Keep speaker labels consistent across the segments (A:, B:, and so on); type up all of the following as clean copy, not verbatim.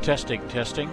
A: Testing, testing.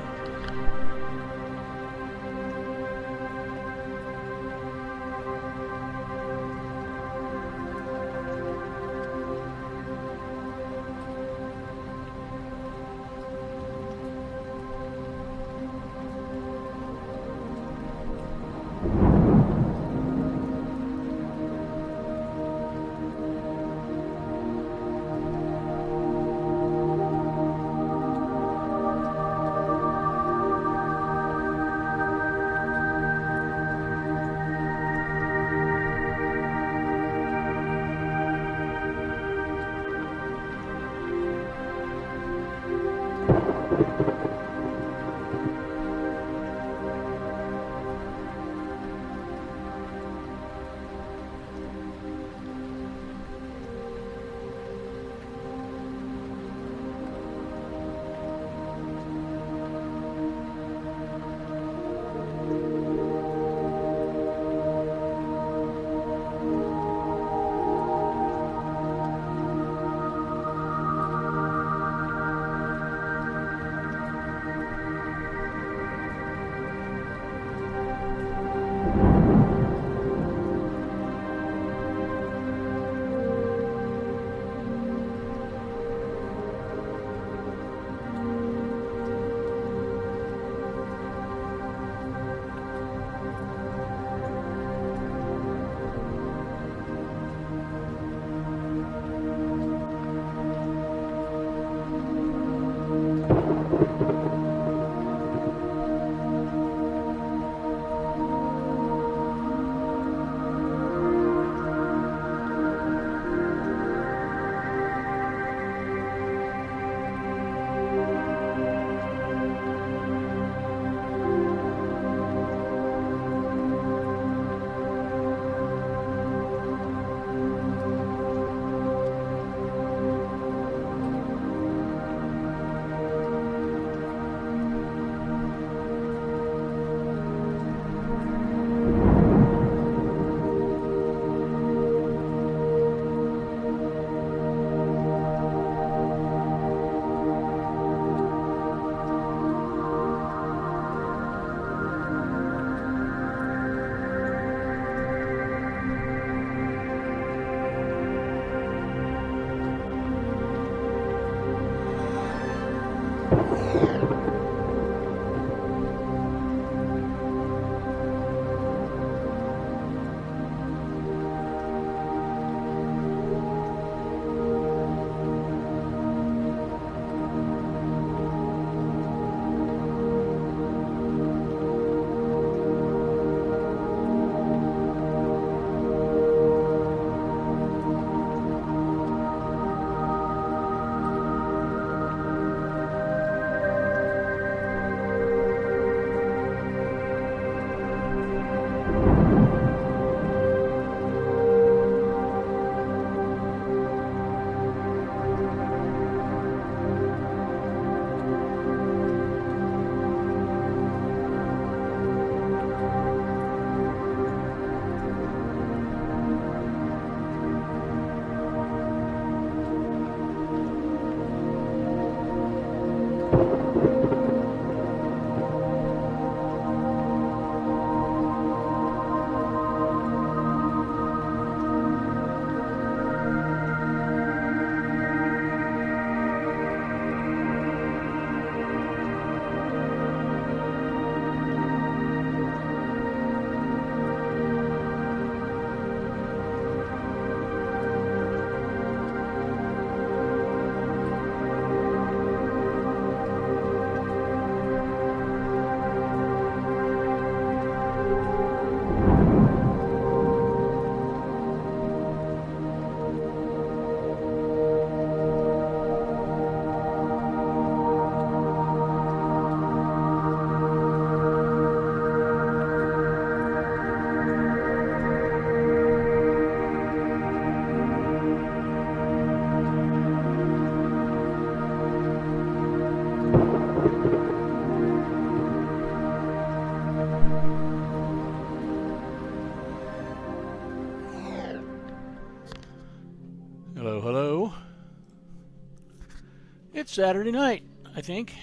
B: It's Saturday night, I think.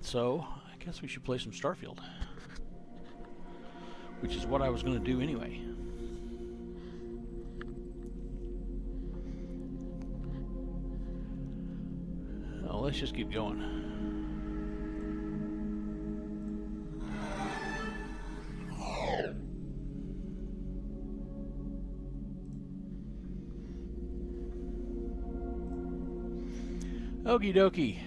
A: so I guess we should play some Starfield. Which is what I was going to do anyway. Well, let's just keep going. Okie dokie.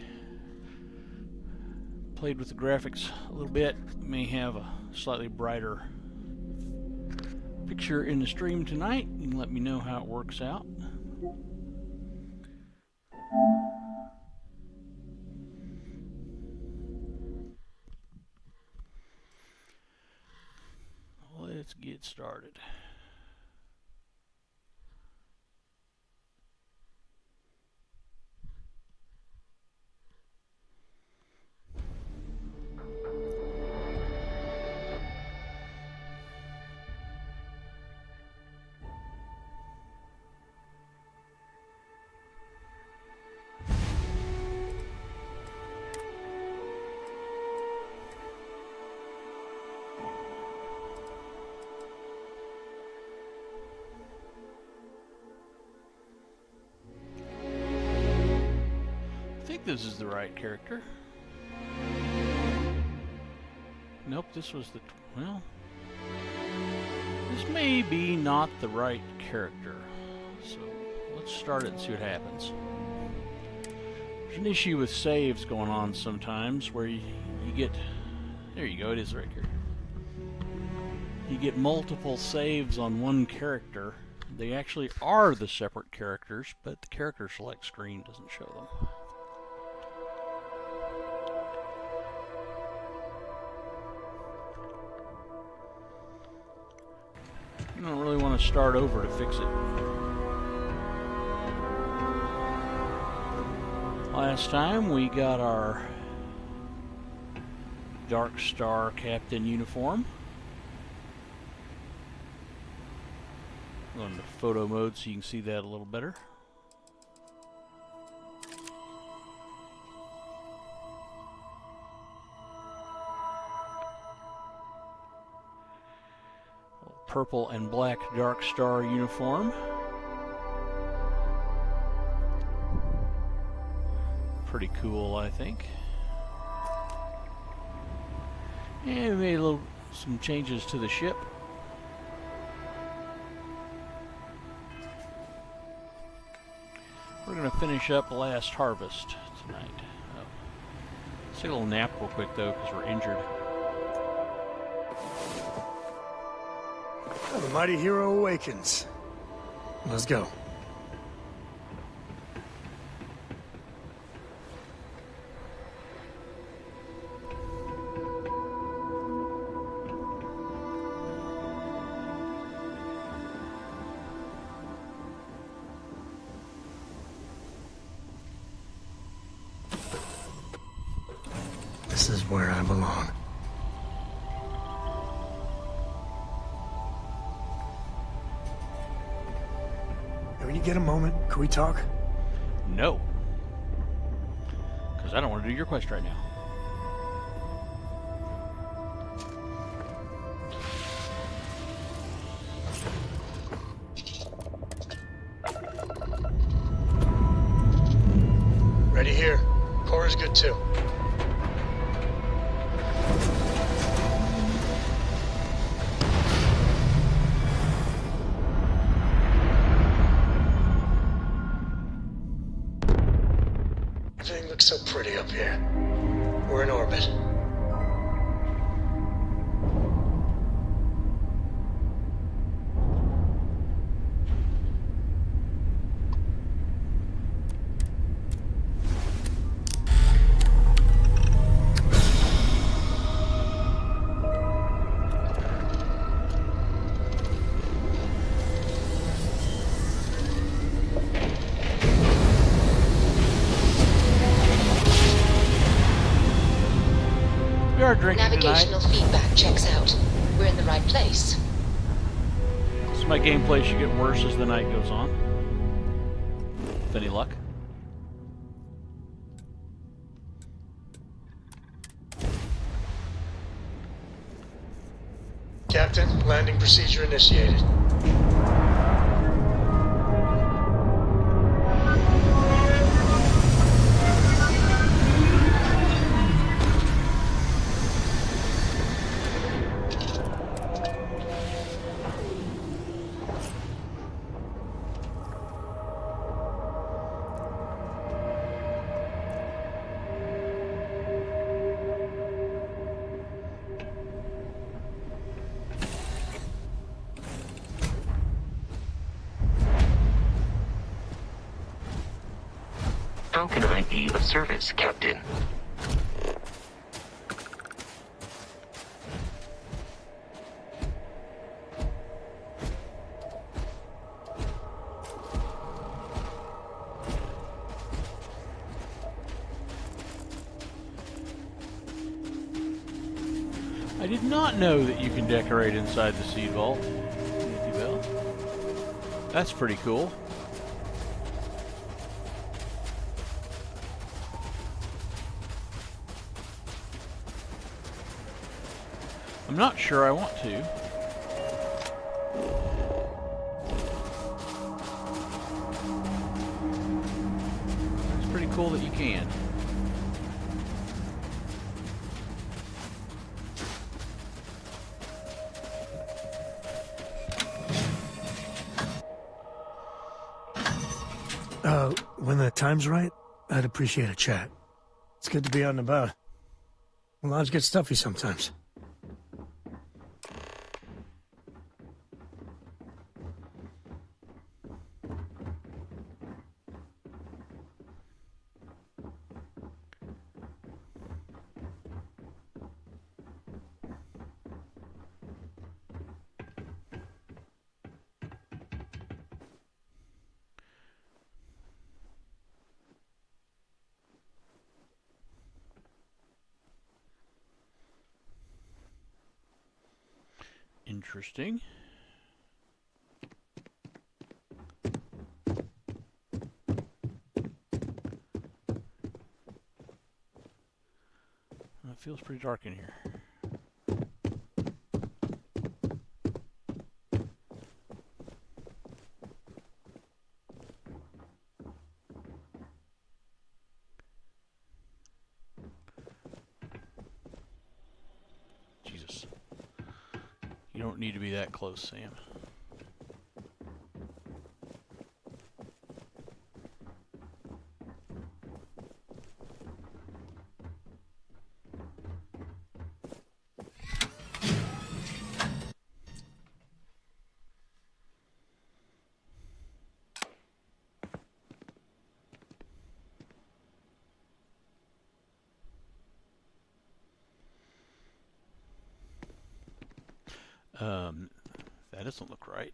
A: Played with the graphics a little bit. May have a slightly brighter picture in the stream tonight. You can let me know how it works out. Let's get started. This is the right character. Nope, this was the... well... this may be not the right character. So, let's start it and see what happens. There's an issue with saves going on sometimes where you get... there you go, it is the right character. You get multiple saves on one character. They actually are the separate characters, but the character select screen doesn't show them. I don't really want to start over to fix it. Last time we got our Dark Star Captain uniform. Go into photo mode so you can see that a little better. Purple and black Dark Star uniform. Pretty cool, I think. And we made some changes to the ship. We're going to finish up Last Harvest tonight. Oh. Let's take a little nap real quick though, because we're injured.
B: The mighty hero awakens. Let's go. This is where I belong. When you get a moment, can we talk?
A: No. Because I don't want to do your quest right now.
B: Ready here. Core is good too. Everything looks so pretty up here. We're in orbit.
C: Navigational feedback checks out. We're in the right place.
A: So my gameplay should get worse as the night goes on. With any luck.
B: Captain. Landing procedure initiated.
D: How can I be of service, Captain?
A: I did not know that you can decorate inside the seed vault. Nancy Bell. That's pretty cool. I'm not sure I want to. It's pretty cool that you can.
B: When the time's right, I'd appreciate a chat. It's good to be out and about. Lives get stuffy sometimes.
A: Interesting. It feels pretty dark in here. Jesus. You don't need to be that close, Sam. That doesn't look right.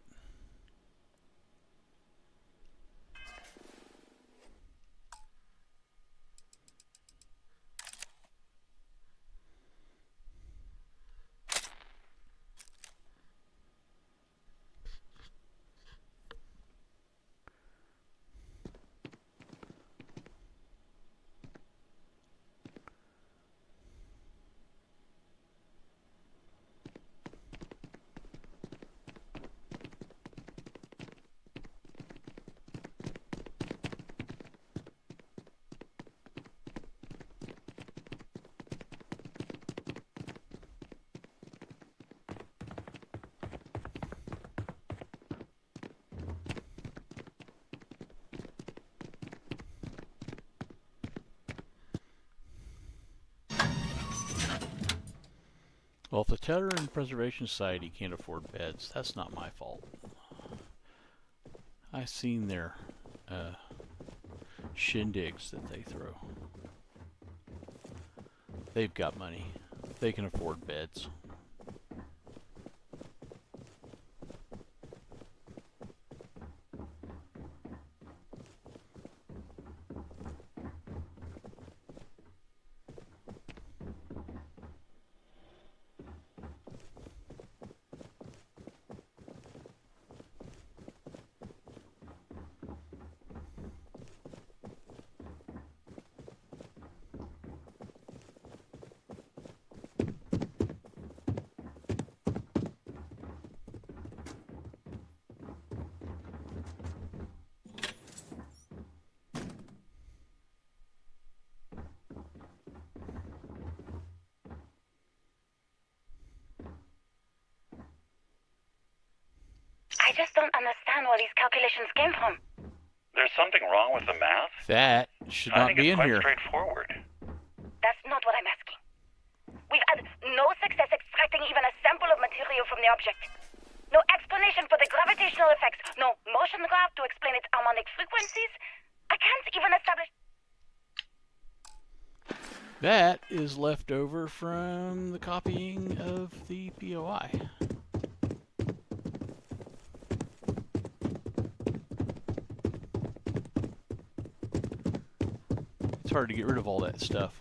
A: Well, if the Terror and Preservation Society can't afford beds, that's not my fault. I've seen their shindigs that they throw. They've got money. They can afford beds.
E: just don't understand where these calculations came from.
F: There's something wrong with the math?
A: That should not
F: I think
A: be
F: it's
A: in
F: quite
A: here.
F: straightforward.
E: That's not what I'm asking. We've had no success extracting even a sample of material from the object. No explanation for the gravitational effects. No motion graph to explain its harmonic frequencies. I can't even establish...
A: That is left over from the copying of the POI. It's hard to get rid of all that stuff.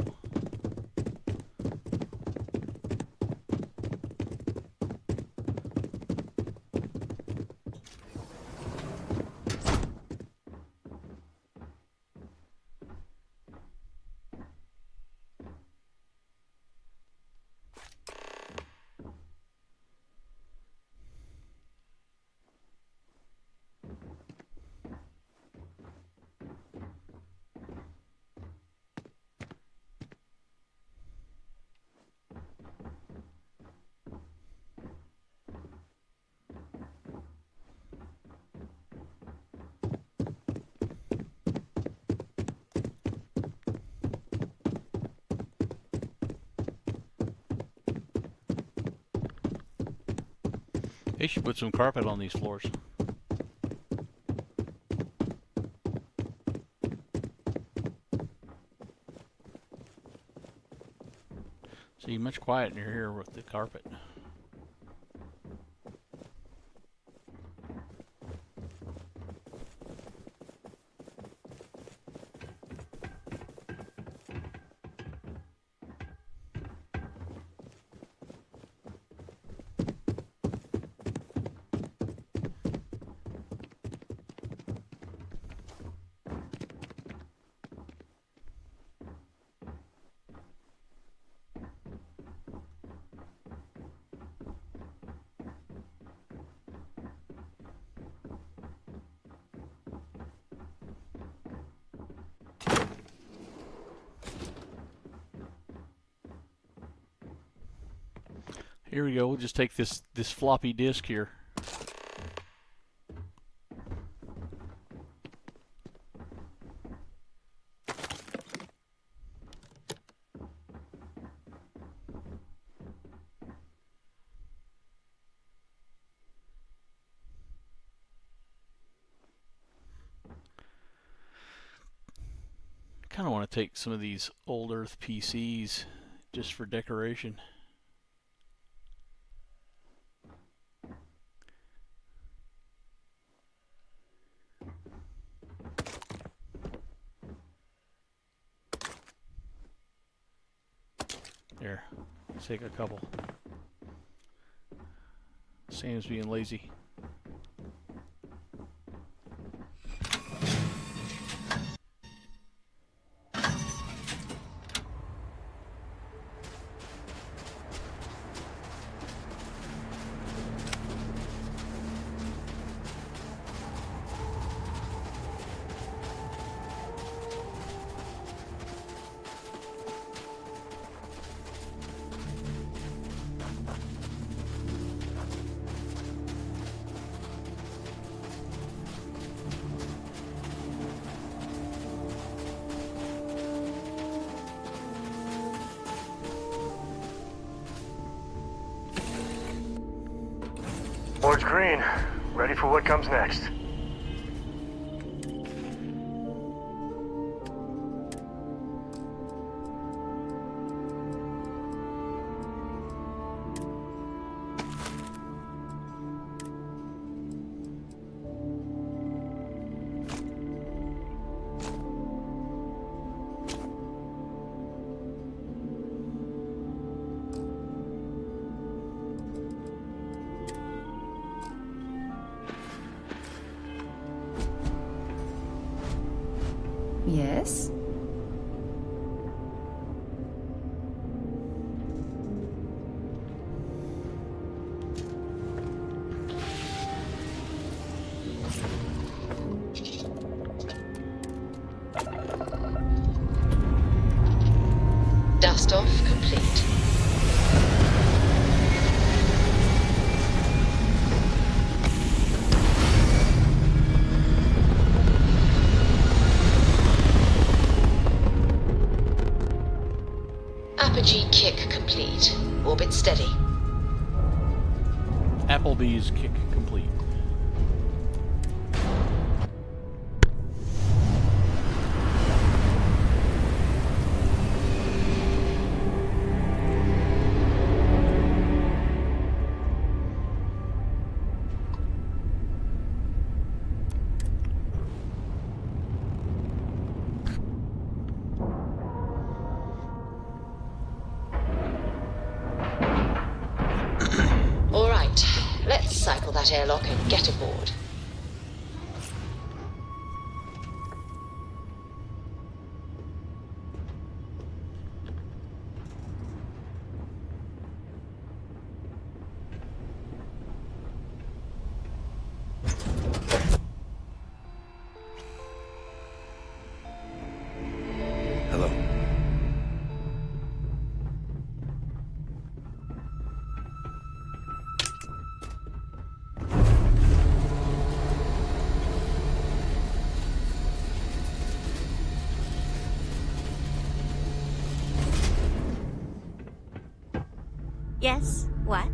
A: They should put some carpet on these floors. See, much quieter here with the carpet. Here we go. We'll just take this floppy disk here. Kind of want to take some of these old Earth PCs just for decoration. There, let's take a couple. Sam's being lazy.
B: Board's green. Ready for what comes next.
G: Yes?
C: Dust off complete. IG kick complete. Orbit steady.
A: Applebee's kick complete.
C: All right, let's cycle that airlock and get aboard.
B: Hello.
G: Yes? What?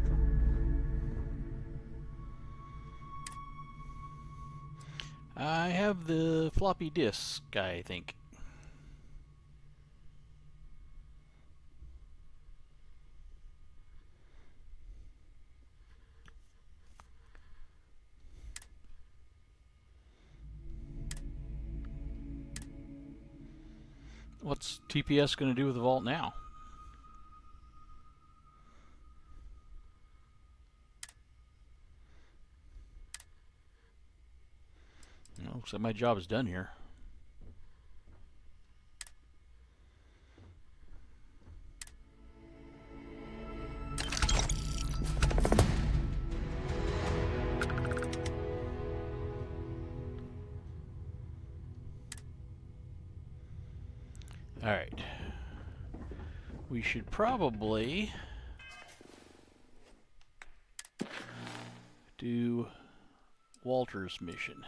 A: I have the floppy disk, I think. What's TPS going to do with the vault now? Looks like my job is done here. Alright. We should probably do Walter's mission.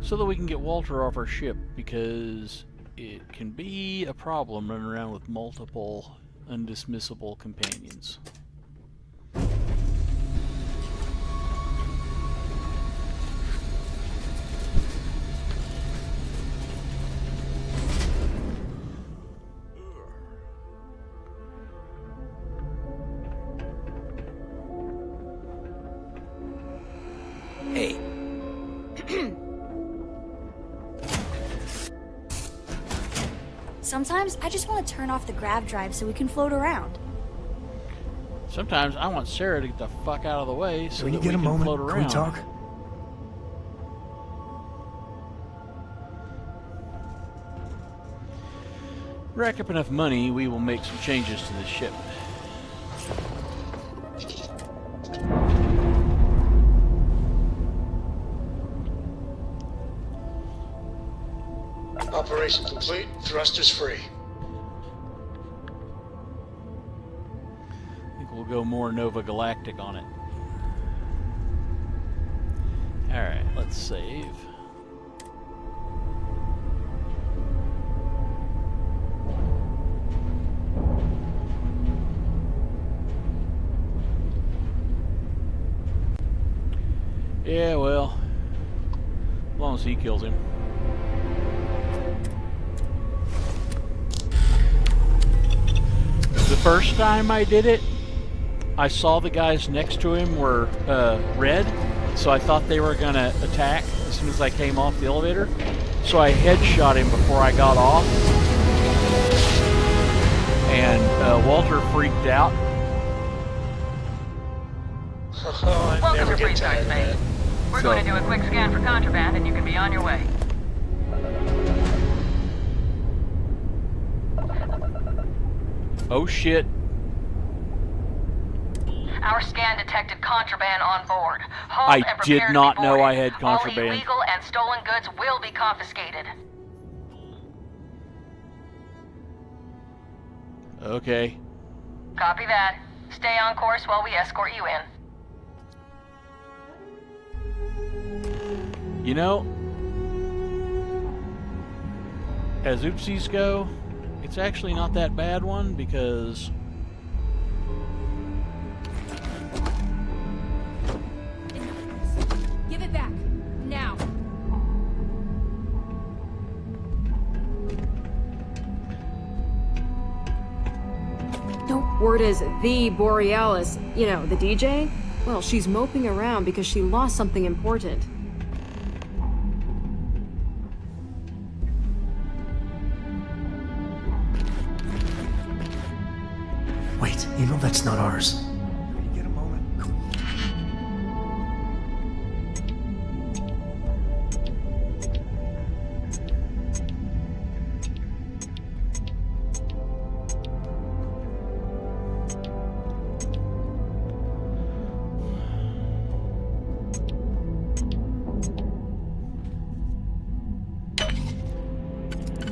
A: So that we can get Walter off our ship, because it can be a problem running around with multiple undismissible companions.
B: Hey.
G: Sometimes I just want to turn off the grav drive so we can float around.
A: Sometimes I want Sarah to get the fuck out of the way so
B: When you
A: that
B: get
A: we
B: a
A: can
B: moment,
A: float
B: can
A: around.
B: we talk?
A: Rack up enough money, we will make some changes to this ship.
B: Operation complete. Thrusters free.
A: I think we'll go more Nova Galactic on it. Alright, let's save. Yeah, well, as long as he kills him. The first time I did it, I saw the guys next to him were red, so I thought they were gonna attack as soon as I came off the elevator. So I headshot him before I got off, and Walter freaked out.
H: Welcome to Freestyle Space. We're going to do a quick scan for contraband, and you can be on your way.
A: Oh shit.
H: Our scan detected contraband on board. Hold
A: I
H: and prepare
A: did
H: to be
A: not know
H: boarded.
A: I had contraband.
H: All illegal and stolen goods will be confiscated.
A: Okay.
H: Copy that. Stay on course while we escort you in.
A: You know, as oopsies go, it's actually not that bad one because
I: Give it back. Now.
J: Word is the Borealis, you know, the DJ? Well, she's moping around because she lost something important.
B: Wait, you know that's not ours. Can you get a moment?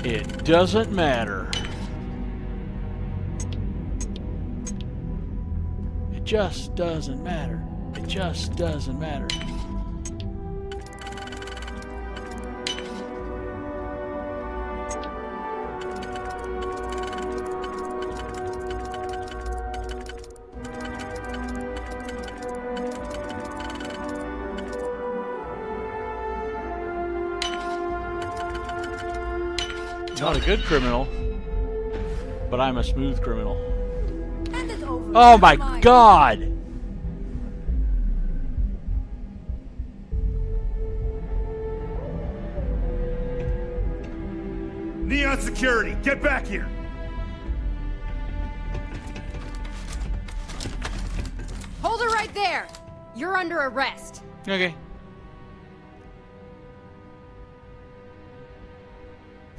A: it doesn't matter. It just doesn't matter. It just doesn't matter. Not a good criminal, but I'm a smooth criminal. Oh my God!
K: Neon security, get back here!
I: Hold her right there. You're under arrest.
A: Okay.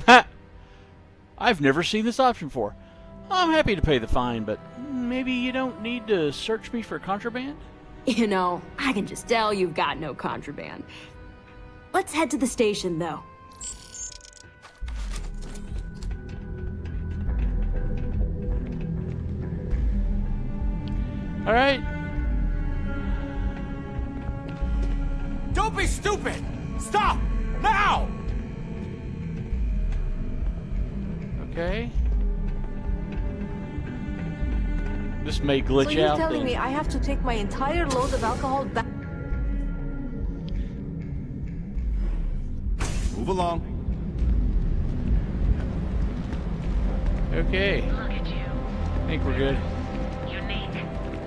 A: Ha! I've never seen this option before. I'm happy to pay the fine, but maybe you don't need to search me for contraband?
J: You know, I can just tell you've got no contraband. Let's head to the station, though.
A: All right.
K: Don't be stupid! Stop! Now!
A: Okay. This may glitch
L: So you're
A: out.
L: telling
A: then.
L: me I have to take my entire load of alcohol back?
K: Move along.
A: Okay.
H: Look at you.
A: I think we're good.
H: Unique.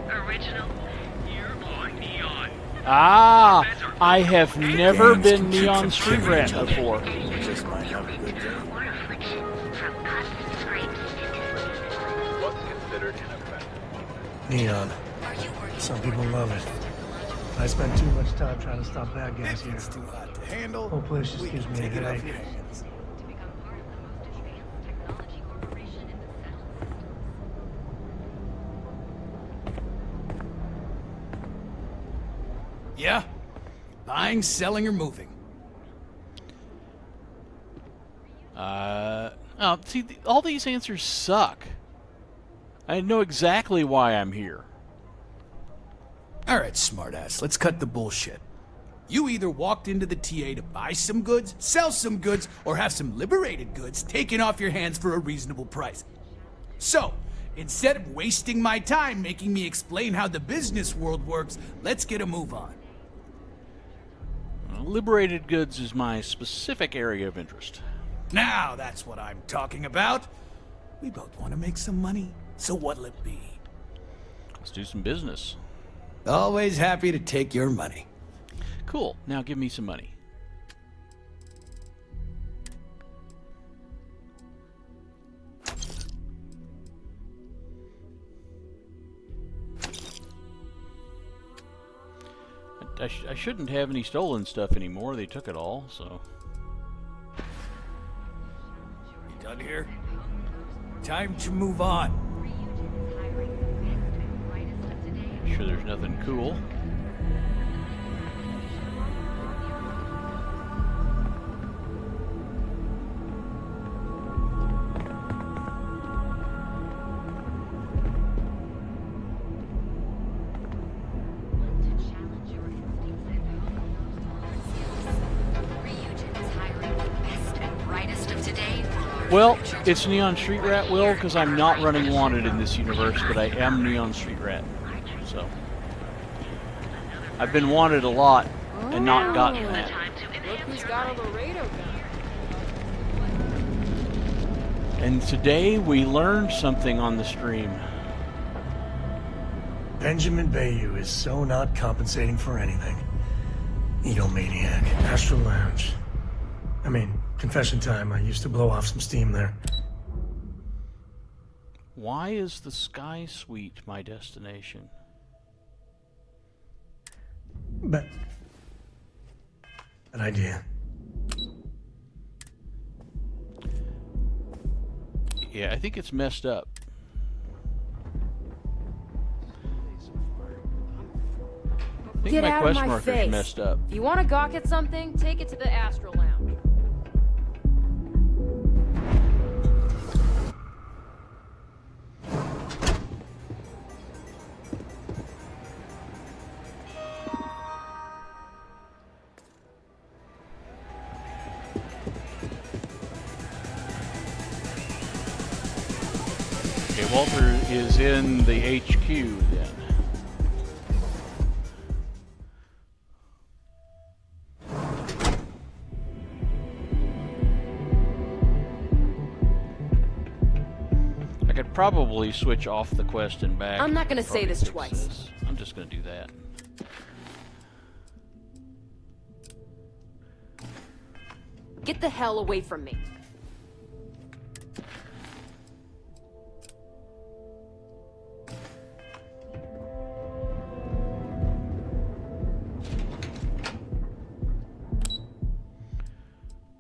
H: Original. You're on neon.
A: Ah, I have never been Neon Street Rat before.
K: Just might have a good day.
H: Or affliction. From cuts and scrapes.
F: What's considered ineffective?
B: Neon. Some people love it. I spend too much time trying to stop bad guys here.
K: It's too hot to handle.
B: Whole place just gives me a
K: Take it off
B: headache.
K: your hands.
M: Yeah? Buying, selling, or moving?
A: Oh, see, all these answers suck. I know exactly why I'm here.
M: Alright, smartass, let's cut the bullshit. You either walked into the TA to buy some goods, sell some goods, or have some liberated goods taken off your hands for a reasonable price. So, instead of wasting my time making me explain how the business world works, let's get a move on.
A: Liberated goods is my specific area of interest.
M: Now that's what I'm talking about. We both want to make some money, so what'll it be?
A: Let's do some business.
M: Always happy to take your money.
A: Cool. Now give me some money. I shouldn't have any stolen stuff anymore. They took it all, so...
M: You done here? Time to move on.
A: Sure there's nothing cool.
C: Ryujin is hiring the best and brightest of today for
A: Well, it's Neon Street Rat, Will, because I'm not running Wanted in this universe, but I am Neon Street Rat. So, I've been Wanted a lot and not gotten that.
J: Look who's got a Laredo gun.
A: And today we learned something on the stream.
B: Benjamin Bayou is so not compensating for anything. Egomaniac. Astral Lounge. I mean, confession time, I used to blow off some steam there.
A: Why is the Sky Suite my destination?
B: But... an idea.
A: Yeah, I think it's messed up. I think
J: Get
A: my
J: out
A: quest
J: of my
A: marker's
J: face.
A: messed up.
J: If you want to gawk at something, take it to the Astral Lounge.
A: Okay, Walter is in the HQ then. I could probably switch off the quest and back.
J: I'm not gonna say
A: Probably
J: this
A: fix
J: twice.
A: this. I'm just gonna do that.
J: Get the hell away from me.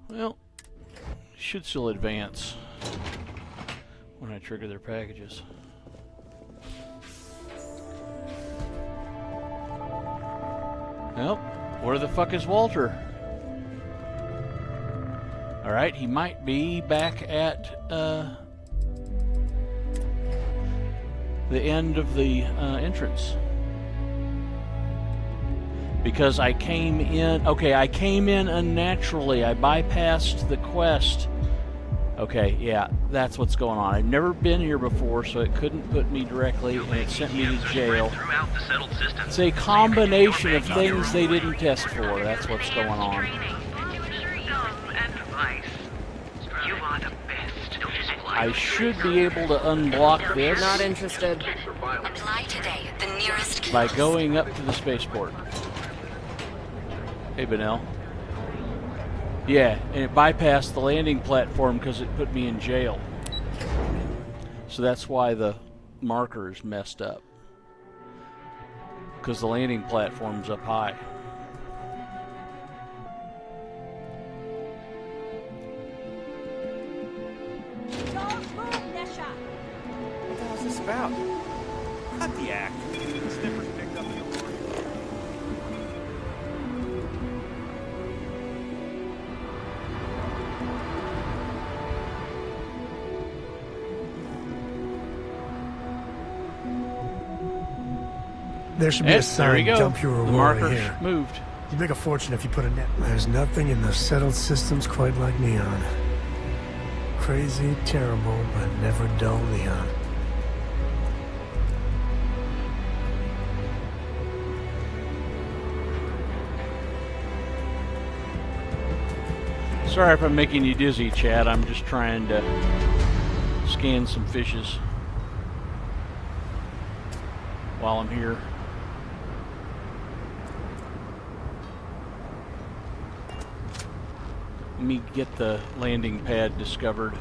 A: Well, should still advance when I trigger their packages. Well, where the fuck is Walter? Alright, he might be back at the end of the entrance. Because I came in... Okay, I came in unnaturally. I bypassed the quest. Okay, yeah, that's what's going on. I've never been here before, so it couldn't put me directly, and it sent me to jail. It's a combination of things they didn't test for. That's what's going on. I should be able to unblock this.
J: Not interested.
C: Apply today at the nearest
A: By going up to the spaceport. Hey, Benel. Yeah, and it bypassed the landing platform because it put me in jail. So that's why the marker is messed up. Because the landing platform's up high.
K: What the hell's this about? Cut the act. Snippers picked up the alert.
B: There should be
A: There
B: a sign,
A: you go.
B: dump your
A: The
B: Aurora
A: marker's
B: here.
A: moved.
B: You'd make a fortune if you put a net. There's nothing in the settled systems quite like Neon. Crazy, terrible, but never dull Neon.
A: Sorry if I'm making you dizzy, Chad. I'm just trying to scan some fishes while I'm here. Let me get the landing pad discovered.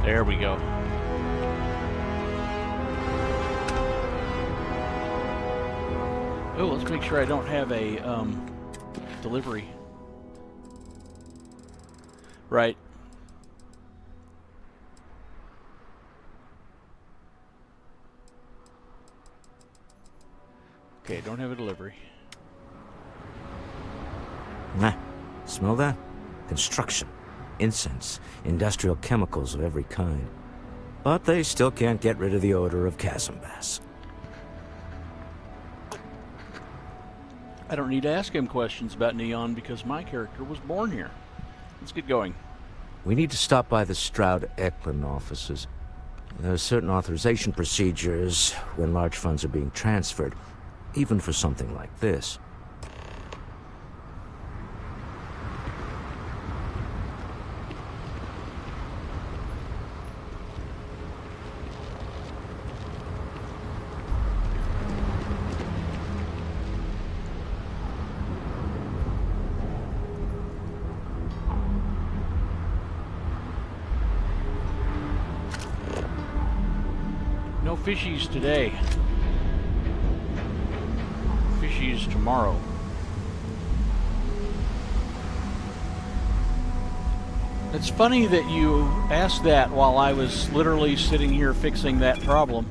A: There we go. Oh, let's make sure I don't have a delivery. Right. Okay, don't have a delivery.
N: Nah, smell that? Construction, incense, industrial chemicals of every kind. But they still can't get rid of the odor of chasm bass.
A: I don't need to ask him questions about Neon because my character was born here. Let's get going.
N: We need to stop by the Stroud-Eklund offices. There are certain authorization procedures when large funds are being transferred, even for something like this.
A: No fishies today. Fishies tomorrow. It's funny that you asked that while I was literally sitting here fixing that problem.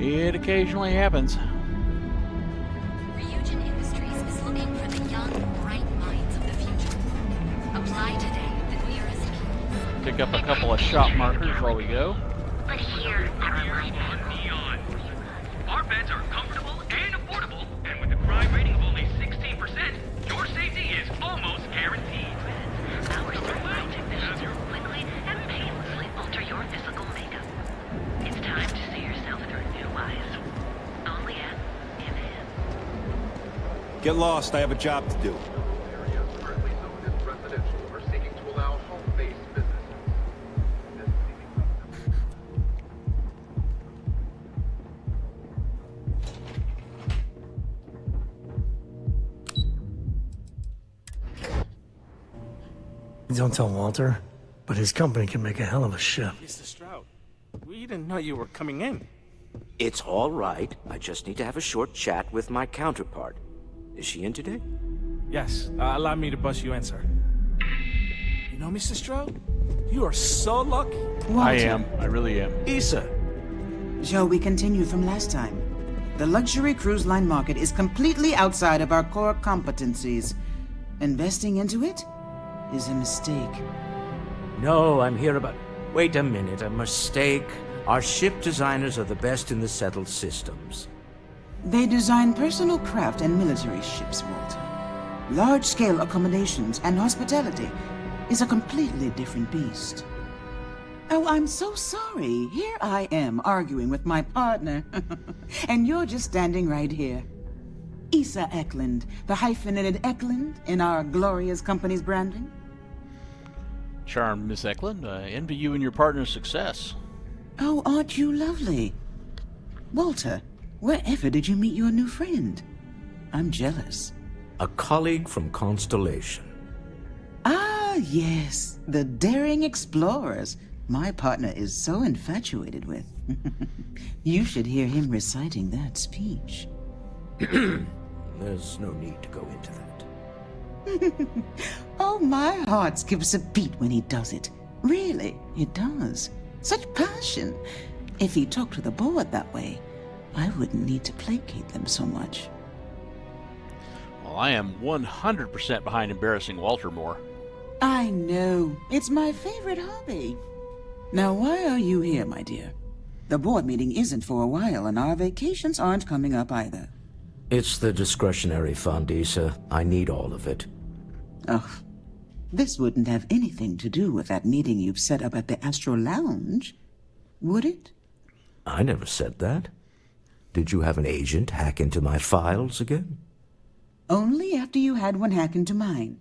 A: It occasionally happens.
C: Ryujin Industries is looking for the young, bright minds of the future. Apply today at the nearest key.
A: Pick up a couple of shop markers while we go.
C: But here,
K: Neon. Our beds are comfortable and affordable, and with a crime rating of only 16%, your safety is almost guaranteed.
C: our certified technicians will quickly and painlessly alter your physical makeup. It's time to see yourself through new eyes. Only at MN.
K: Get lost. I have a job to do.
F: Area currently zoned as residential are seeking to allow home-based businesses. This
B: Don't tell Walter, but his company can make a hell of a ship.
K: Mr. Stroud, we didn't know you were coming in.
N: It's all right. I just need to have a short chat with my counterpart. Is she in today?
K: Yes, allow me to bust you in, sir. You know, Mr. Stroud, you are so lucky.
A: I am. I really am.
N: Issa.
O: Shall we continue from last time? The luxury cruise line market is completely outside of our core competencies. Investing into it is a mistake.
N: No, I'm here about... Wait a minute, a mistake? Our ship designers are the best in the settled systems.
O: They design personal craft and military ships, Walter. Large-scale accommodations and hospitality is a completely different beast. Oh, I'm so sorry. Here I am arguing with my partner. And you're just standing right here. Issa Eklund, the hyphenated Eklund in our glorious company's branding.
A: Charmed, Miss Eklund. I envy you and your partner's success.
O: Oh, aren't you lovely? Walter, wherever did you meet your new friend? I'm jealous.
N: A colleague from Constellation.
O: Ah, yes, the daring explorers my partner is so infatuated with. You should hear him reciting that speech.
N: There's no need to go into that.
O: Oh, my heart skips a beat when he does it. Really, it does. Such passion. If he talked to the board that way, I wouldn't need to placate them so much.
A: Well, I am 100% behind embarrassing Walter more.
O: I know. It's my favorite hobby. Now, why are you here, my dear? The board meeting isn't for a while, and our vacations aren't coming up either.
N: It's the discretionary fund, Issa. I need all of it.
O: Oh, this wouldn't have anything to do with that meeting you've set up at the Astro Lounge, would it?
N: I never said that. Did you have an agent hack into my files again?
O: Only after you had one hack into mine.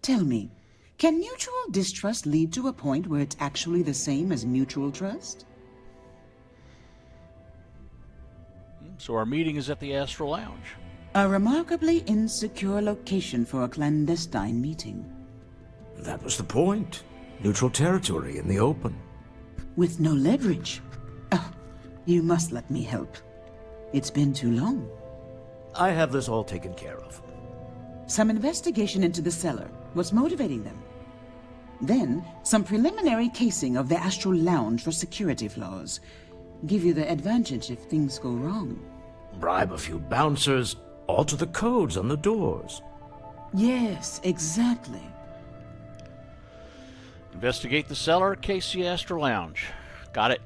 O: Tell me, can mutual distrust lead to a point where it's actually the same as mutual trust?
A: So our meeting is at the Astro Lounge.
O: A remarkably insecure location for a clandestine meeting.
N: That was the point. Neutral territory in the open.
O: With no leverage. Oh, you must let me help. It's been too long.
N: I have this all taken care of.
O: Some investigation into the cellar. What's motivating them? Then, some preliminary casing of the Astral Lounge for security flaws. Give you the advantage if things go wrong.
N: Bribe a few bouncers, alter the codes on the doors.
O: Yes, exactly.
A: Investigate the cellar, case the Astro Lounge. Got it.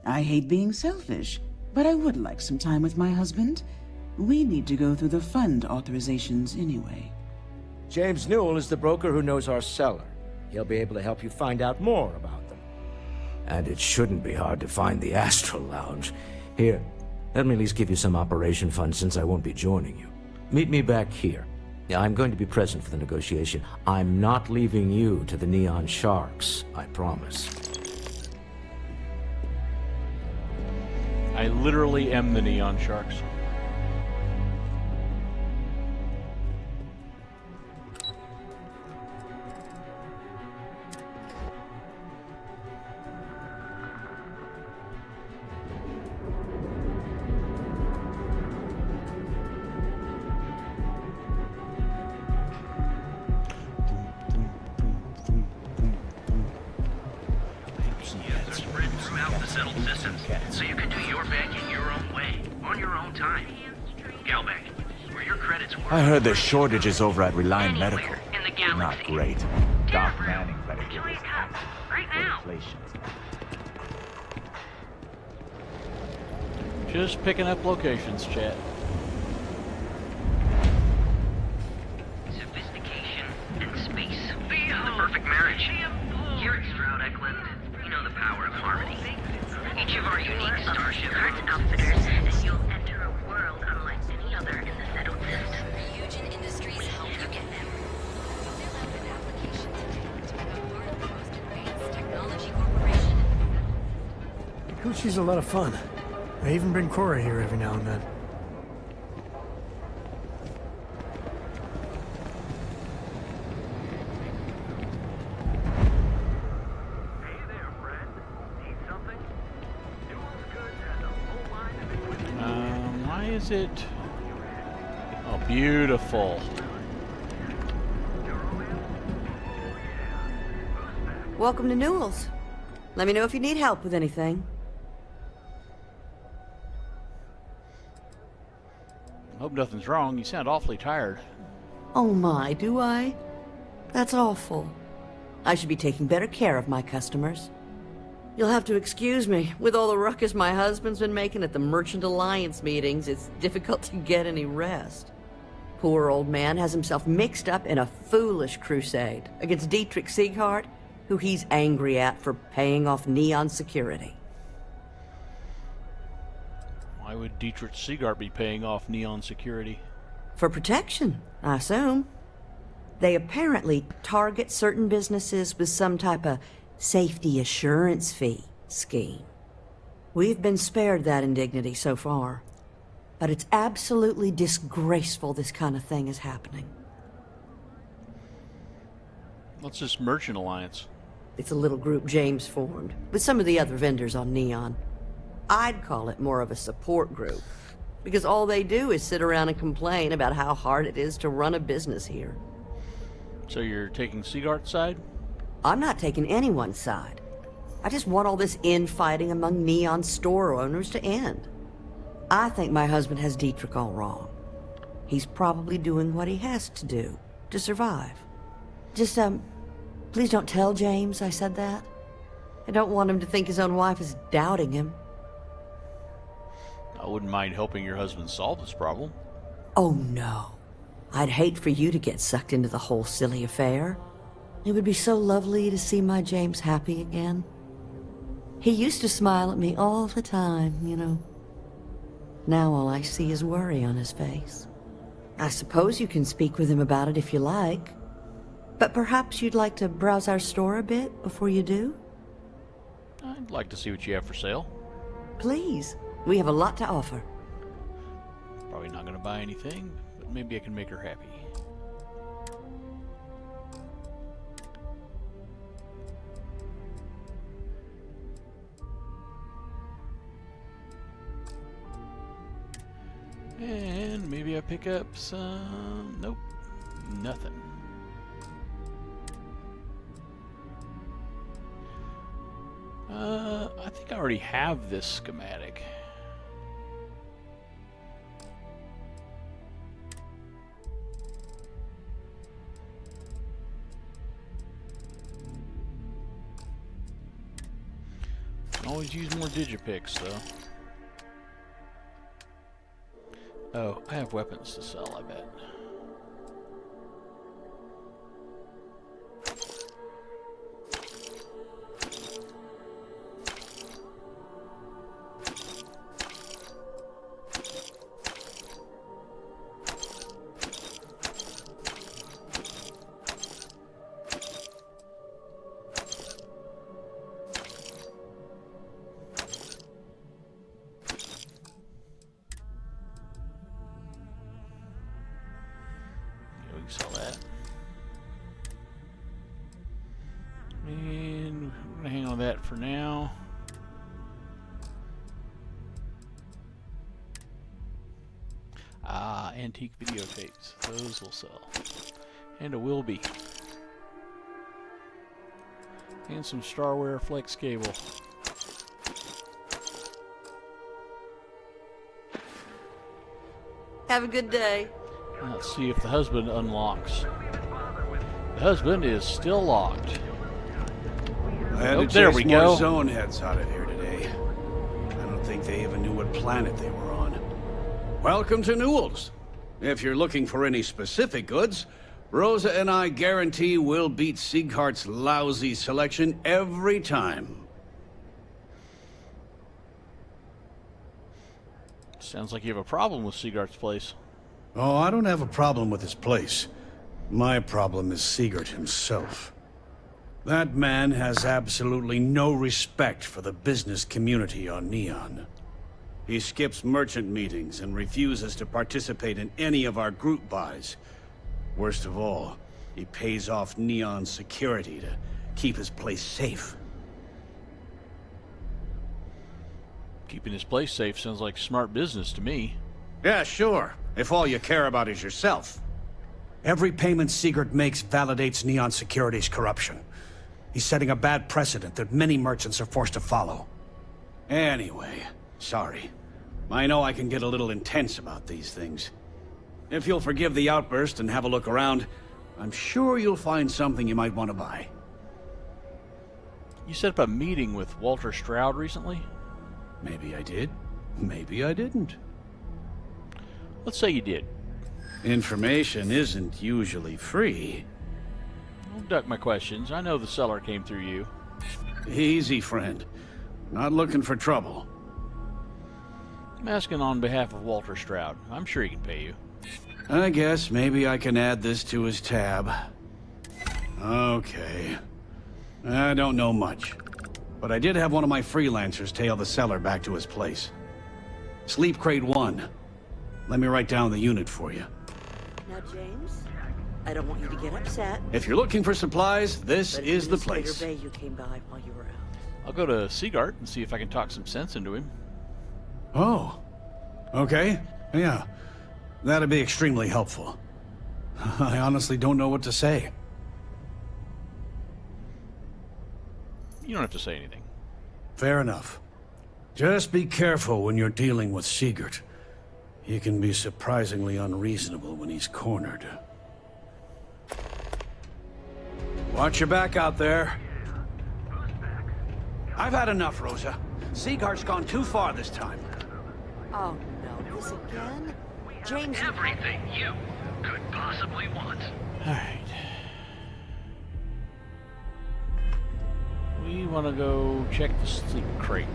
O: I hate being selfish, but I would like some time with my husband. We need to go through the fund authorizations anyway.
N: James Newell is the broker who knows our seller. He'll be able to help you find out more about them. And it shouldn't be hard to find the Astral Lounge. Here, let me at least give you some operation funds since I won't be joining you. Meet me back here. I'm going to be present for the negotiation. I'm not leaving you to the Neon Sharks, I promise.
A: I literally am the Neon Sharks.
K: So you can do your banking your own way, on your own time. Galbank, where your credits work.
P: I heard there's shortages over at Reliant Medical.
C: In the galaxy.
P: Not great. Doc Manning better give
C: Enjoy
P: us
C: a cup. Right now.
P: inflation.
A: Just picking up locations, chat.
C: Sophistication and space. The perfect marriage. Here at Stroud Eklund, we know the power of harmony. Each of our unique starship outfitters, and you'll enter a world unlike any other in the settled system. Fusion Industries help you get there.
B: Gucci's a lot of fun. I even bring Cora here every now and then.
A: Why is it? Oh, beautiful.
Q: Welcome to Newell's. Let me know if you need help with anything.
A: Hope nothing's wrong. You sound awfully tired.
Q: Oh my, do I? That's awful. I should be taking better care of my customers. You'll have to excuse me. With all the ruckus my husband's been making at the Merchant Alliance meetings, it's difficult to get any rest. Poor old man has himself mixed up in a foolish crusade against Dietrich Sieghart, who he's angry at for paying off Neon security.
A: Why would Dietrich Sieghart be paying off Neon security?
Q: For protection, I assume. They apparently target certain businesses with some type of safety assurance fee scheme. We've been spared that indignity so far, but it's absolutely disgraceful this kind of thing is happening.
A: What's this Merchant Alliance?
Q: It's a little group James formed with some of the other vendors on Neon. I'd call it more of a support group, because all they do is sit around and complain about how hard it is to run a business here.
A: So you're taking Sieghart's side?
Q: I'm not taking anyone's side. I just want all this infighting among Neon store owners to end. I think my husband has Dietrich all wrong. He's probably doing what he has to do to survive. Just, please don't tell James I said that. I don't want him to think his own wife is doubting him.
A: I wouldn't mind helping your husband solve this problem.
Q: Oh no. I'd hate for you to get sucked into the whole silly affair. It would be so lovely to see my James happy again. He used to smile at me all the time, you know. Now all I see is worry on his face. I suppose you can speak with him about it if you like. But perhaps you'd like to browse our store a bit before you do?
A: I'd like to see what you have for sale.
Q: Please. We have a lot to offer.
A: Probably not going to buy anything, but maybe I can make her happy. And maybe I pick up some... Nope. Nothing. I think I already have this schematic. Can always use more digipicks, though. Oh, I have weapons to sell, I bet. Sell that. And we're gonna hang on to that for now. Antique videotapes. Those will sell. And a Wilby. And some Starware Flex cable.
Q: Have a good day.
A: Let's see if the husband unlocks. The husband is still locked.
R: I had to
A: there
R: chase
A: we
R: more
A: go.
R: zone heads out of here today. I don't think they even knew what planet they were on. Welcome to Newell's. If you're looking for any specific goods, Rosa and I guarantee we'll beat Sieghart's lousy selection every time.
A: Sounds like you have a problem with Siegart's place.
R: Oh, I don't have a problem with his place. My problem is Siegert himself. That man has absolutely no respect for the business community on Neon. He skips merchant meetings and refuses to participate in any of our group buys. Worst of all, he pays off Neon's security to keep his place safe.
A: Keeping his place safe sounds like smart business to me.
R: Yeah, sure, if all you care about is yourself. Every payment Siegert makes validates Neon Security's corruption. He's setting a bad precedent that many merchants are forced to follow. Anyway, sorry. I know I can get a little intense about these things. If you'll forgive the outburst and have a look around, I'm sure you'll find something you might want to buy.
A: You set up a meeting with Walter Stroud recently?
R: Maybe I did. Maybe I didn't.
A: Let's say you did.
R: Information isn't usually free.
A: Don't duck my questions. I know the seller came through you.
R: Easy, friend. Not looking for trouble.
A: I'm asking on behalf of Walter Stroud. I'm sure he can pay you.
R: I guess maybe I can add this to his tab. Okay. I don't know much. But I did have one of my freelancers tail the seller back to his place. Sleep Crate 1. Let me write down the unit for you.
Q: Now, James, I don't want you to get upset.
R: If you're looking for supplies, this is the place.
Q: Bay you came by while you were out.
A: I'll go to Siegart and see if I can talk some sense into him.
R: Oh. Okay. Yeah. That'd be extremely helpful. I honestly don't know what to say.
A: You don't have to say anything.
R: Fair enough. Just be careful when you're dealing with Siegert. He can be surprisingly unreasonable when he's cornered. Watch your back out there. I've had enough, Rosa. Siegart's gone too far this time.
Q: Oh, no, this again? James...
K: Everything you could possibly want.
A: Alright. We want to go check the Sleep Crate.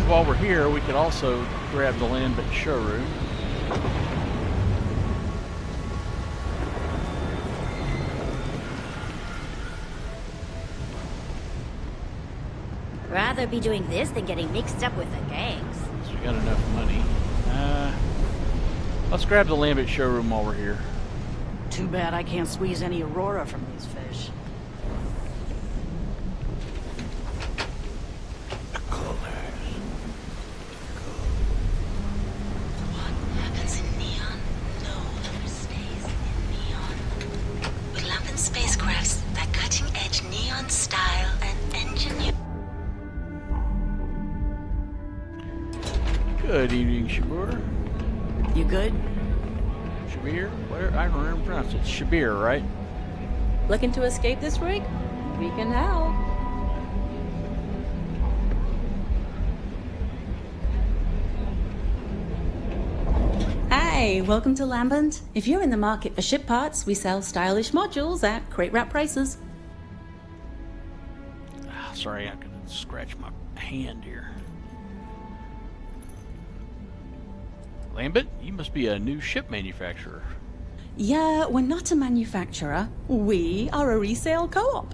A: While we're here, we could also grab the Lambert showroom.
S: Rather be doing this than getting mixed up with the gangs.
A: So we got enough money. Let's grab the Lambert showroom while we're here.
T: Too bad I can't squeeze any Aurora from these fish.
A: Good evening, Shabir.
T: You good?
A: Shabir? Where? I don't remember pronounce it. Shabir, right?
U: Looking to escape this rig? We can help. Hi, welcome to Lambent. If you're in the market for ship parts, we sell stylish modules at crate wrap prices.
A: Sorry, I can scratch my hand here. Lambent, you must be a new ship manufacturer.
U: Yeah, we're not a manufacturer. We are a resale co-op.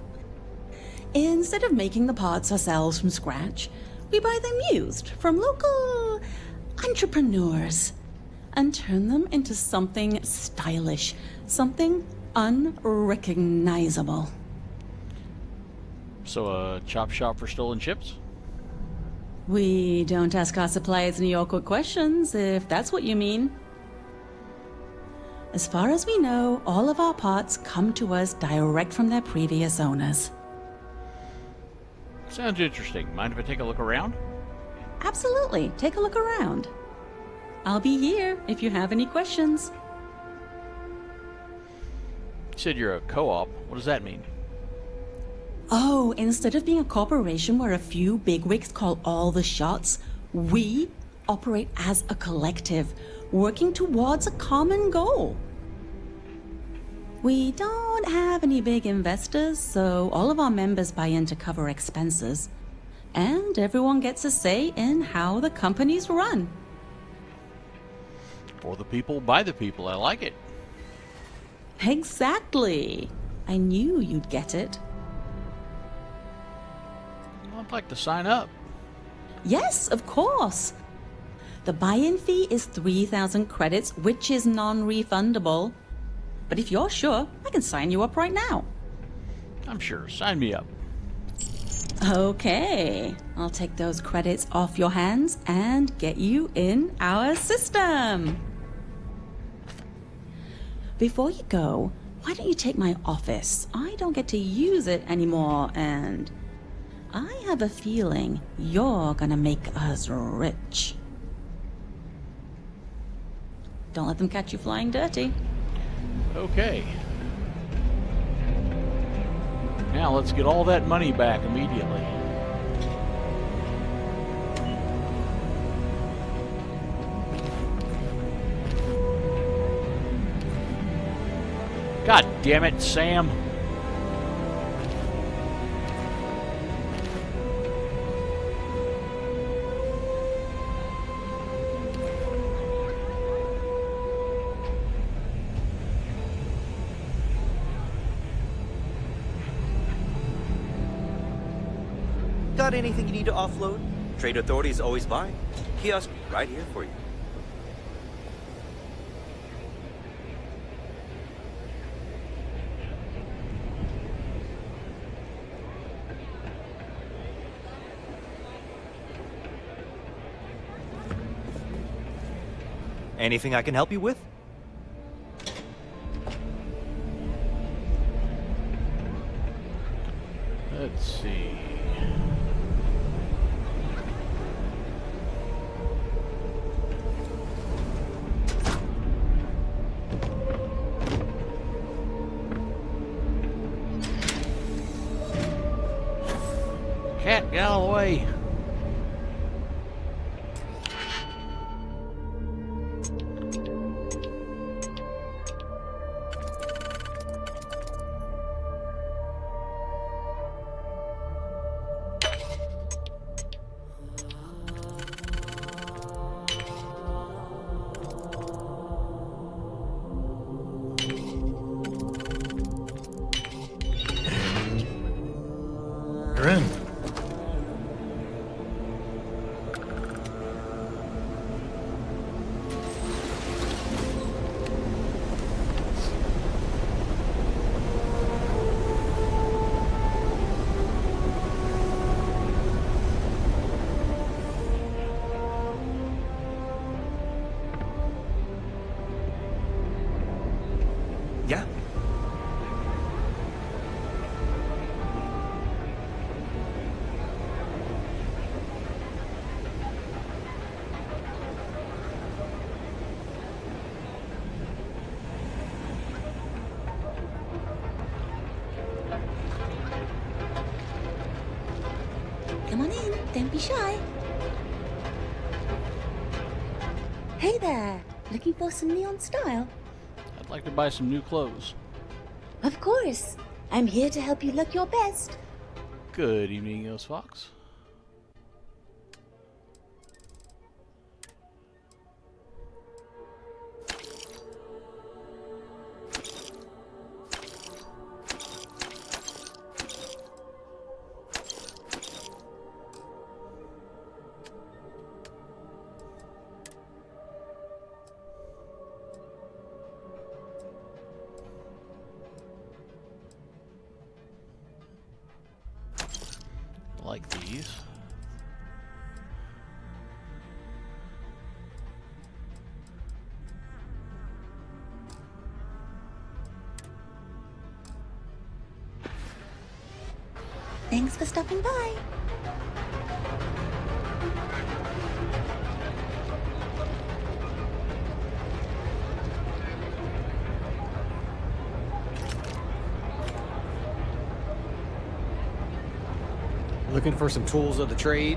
U: Instead of making the parts ourselves from scratch, we buy them used from local entrepreneurs and turn them into something stylish, something unrecognizable.
A: So a chop shop for stolen ships?
U: We don't ask our suppliers any awkward questions, if that's what you mean. As far as we know, all of our parts come to us direct from their previous owners.
A: Sounds interesting. Mind if I take a look around?
U: Absolutely. Take a look around. I'll be here if you have any questions.
A: You said you're a co-op. What does that mean?
U: Oh, instead of being a corporation where a few bigwigs call all the shots, we operate as a collective, working towards a common goal. We don't have any big investors, so all of our members buy in to cover expenses. And everyone gets a say in how the company's run.
A: For the people, by the people. I like it.
U: Exactly. I knew you'd get it.
A: I'd like to sign up.
U: Yes, of course. The buy-in fee is 3,000 credits, which is non-refundable. But if you're sure, I can sign you up right now.
A: I'm sure. Sign me up.
U: Okay. I'll take those credits off your hands and get you in our system. Before you go, why don't you take my office? I don't get to use it anymore, and I have a feeling you're gonna make us rich. Don't let them catch you flying dirty.
A: Okay. Now let's get all that money back immediately. God damn it, Sam.
V: Got anything you need to offload? Trade Authority is always buying. Kiosk right here for you. Anything I can help you with?
A: Let's see. Cat, get out of the way.
B: You're in.
D: shy. Hey there. Looking for some neon style?
A: I'd like to buy some new clothes.
D: Of course. I'm here to help you look your best.
A: Good evening, Ghost Fox. Like these.
D: Thanks for stopping by.
E: Looking for some tools of the trade?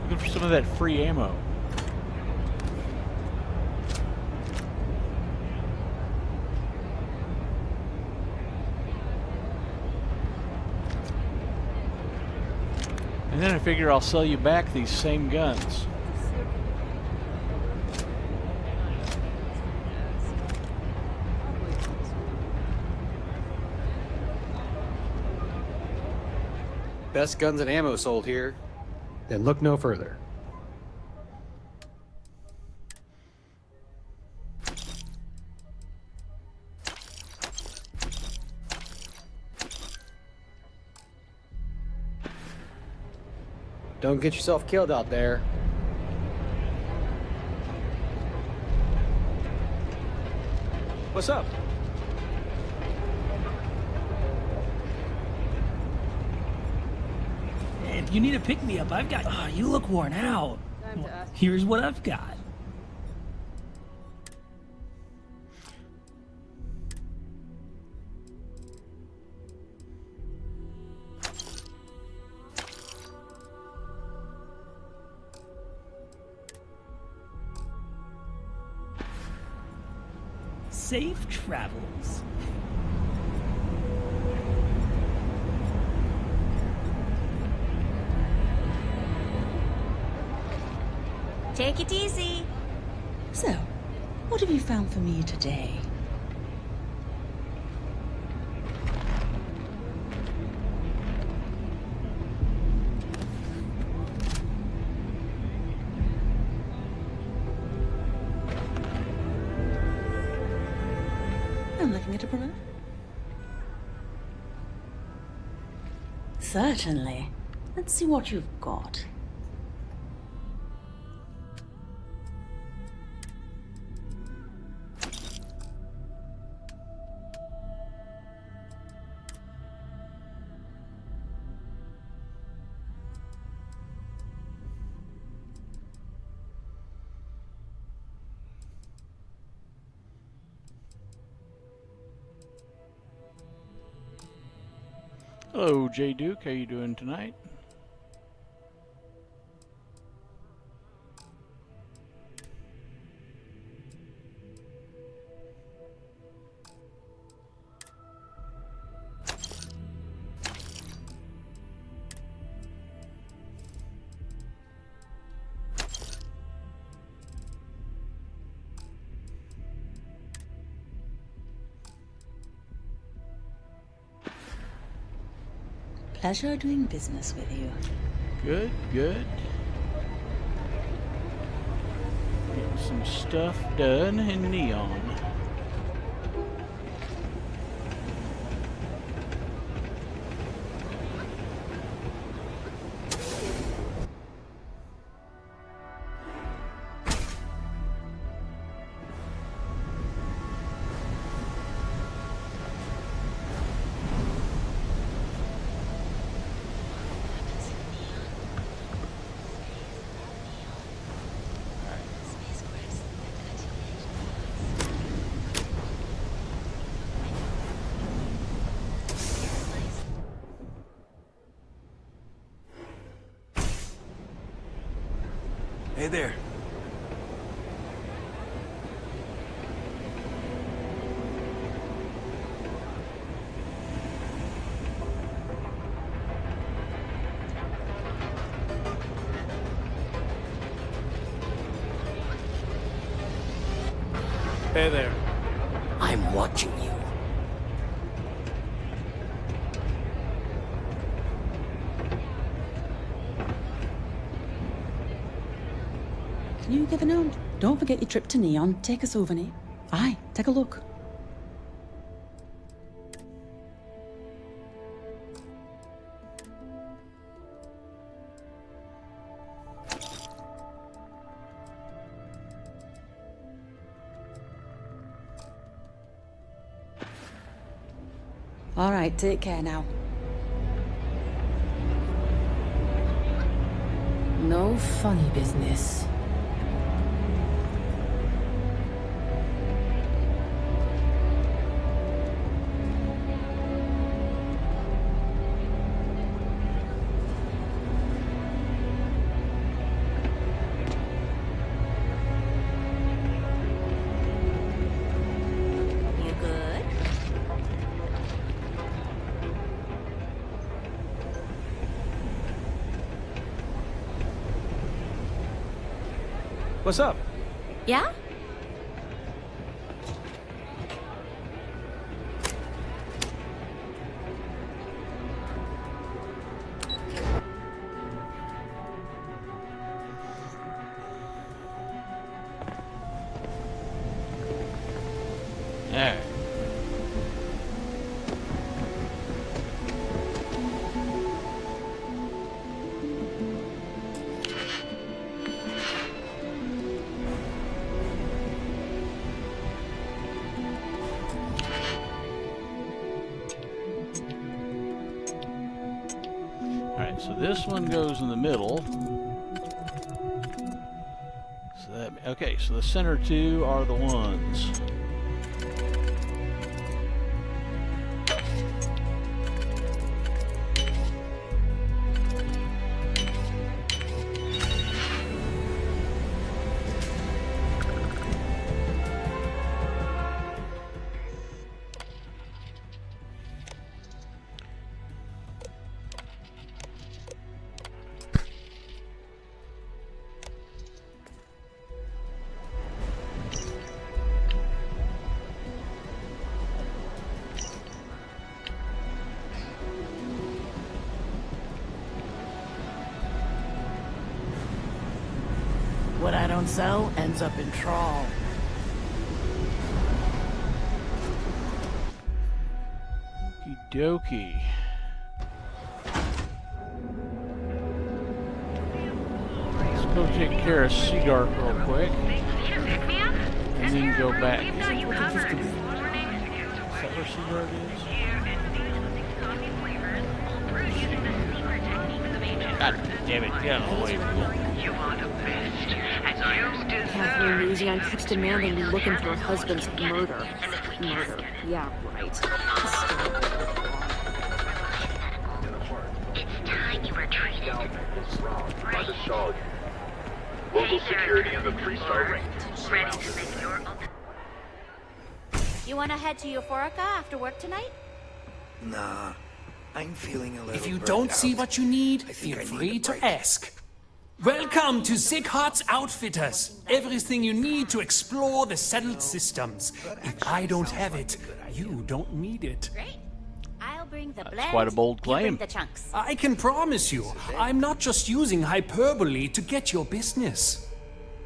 A: Looking for some of that free ammo. And then I figure I'll sell you back these same guns.
E: Best guns and ammo sold here. Then look no further. Don't get yourself killed out there. What's up?
W: If you need a pick-me-up, I've got... Oh, you look worn out. Well, here's what I've got. Safe travels.
D: Take it easy.
U: So, what have you found for me today? I'm looking at a promotion. Certainly. Let's see what you've got.
A: Hello, J. Duke. How you doing tonight?
U: Pleasure doing business with you.
A: Good, good. Getting some stuff done in neon.
G: Hey there.
A: Hey there.
Q: I'm watching you.
U: Can you give a note? Don't forget your trip to Neon. Take a souvenir. Aye, take a look. All right, take care now.
I: No funny business.
S: You good?
A: What's up?
S: Yeah?
A: Yeah. Alright, so this one goes in the middle. So that, okay, so the center two are the ones.
T: What I don't sell ends up in trawl.
A: Okie dokie. Let's go take care of Seagart real quick. And then go back. Is that where Seagart is? God damn it, get out of the way.
J: Kathleen Louisiana keeps demanding we look into her husband's murder. Murder. Yeah, right.
C: It's time you retreated.
F: By the Shard. Local security in the 3-star range.
C: Ready to make your
S: You wanna head to Euphorica after work tonight?
G: Nah, I'm feeling a little.
K: If you
G: burnt
K: don't see
G: out.
K: what you need,
G: I think
K: feel
G: I need
K: free
G: a
K: to
G: break.
K: ask. Welcome to Sick Heart's Outfitters. Everything you need to explore the settled systems. If I don't have it, you don't need it.
S: Great. I'll bring the blend.
A: Quite a bold
S: You bring
A: claim.
S: the chunks.
K: I can promise you, I'm not just using hyperbole to get your business.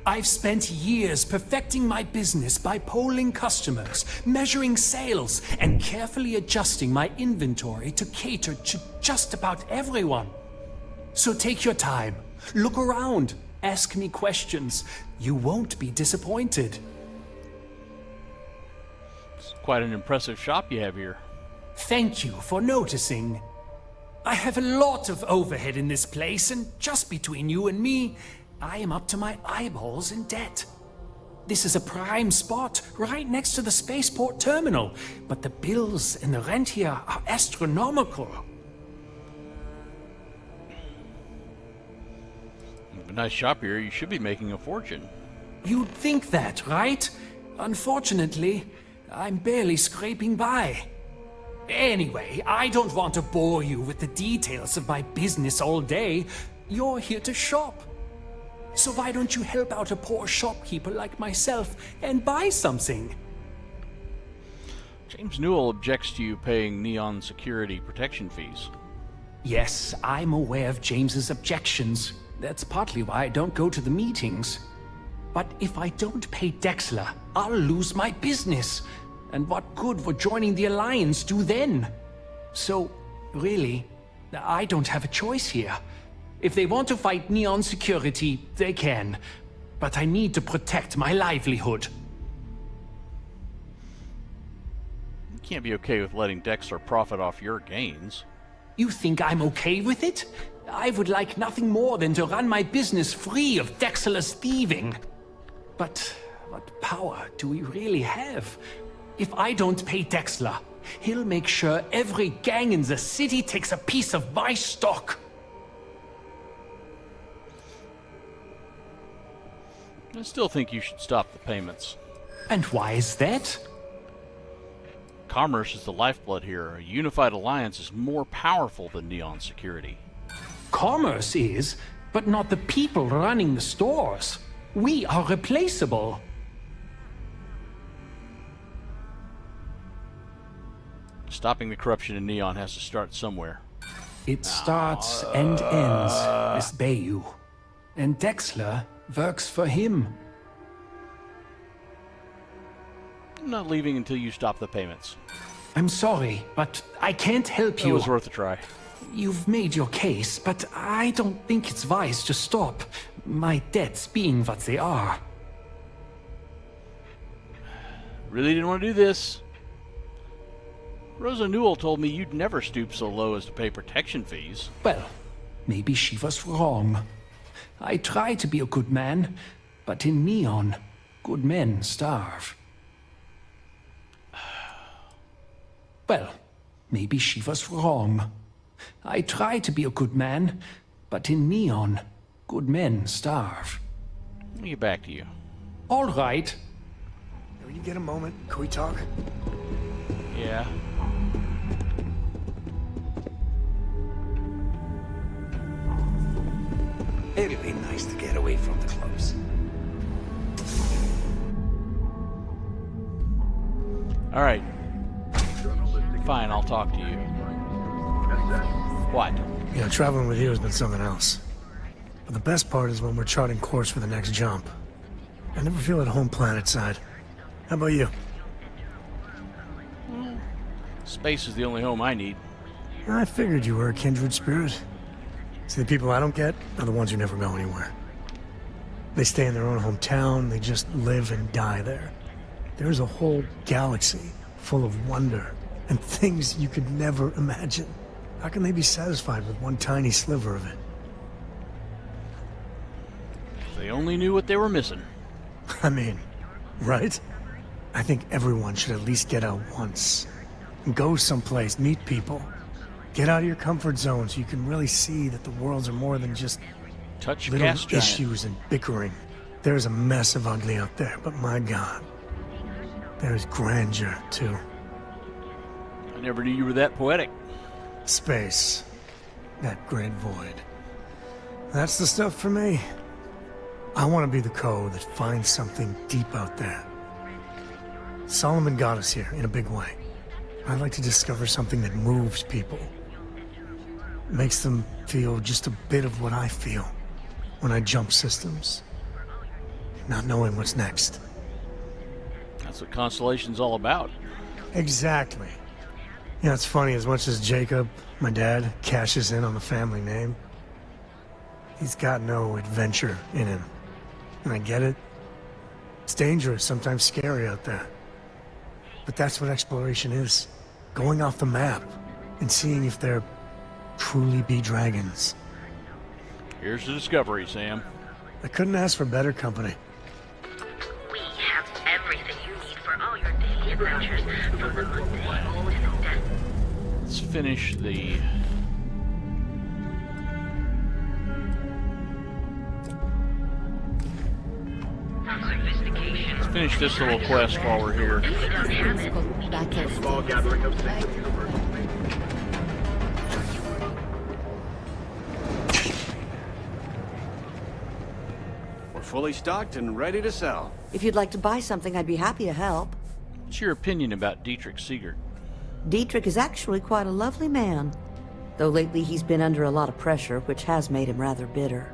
K: I've spent years perfecting my business by polling customers, measuring sales, and carefully adjusting my inventory to cater to just about everyone. So take your time, look around, ask me questions. You won't be disappointed.
A: It's quite an impressive shop you have here.
K: Thank you for noticing. I have a lot of overhead in this place, and just between you and me, I am up to my eyeballs in debt. This is a prime spot, right next to the spaceport terminal, but the bills and the rent here are astronomical.
A: nice shop here. You should be making a fortune.
K: You'd think that, right? Unfortunately, I'm barely scraping by. Anyway, I don't want to bore you with the details of my business all day. You're here to shop. So why don't you help out a poor shopkeeper like myself and buy something?
A: James Newell objects to you paying Neon security protection fees.
K: Yes, I'm aware of James's objections. That's partly why I don't go to the meetings. But if I don't pay Dexler, I'll lose my business. And what good would joining the Alliance do then? So, really, I don't have a choice here. If they want to fight Neon security, they can. But I need to protect my livelihood.
A: You can't be okay with letting Dexter profit off your gains.
K: You think I'm okay with it? I would like nothing more than to run my business free of Dexter's thieving. But what power do we really have? If I don't pay Dexter, he'll make sure every gang in the city takes a piece of my stock.
A: I still think you should stop the payments.
K: And why is that?
A: Commerce is the lifeblood here. A unified alliance is more powerful than Neon security.
K: Commerce is, but not the people running the stores. We are replaceable.
A: Stopping the corruption in Neon has to start somewhere.
K: It starts and ends with Bayou. And Dexler works for him.
A: I'm not leaving until you stop the payments.
K: I'm sorry, but I can't help you.
A: It was worth a try.
K: You've made your case, but I don't think it's wise to stop. My debts being what they are.
A: Really didn't want to do this. Rosa Newell told me you'd never stoop so low as to pay protection fees.
K: Well, maybe she was wrong. I try to be a good man, but in Neon, good men starve. Well, maybe she was wrong. I try to be a good man, but in Neon, good men starve.
A: Let me get back to you.
K: All right.
B: When you get a moment, can we talk?
A: Yeah.
G: It'd be nice to get away from the clubs.
A: All right. Fine, I'll talk to you. What?
B: You know, traveling with you has been something else. But the best part is when we're charting course for the next jump. I never feel at home planetside. How about you?
A: Space is the only home I need.
B: I figured you were a kindred spirit. See, the people I don't get are the ones who never go anywhere. They stay in their own hometown, they just live and die there. There's a whole galaxy full of wonder and things you could never imagine. How can they be satisfied with one tiny sliver of it?
A: If they only knew what they were missing.
B: I mean, right? I think everyone should at least get out once. And go someplace, meet people. Get out of your comfort zone so you can really see that the worlds are more than just
A: touch
B: little
A: gas giant
B: issues and bickering. There's a mess of ugly out there, but my God, there's grandeur, too.
A: I never knew you were that poetic.
B: Space. That great void. That's the stuff for me. I want to be the code that finds something deep out there. Solomon got us here in a big way. I'd like to discover something that moves people. Makes them feel just a bit of what I feel when I jump systems. Not knowing what's next.
A: That's what Constellation's all about.
B: Exactly. You know, it's funny, as much as Jacob, my dad, cashes in on the family name, he's got no adventure in him. And I get it. It's dangerous, sometimes scary out there. But that's what exploration is. Going off the map and seeing if there truly be dragons.
A: Here's the discovery, Sam.
B: I couldn't ask for better company.
C: We have everything you need for all your daily adventures, from the mundane to the death.
A: Let's finish the Let's finish this little quest while we're here.
F: Small gathering of single universal.
R: We're fully stocked and ready to sell.
Q: If you'd like to buy something, I'd be happy to help.
A: What's your opinion about Dietrich Siegert?
Q: Dietrich is actually quite a lovely man, though lately he's been under a lot of pressure, which has made him rather bitter.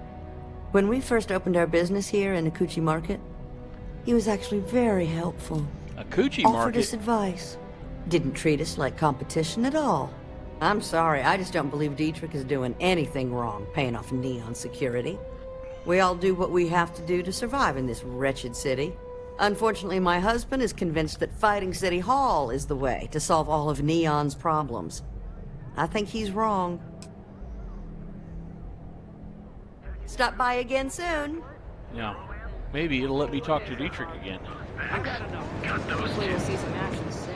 Q: When we first opened our business here in Akuchi Market, he was actually very helpful.
A: Akuchi
Q: Offered
A: Market?
Q: us advice. Didn't treat us like competition at all. I'm sorry, I just don't believe Dietrich is doing anything wrong paying off Neon security. We all do what we have to do to survive in this wretched city. Unfortunately, my husband is convinced that fighting City Hall is the way to solve all of Neon's problems. I think he's wrong. Stop by again soon.
A: Yeah. Maybe it'll let me talk to Dietrich again.
J: Hopefully we'll see some action soon.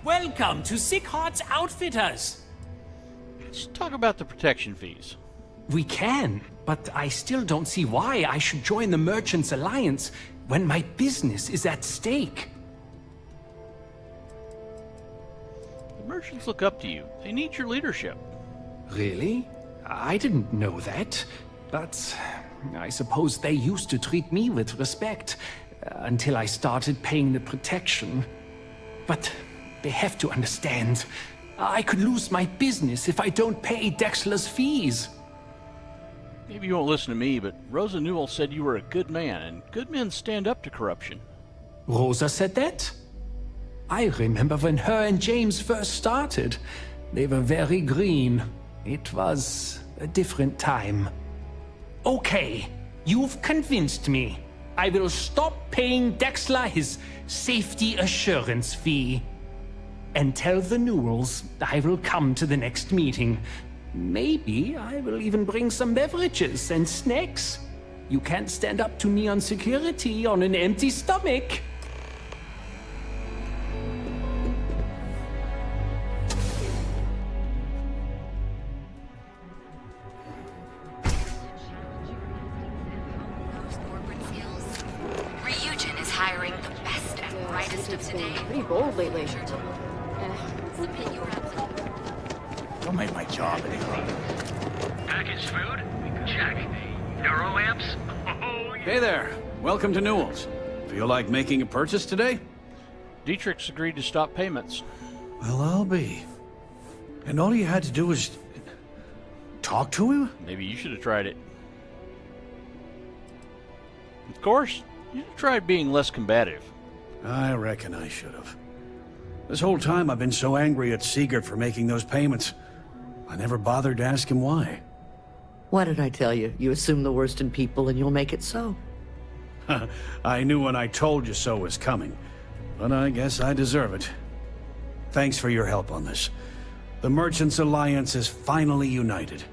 K: Welcome to Sick Heart's Outfitters.
A: Let's talk about the protection fees.
K: We can, but I still don't see why I should join the Merchants Alliance when my business is at stake.
A: The merchants look up to you. They need your leadership.
K: Really? I didn't know that, but I suppose they used to treat me with respect until I started paying the protection. But they have to understand, I could lose my business if I don't pay Dexler's fees.
A: Maybe you won't listen to me, but Rosa Newell said you were a good man, and good men stand up to corruption.
K: Rosa said that? I remember when her and James first started. They were very green. It was a different time. Okay, you've convinced me. I will stop paying Dexler his safety assurance fee. And tell the Newells I will come to the next meeting. Maybe I will even bring some beverages and snacks. You can't stand up to Neon security on an empty stomach.
H: Ryujin is hiring the best and brightest of today.
J: Pretty bold lately.
G: Don't make my job any harder.
V: Packaged food? Check. Neuro amps? Oh, yeah.
R: Hey there. Welcome to Newell's. Feel like making a purchase today?
A: Dietrich's agreed to stop payments.
R: Well, I'll be. And all you had to do was talk to him?
A: Maybe you should have tried it. Of course, you should have tried being less combative.
R: I reckon I should have. This whole time I've been so angry at Siegert for making those payments. I never bothered to ask him why.
Q: What did I tell you? You assume the worst in people and you'll make it so.
R: I knew when I told you so was coming, but I guess I deserve it. Thanks for your help on this. The Merchants Alliance is finally united.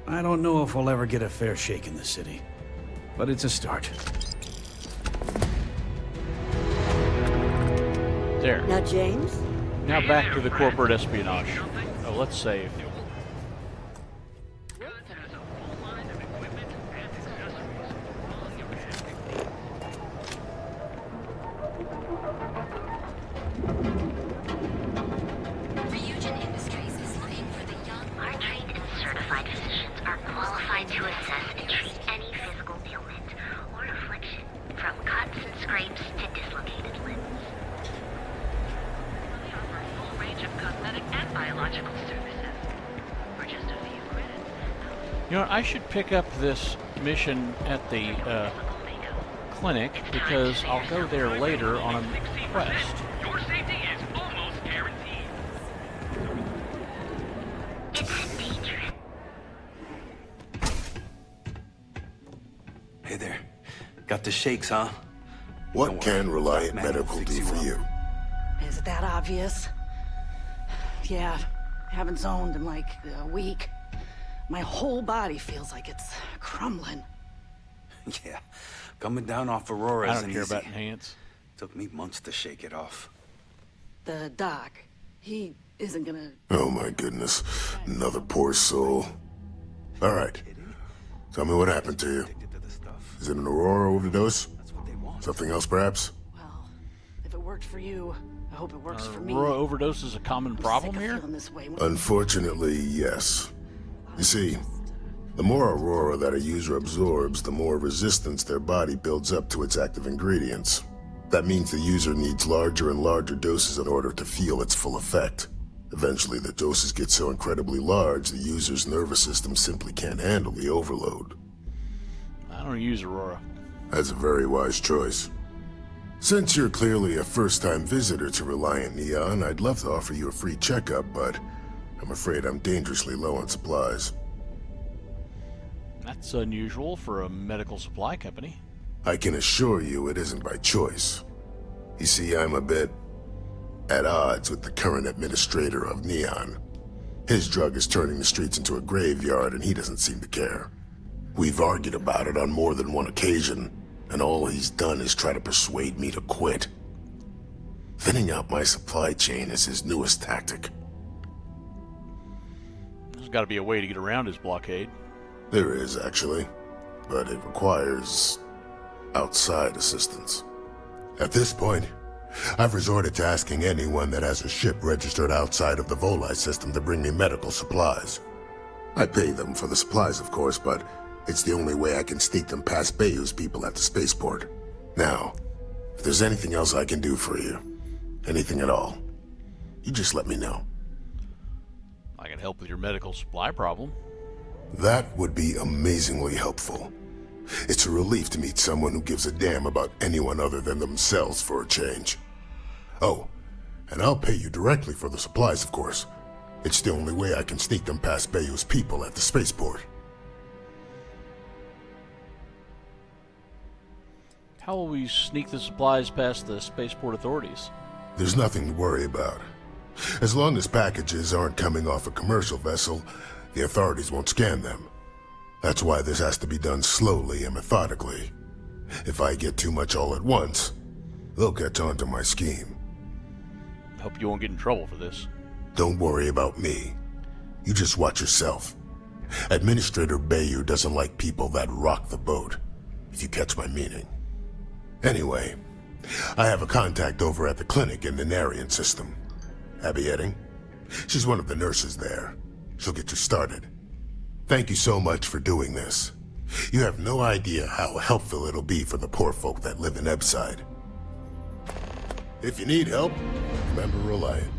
R: I don't know if we'll ever get a fair shake in the city, but it's a start.
A: There.
Q: Now, James?
A: Now back to the corporate espionage. Oh, let's save.
H: Ryujin Industries is looking for the young. Our trained and certified physicians are qualified to assess and treat any physical ailment or affliction, from cuts and scrapes to dislocated limbs. We offer a full range of cosmetic and biological services for just a few credits.
A: You know what, I should pick up this mission at the clinic because I'll go there later on a quest.
V: Your safety is almost guaranteed.
G: Hey there. Got the shakes, huh?
L: What can Reliant Medical do for you?
T: Is it that obvious? Yeah, haven't zoned in like a week. My whole body feels like it's crumbling.
G: Yeah, coming down off Aurora
A: I
G: isn't
A: don't care
G: easy.
A: about enhance.
G: Took me months to shake it off.
T: The doc, he isn't gonna...
L: Oh my goodness. Another poor soul. Alright. Tell me what happened to you. Is it an Aurora overdose? Something else, perhaps?
T: If it worked for you, I hope it works for me.
A: Aurora overdose is a common problem here?
T: This way.
L: Unfortunately, yes. You see, the more Aurora that a user absorbs, the more resistance their body builds up to its active ingredients. That means the user needs larger and larger doses in order to feel its full effect. Eventually, the doses get so incredibly large, the user's nervous system simply can't handle the overload.
A: I don't use Aurora.
L: That's a very wise choice. Since you're clearly a first-time visitor to Reliant Neon, I'd love to offer you a free checkup, but I'm afraid I'm dangerously low on supplies.
A: That's unusual for a medical supply company.
L: I can assure you it isn't by choice. You see, I'm a bit at odds with the current administrator of Neon. His drug is turning the streets into a graveyard, and he doesn't seem to care. We've argued about it on more than one occasion, and all he's done is try to persuade me to quit. Thinning out my supply chain is his newest tactic.
A: There's got to be a way to get around his blockade.
L: There is, actually, but it requires outside assistance. At this point, I've resorted to asking anyone that has a ship registered outside of the Volii system to bring me medical supplies. I pay them for the supplies, of course, but it's the only way I can sneak them past Bayou's people at the spaceport. Now, if there's anything else I can do for you, anything at all, you just let me know.
A: I can help with your medical supply problem.
L: That would be amazingly helpful. It's a relief to meet someone who gives a damn about anyone other than themselves for a change. Oh, and I'll pay you directly for the supplies, of course. It's the only way I can sneak them past Bayou's people at the spaceport.
A: How will we sneak the supplies past the spaceport authorities?
L: There's nothing to worry about. As long as packages aren't coming off a commercial vessel, the authorities won't scan them. That's why this has to be done slowly and methodically. If I get too much all at once, they'll catch on to my scheme.
A: Hope you won't get in trouble for this.
L: Don't worry about me. You just watch yourself. Administrator Bayou doesn't like people that rock the boat, if you catch my meaning. Anyway, I have a contact over at the clinic in the Narian system. Abby Edding. She's one of the nurses there. She'll get you started. Thank you so much for doing this. You have no idea how helpful it'll be for the poor folk that live in Ebside. If you need help, remember Reliant.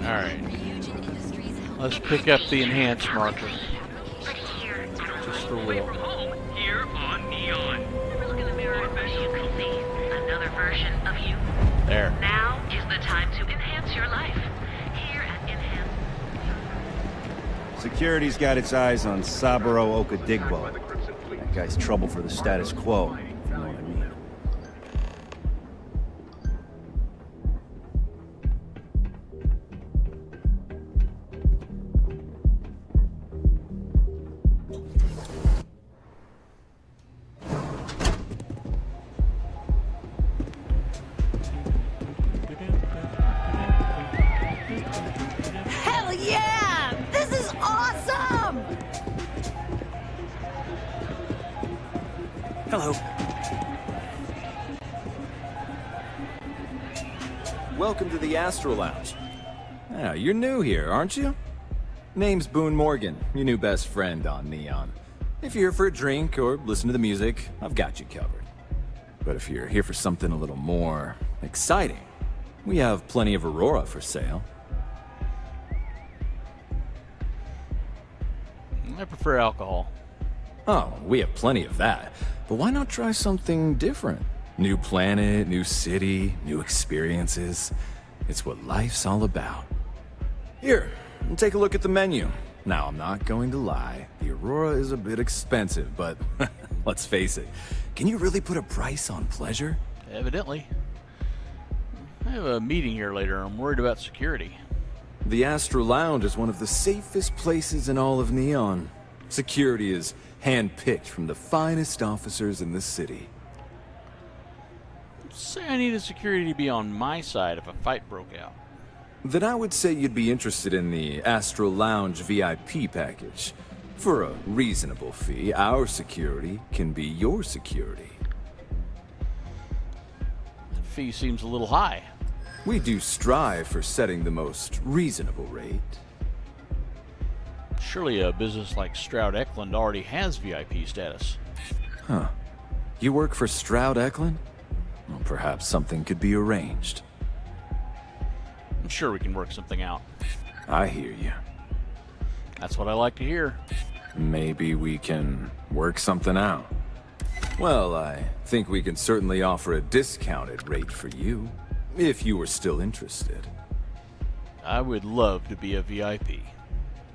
A: Alright. Let's pick up the enhanced marker. Just for Will.
C: Here on Neon. Look in the mirror and you can see another version of you.
A: There.
C: Now is the time to enhance your life. Here at Enhance.
M: Security's got its eyes on Saburo Okadigbo. That guy's trouble for the status quo, if you know what I mean.
T: Hell yeah! This is awesome!
M: Hello.
N: Welcome to the Astro Lounge. Yeah, you're new here, aren't you? Name's Boone Morgan, your new best friend on Neon. If you're here for a drink or listen to the music, I've got you covered. But if you're here for something a little more exciting, we have plenty of Aurora for sale.
A: I prefer alcohol.
N: Oh, we have plenty of that. But why not try something different? New planet, new city, new experiences. It's what life's all about. Here, take a look at the menu. Now, I'm not going to lie. The Aurora is a bit expensive, but let's face it. Can you really put a price on pleasure?
A: Evidently. I have a meeting here later. I'm worried about security.
N: The Astro Lounge is one of the safest places in all of Neon. Security is handpicked from the finest officers in the city.
A: Say I needed security to be on my side if a fight broke out.
N: Then I would say you'd be interested in the Astro Lounge VIP package. For a reasonable fee, our security can be your security.
A: That fee seems a little high.
N: We do strive for setting the most reasonable rate.
A: Surely a business like Stroud Eklund already has VIP status.
N: Huh. You work for Stroud Eklund? Well, perhaps something could be arranged.
A: I'm sure we can work something out.
N: I hear you.
A: That's what I like to hear.
N: Maybe we can work something out. Well, I think we can certainly offer a discounted rate for you, if you were still interested.
A: I would love to be a VIP.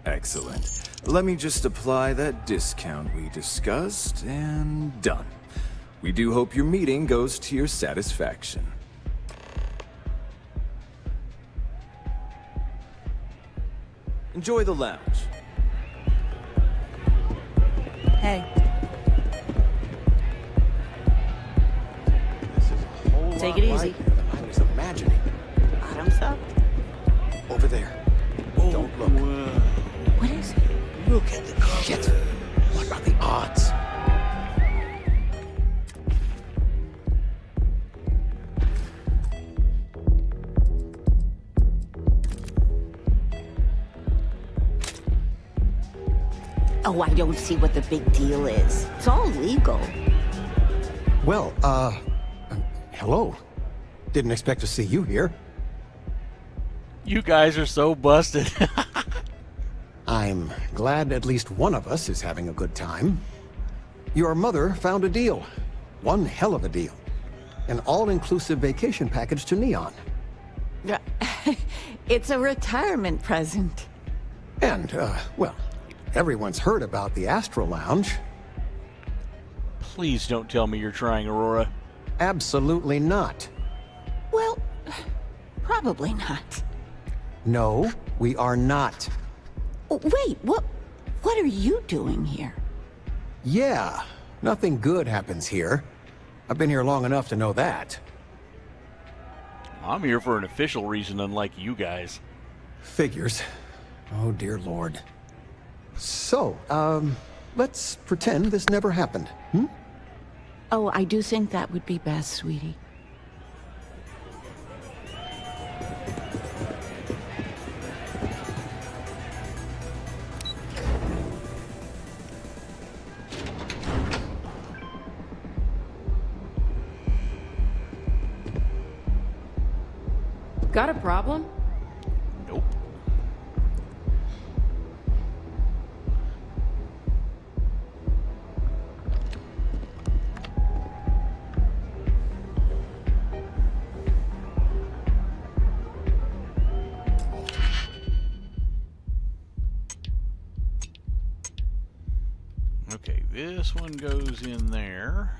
N: Excellent. Let me just apply that discount we discussed, and done. We do hope your meeting goes to your satisfaction. Enjoy the lounge.
T: Hey. Take it easy.
E: Than I was imagining.
T: Bottoms up.
E: Over there. Don't look.
T: What is it?
E: Look at the cover. Shit. What are the odds?
D: Oh, I don't see what the big deal is. It's all legal.
E: Well, hello. Didn't expect to see you here.
A: You guys are so busted.
E: I'm glad at least one of us is having a good time. Your mother found a deal. One hell of a deal. An all-inclusive vacation package to Neon.
D: It's a retirement present.
E: And, well, everyone's heard about the Astro Lounge.
A: Please don't tell me you're trying Aurora.
E: Absolutely not.
D: Well, probably not.
E: No, we are not.
D: Oh, wait, what are you doing here?
E: Yeah, nothing good happens here. I've been here long enough to know that.
A: I'm here for an official reason, unlike you guys.
E: Figures. Oh, dear Lord. So, let's pretend this never happened, hmm?
D: Oh, I do think that would be best, sweetie.
J: Got a problem?
A: Nope. Okay, this one goes in there.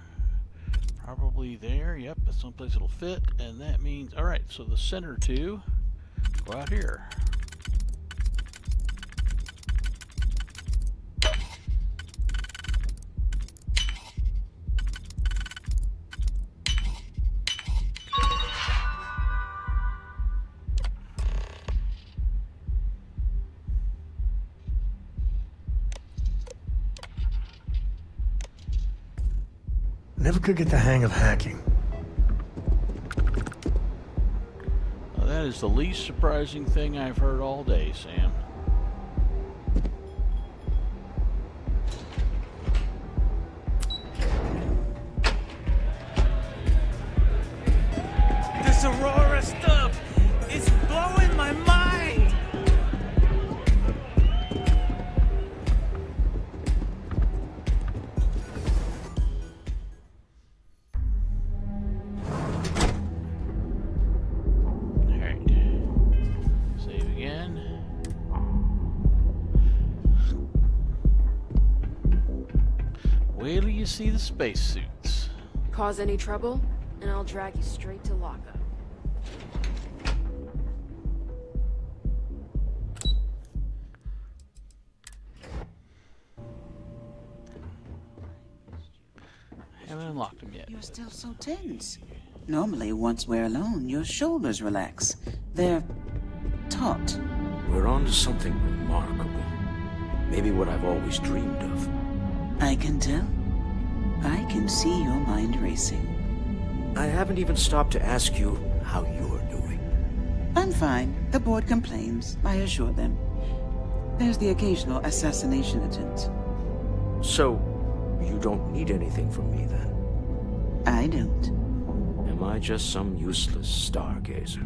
A: Probably there. Yep, that's someplace it'll fit. And that means, all right, so the center two go out here.
B: Never could get the hang of hacking.
A: Well, that is the least surprising thing I've heard all day, Sam.
W: This Aurora stuff is blowing my mind!
A: Wait till you see the spacesuits.
J: Cause any trouble, and I'll drag you straight to lockup.
A: Haven't unlocked them yet.
O: You're still so tense. Normally, once we're alone, your shoulders relax. They're taut.
P: We're on to something remarkable. Maybe what I've always dreamed of.
O: I can tell. I can see your mind racing.
P: I haven't even stopped to ask you how you're doing.
O: I'm fine. The board complains, I assure them. There's the occasional assassination attempt.
P: So, you don't need anything from me then?
O: I don't.
P: Am I just some useless stargazer?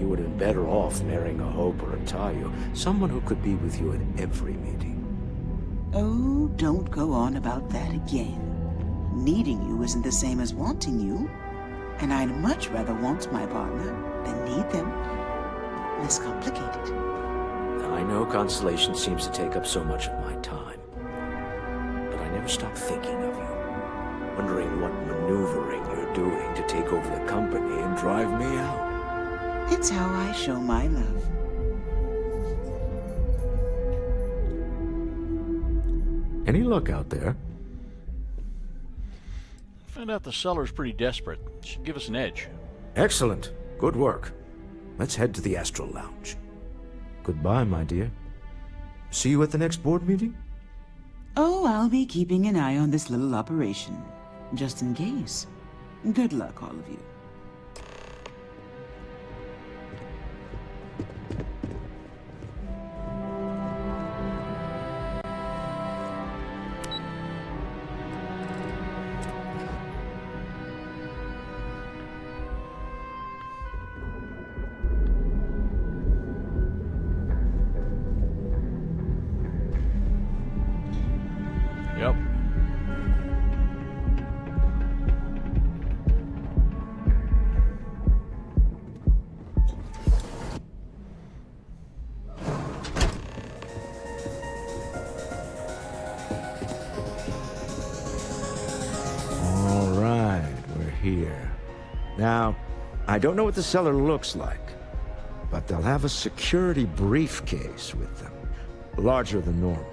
P: You would have been better off marrying a Hope or a Tayo, someone who could be with you at every meeting.
O: Oh, don't go on about that again. Needing you isn't the same as wanting you. And I'd much rather want my partner than need them. Less complicated.
P: I know Constellation seems to take up so much of my time. But I never stop thinking of you. Wondering what maneuvering you're doing to take over the company and drive me out.
O: It's how I show my love.
P: Any luck out there?
A: Found out the seller's pretty desperate. Should give us an edge.
P: Excellent. Good work. Let's head to the Astral Lounge. Goodbye, my dear. See you at the next board meeting?
O: Oh, I'll be keeping an eye on this little operation. Just in case. Good luck, all of you.
A: Yep.
P: All right, we're here. Now, I don't know what the cellar looks like, but they'll have a security briefcase with them. Larger than normal.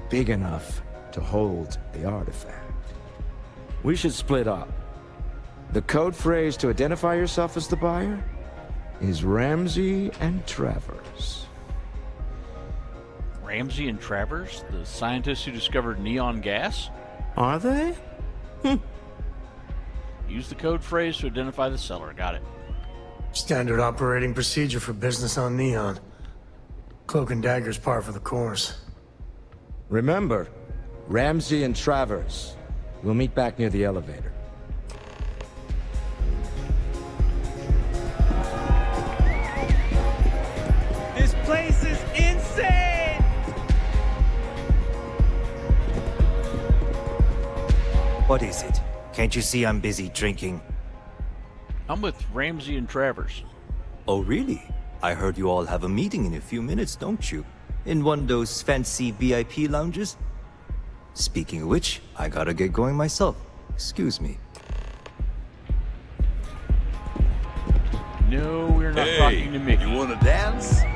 P: Big enough to hold the artifact. We should split up. The code phrase to identify yourself as the buyer is Ramsey and Travers.
A: Ramsey and Travers, the scientists who discovered neon gas?
P: Are they?
A: Use the code phrase to identify the seller. Got it.
B: Standard operating procedure for business on Neon. Cloak and dagger's par for the course.
P: Remember, Ramsey and Travers. We'll meet back near the elevator.
U: This place is insane!
V: What is it? Can't you see I'm busy drinking?
A: I'm with Ramsey and Travers.
V: Oh, really? I heard you all have a meeting in a few minutes, don't you? In one of those fancy VIP lounges? Speaking of which, I gotta get going myself. Excuse me.
A: No, we're not talking to Mickey.
X: You wanna dance?
S: The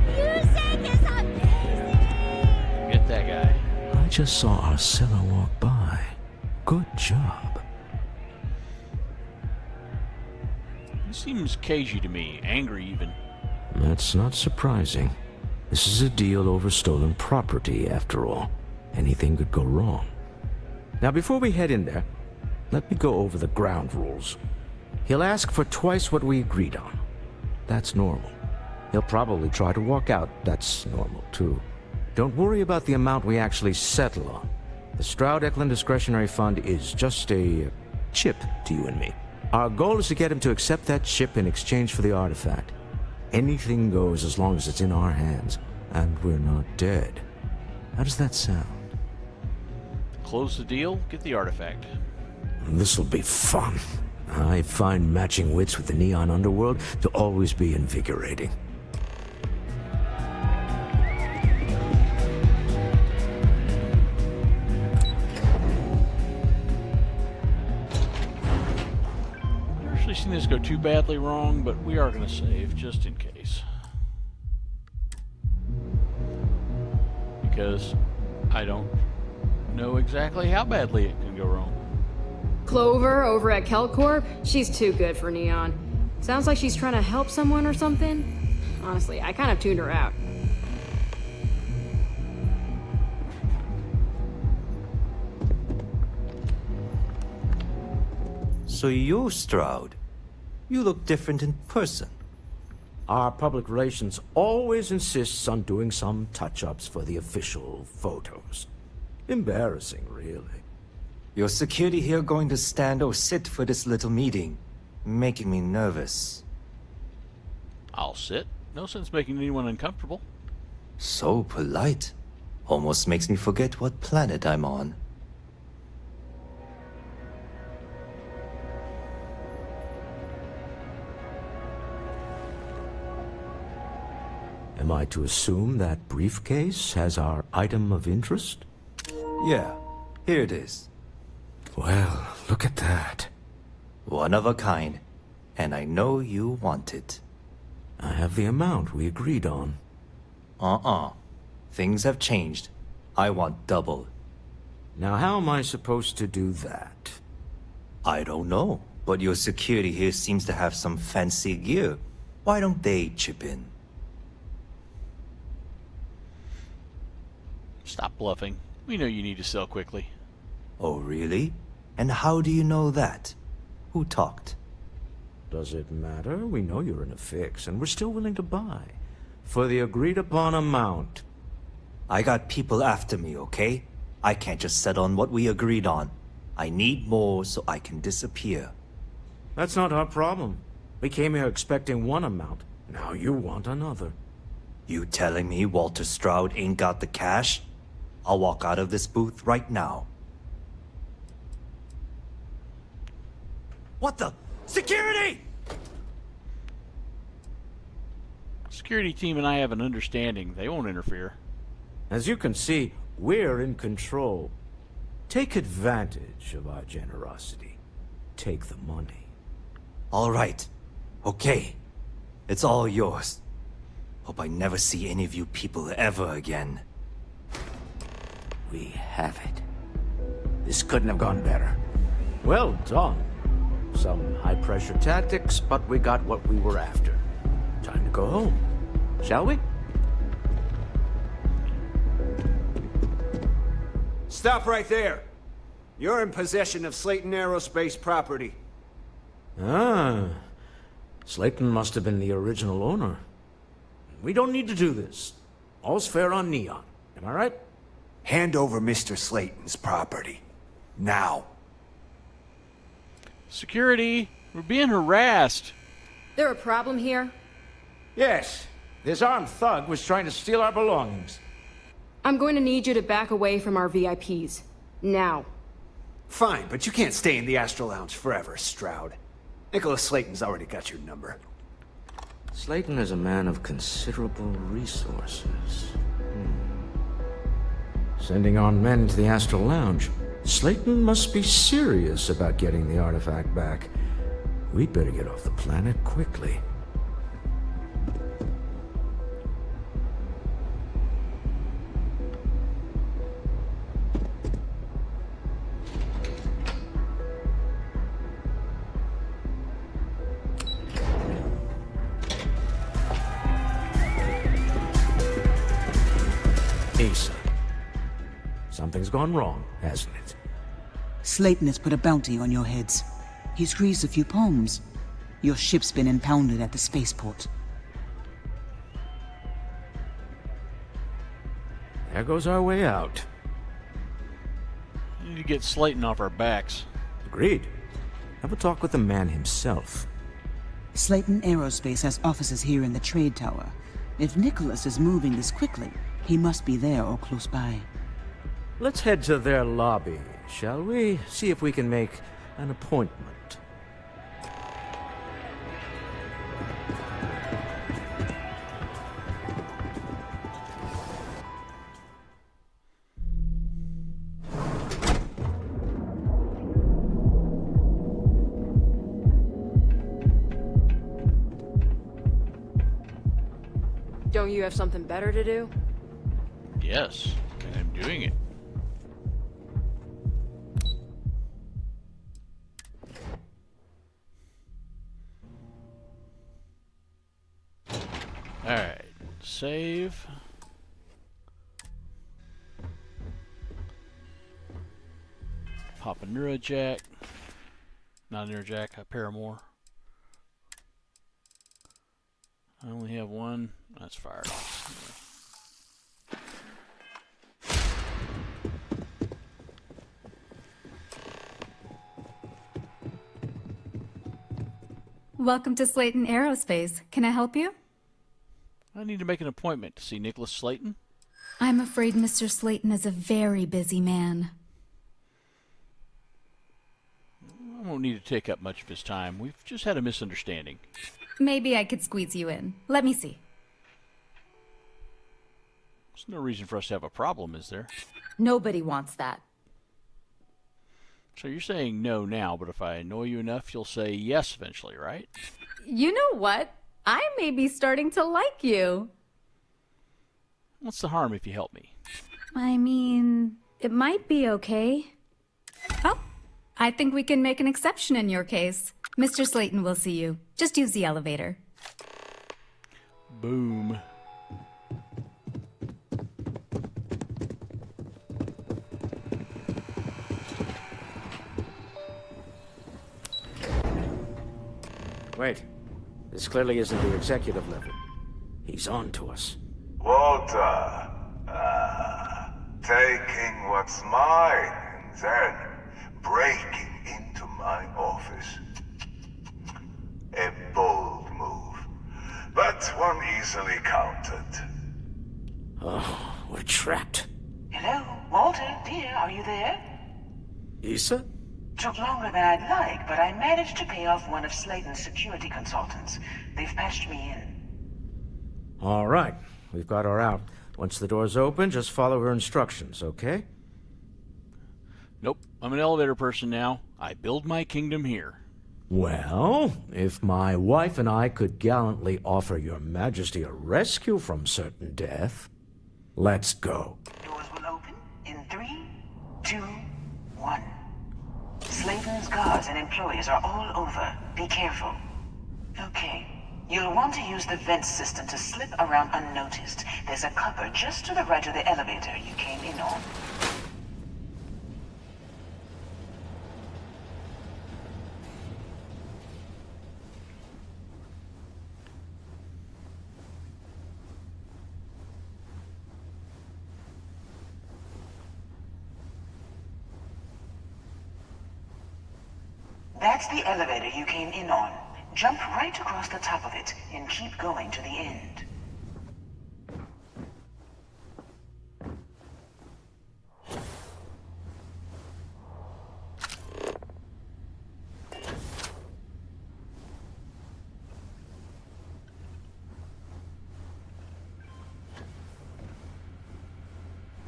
S: music is amazing!
A: Get that guy.
P: I just saw our seller walk by. Good job.
A: He seems cagey to me, angry even.
P: That's not surprising. This is a deal over stolen property, after all. Anything could go wrong. Now, before we head in there, let me go over the ground rules. He'll ask for twice what we agreed on. That's normal. He'll probably try to walk out. That's normal, too. Don't worry about the amount we actually settle on. The Stroud-Eklund Discretionary Fund is just a chip to you and me. Our goal is to get him to accept that chip in exchange for the artifact. Anything goes as long as it's in our hands, and we're not dead. How does that sound?
A: Close the deal, get the artifact.
P: This'll be fun. I find matching wits with the neon underworld to always be invigorating.
A: I've seen this go too badly wrong, but we are going to save just in case. Because I don't know exactly how badly it can go wrong.
J: Clover over at Kelcorp? She's too good for Neon. Sounds like she's trying to help someone or something. Honestly, I kind of tuned her out.
V: So you're Stroud. You look different in person.
P: Our public relations always insists on doing some touch-ups for the official photos. Embarrassing, really.
V: Your security here going to stand or sit for this little meeting, making me nervous.
A: I'll sit. No sense making anyone uncomfortable.
V: So polite. Almost makes me forget what planet I'm on.
P: Am I to assume that briefcase has our item of interest?
V: Yeah, here it is.
P: Well, look at that.
V: One of a kind, and I know you want it.
P: I have the amount we agreed on.
V: Things have changed. I want double.
P: Now how am I supposed to do that?
V: I don't know, but your security here seems to have some fancy gear. Why don't they chip in?
A: Stop bluffing. We know you need to sell quickly.
V: Oh, really? And how do you know that? Who talked?
P: Does it matter? We know you're in a fix, and we're still willing to buy. For the agreed-upon amount.
V: I got people after me, okay? I can't just settle on what we agreed on. I need more so I can disappear.
P: That's not our problem. We came here expecting one amount. Now you want another.
V: You telling me Walter Stroud ain't got the cash? I'll walk out of this booth right now. What the? Security!
A: Security team and I have an understanding. They won't interfere.
P: As you can see, we're in control. Take advantage of our generosity. Take the money.
V: All right. Okay. It's all yours. Hope I never see any of you people ever again.
P: We have it. This couldn't have gone better. Well done. Some high-pressure tactics, but we got what we were after. Time to go home. Shall we?
F: Stop right there. You're in possession of Slayton Aerospace property.
P: Ah. Slayton must have been the original owner. We don't need to do this. All's fair on Neon. Am I right?
F: Hand over Mr. Slayton's property. Now.
A: Security, we're being harassed.
J: There a problem here?
I: Yes. This armed thug was trying to steal our belongings.
J: I'm going to need you to back away from our VIPs. Now.
F: Fine, but you can't stay in the Astro Lounge forever, Stroud. Nicholas Slayton's already got your number.
P: Slayton is a man of considerable resources. Sending on men to the Astral Lounge. Slayton must be serious about getting the artifact back. We'd better get off the planet quickly. Asa. Something's gone wrong, hasn't it?
O: Slayton has put a bounty on your heads. He's greased a few palms. Your ship's been impounded at the spaceport.
P: There goes our way out.
A: We need to get Slayton off our backs.
P: Agreed. Have a talk with the man himself.
O: Slayton Aerospace has offices here in the trade tower. If Nicholas is moving this quickly, he must be there or close by.
P: Let's head to their lobby, shall we? See if we can make an appointment.
J: Don't you have something better to do?
A: Yes, and I'm doing it. save. Pop a Neurojack. Not a Neurojack, a Paramore. I only have one. That's fired off.
K: Welcome to Slayton Aerospace. Can I help you?
A: I need to make an appointment to see Nicholas Slayton.
K: I'm afraid Mr. Slayton is a very busy man.
A: I won't need to take up much of his time. We've just had a misunderstanding.
K: Maybe I could squeeze you in. Let me see.
A: There's no reason for us to have a problem, is there?
K: Nobody wants that.
A: So you're saying no now, but if I annoy you enough, you'll say yes eventually, right?
K: You know what? I may be starting to like you.
A: What's the harm if you help me?
K: I mean, it might be okay. Oh, I think we can make an exception in your case. Mr. Slayton will see you. Just use the elevator.
A: Boom.
Q: Wait. This clearly isn't the executive level. He's on to us.
R: Walter. Taking what's mine and then breaking into my office. A bold move, but one easily countered.
Q: Oh, we're trapped.
O: Hello, Walter, dear, are you there?
Q: Issa?
O: Took longer than I'd like, but I managed to pay off one of Slayton's security consultants. They've patched me in.
Q: All right. We've got her out. Once the door's open, just follow her instructions, okay?
A: Nope. I'm an elevator person now. I build my kingdom here.
P: Well, if my wife and I could gallantly offer your majesty a rescue from certain death, let's go.
O: Doors will open in 3, 2, 1. Slayton's guards and employees are all over. Be careful. Okay. You'll want to use the vent system to slip around unnoticed. There's a cupboard just to the right of the elevator you came in on. That's the elevator you came in on. Jump right across the top of it and keep going to the end.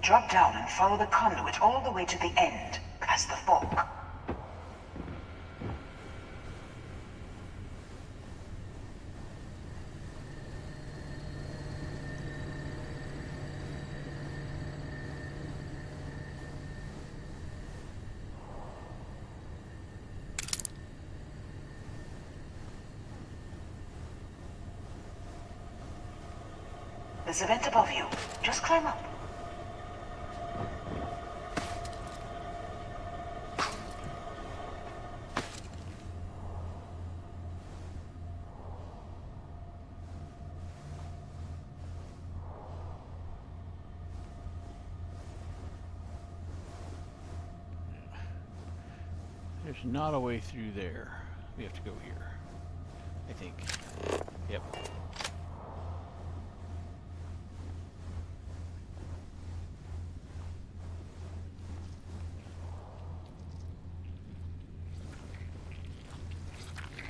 O: Drop down and follow the conduit all the way to the end, past the fork. There's a vent above you. Just climb up.
A: There's not a way through there. We have to go here. I think. Yep.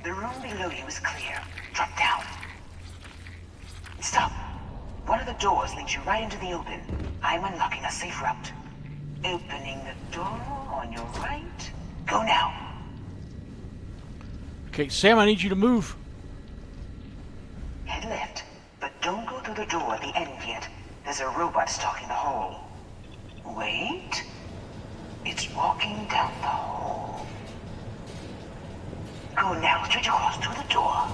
O: The room below you is clear. Drop down. Stop. One of the doors leads you right into the open. I'm unlocking a safe route. Opening the door on your right. Go now.
A: Okay, Sam, I need you to move.
O: Head left, but don't go through the door at the end yet. There's a robot stalking the hall. Wait. It's walking down the hall. Go now, straight across to the door.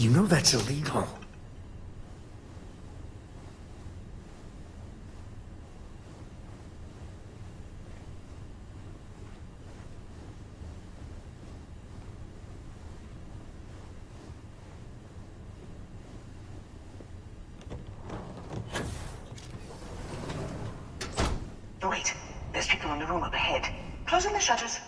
B: You know that's illegal.
O: Wait, there's people in the room up ahead. Closing the shutters.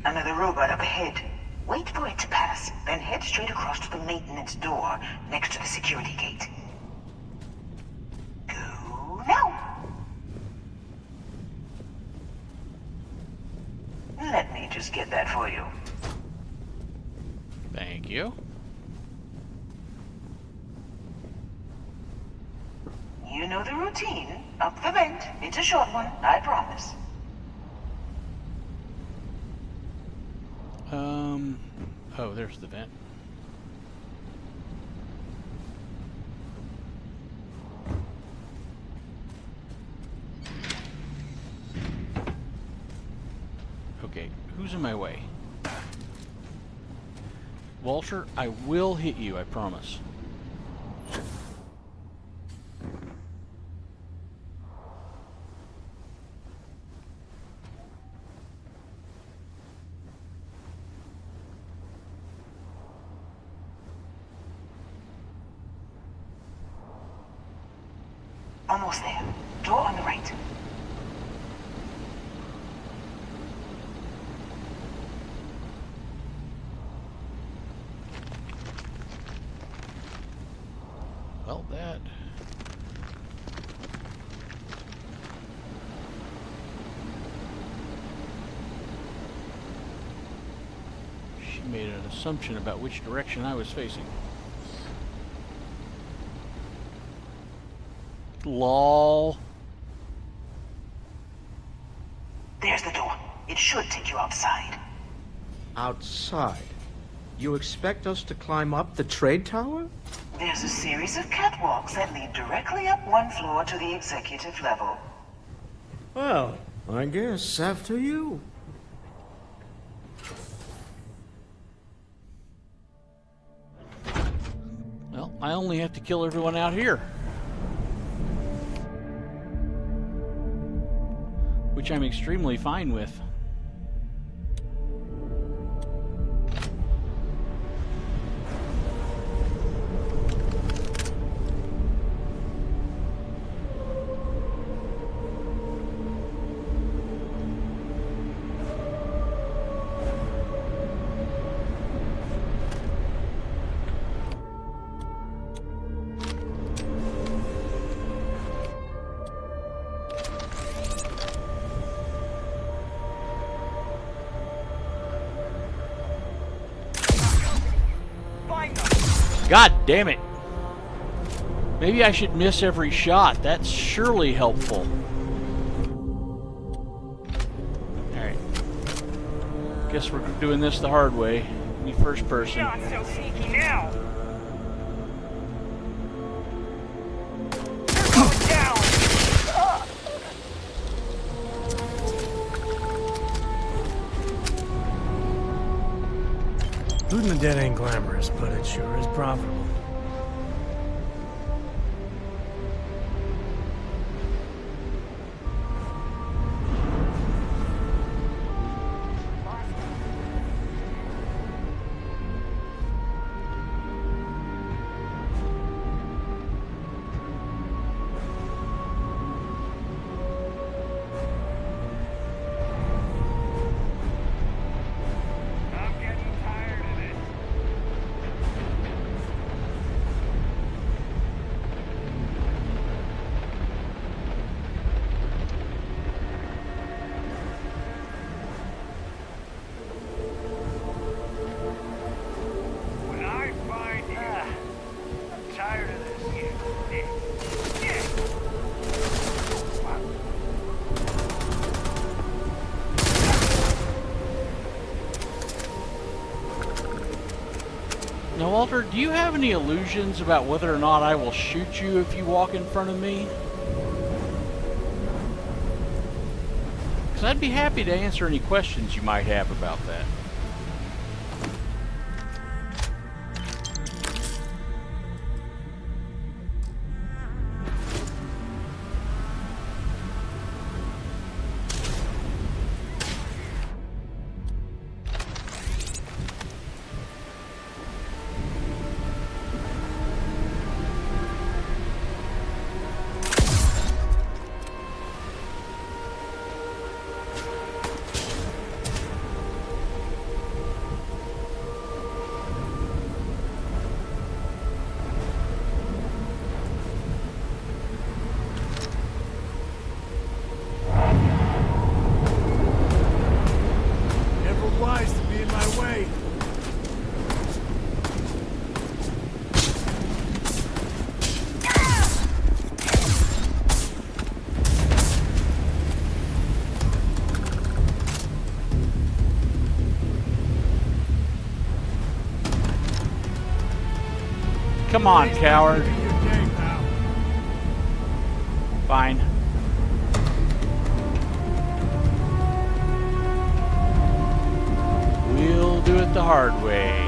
O: Another robot up ahead. Wait for it to pass, then head straight across to the maintenance door next to the security gate. Go now! Let me just get that for you.
A: Thank you.
O: You know the routine. Up the vent. It's a short one, I promise.
A: Oh, there's the vent. Okay, who's in my way? Walter, I will hit you, I promise.
O: Almost there. Door on the right.
A: Well, that... She made an assumption about which direction I was facing. LOL.
O: There's the door. It should take you outside.
Q: Outside? You expect us to climb up the trade tower?
O: There's a series of catwalks that lead directly up one floor to the executive level.
Q: Well, I guess after you.
A: Well, I only have to kill everyone out here. Which I'm extremely fine with. God damn it. Maybe I should miss every shot. That's surely helpful. Alright. Guess we're doing this the hard way. Me first person.
U: Not so sneaky now. You're going down.
B: Looting the dead ain't glamorous, but it sure is profitable.
A: Walter, do you have any illusions about whether or not I will shoot you if you walk in front of me? Because I'd be happy to answer any questions you might have about that. Come on, coward. Fine. We'll do it the hard way.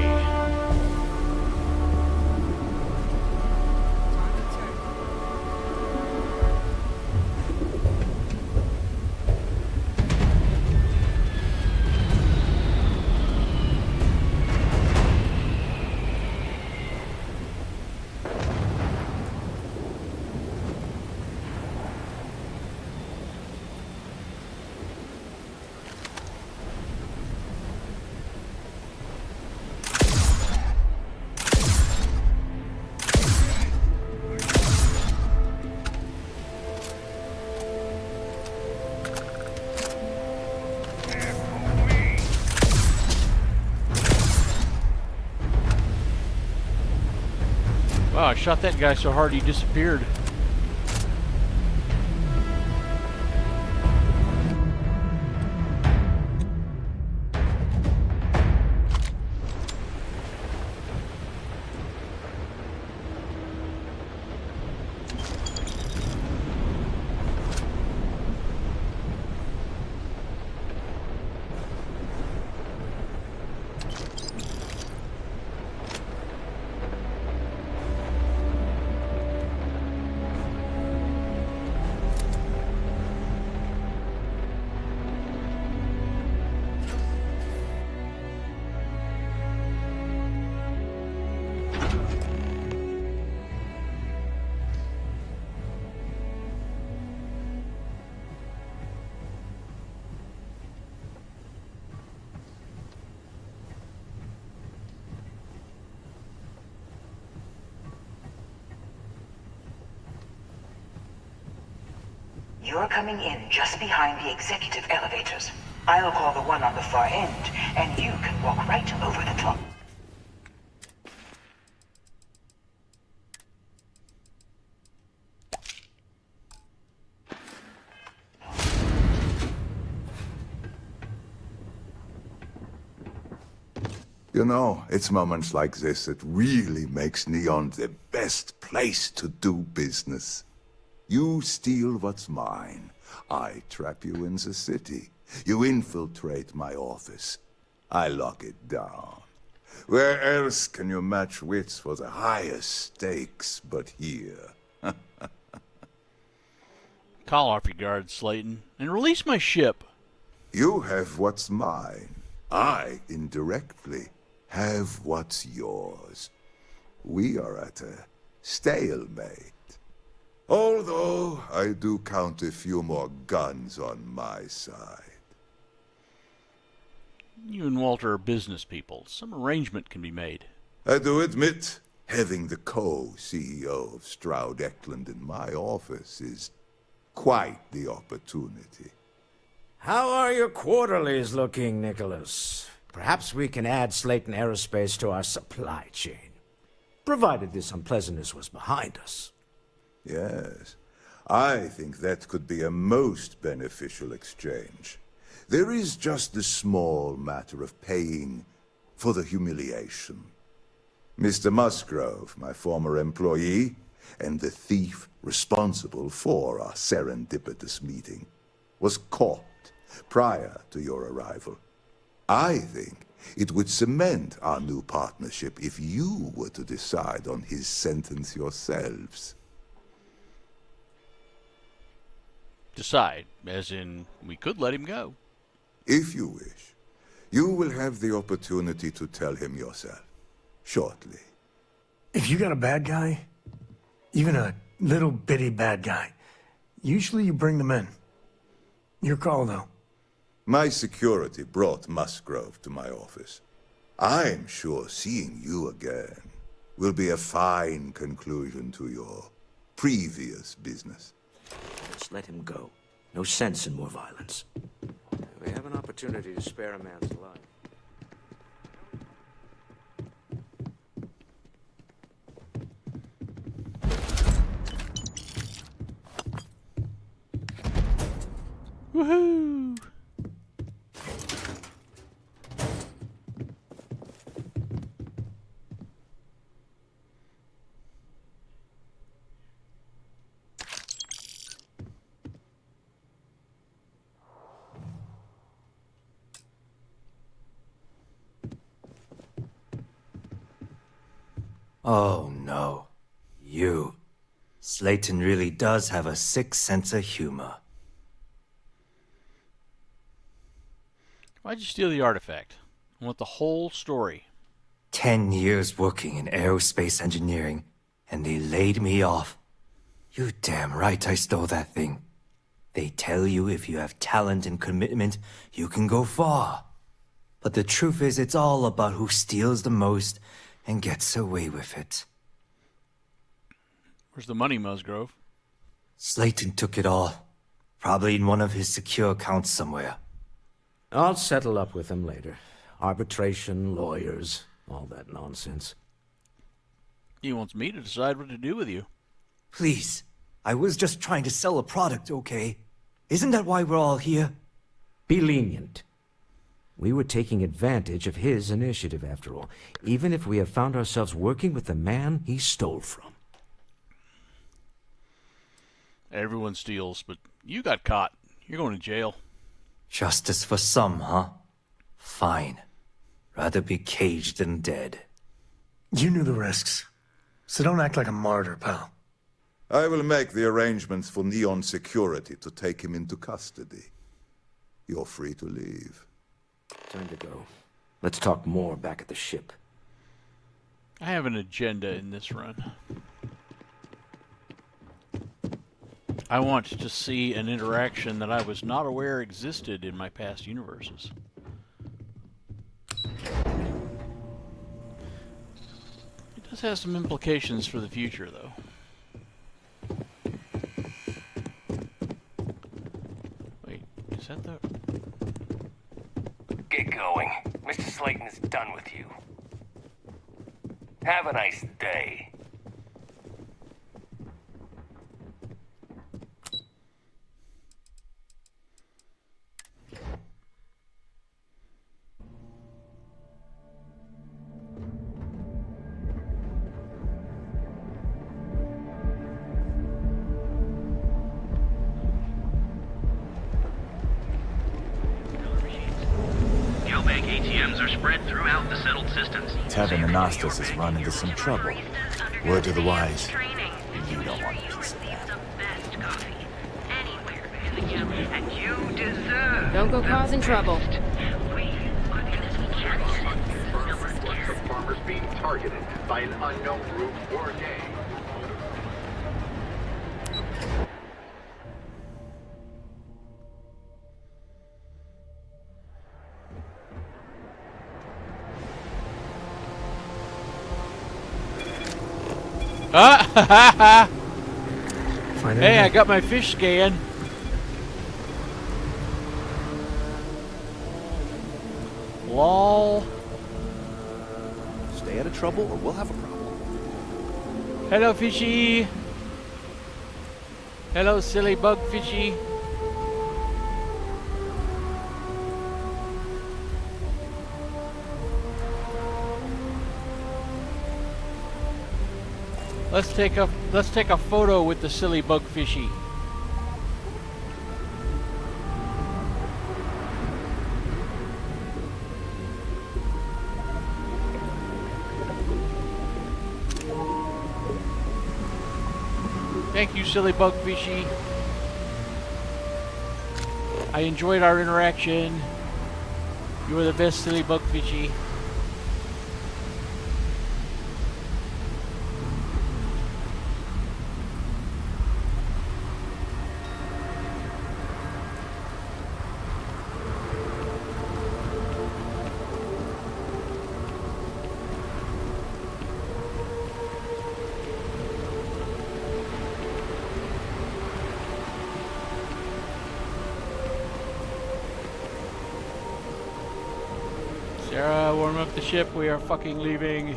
A: Wow, I shot that guy so hard he disappeared.
C: You're coming in just behind the executive elevators. I'll call the one on the far end, and you can walk right over the top.
R: You know, it's moments like this that really makes Neon the best place to do business. You steal what's mine. I trap you in the city. You infiltrate my office. I lock it down. Where else can you match wits for the highest stakes but here?
A: Call off your guard, Slayton, and release my ship.
R: You have what's mine. I, indirectly, have what's yours. We are at a stalemate. Although I do count a few more guns on my side.
A: You and Walter are business people. Some arrangement can be made.
R: I do admit, having the co-CEO of Stroud Eklund in my office is quite the opportunity.
Q: How are your quarterlies looking, Nicholas? Perhaps we can add Slayton Aerospace to our supply chain, provided this unpleasantness was behind us.
R: Yes, I think that could be a most beneficial exchange. There is just the small matter of paying for the humiliation. Mr. Musgrove, my former employee, and the thief responsible for our serendipitous meeting, was caught prior to your arrival. I think it would cement our new partnership if you were to decide on his sentence yourselves.
A: Decide, as in, we could let him go.
R: If you wish, you will have the opportunity to tell him yourself, shortly.
B: If you got a bad guy, even a little bitty bad guy, usually you bring them in. Your call, though.
R: My security brought Musgrove to my office. I'm sure seeing you again will be a fine conclusion to your previous business.
G: Let's let him go. No sense in more violence. We have an opportunity to spare a man's life.
A: Woohoo!
V: Oh no. You. Slayton really does have a sick sense of humor.
A: Why'd you steal the artifact? I want the whole story.
V: 10 years working in aerospace engineering, and they laid me off. You damn right I stole that thing. They tell you if you have talent and commitment, you can go far. But the truth is, it's all about who steals the most and gets away with it.
A: Where's the money, Musgrove?
V: Slayton took it all. Probably in one of his secure accounts somewhere.
Q: I'll settle up with him later. Arbitration, lawyers, all that nonsense.
A: He wants me to decide what to do with you.
V: Please. I was just trying to sell a product, okay? Isn't that why we're all here?
G: Be lenient. We were taking advantage of his initiative, after all, even if we have found ourselves working with the man he stole from.
A: Everyone steals, but you got caught. You're going to jail.
V: Justice for some, huh? Fine. Rather be caged than dead.
B: You knew the risks, so don't act like a martyr, pal.
R: I will make the arrangements for Neon Security to take him into custody. You're free to leave.
G: Time to go. Let's talk more back at the ship.
A: I have an agenda in this run. I want to see an interaction that I was not aware existed in my past universes. It does have some implications for the future, though. Wait, is that the...
U: Get going. Mr. Slayton is done with you. Have a nice day.
C: Bank ATMs are spread throughout the settled systems.
N: Tavern Anastas has run into some trouble. Word to the wise. You don't want a piece of that.
C: And you deserve.
J: Don't go causing trouble.
H: Some farmers being targeted by an unknown group or gang.
A: Ah! Hey, I got my fish scan. Lol.
M: Stay out of trouble or we'll have a problem.
A: Hello, fishy. Hello, silly bug fishy. Let's take a photo with the silly bug fishy. Thank you, silly bug fishy. I enjoyed our interaction. You were the best, silly bug fishy. Sarah, warm up the ship. We are fucking leaving.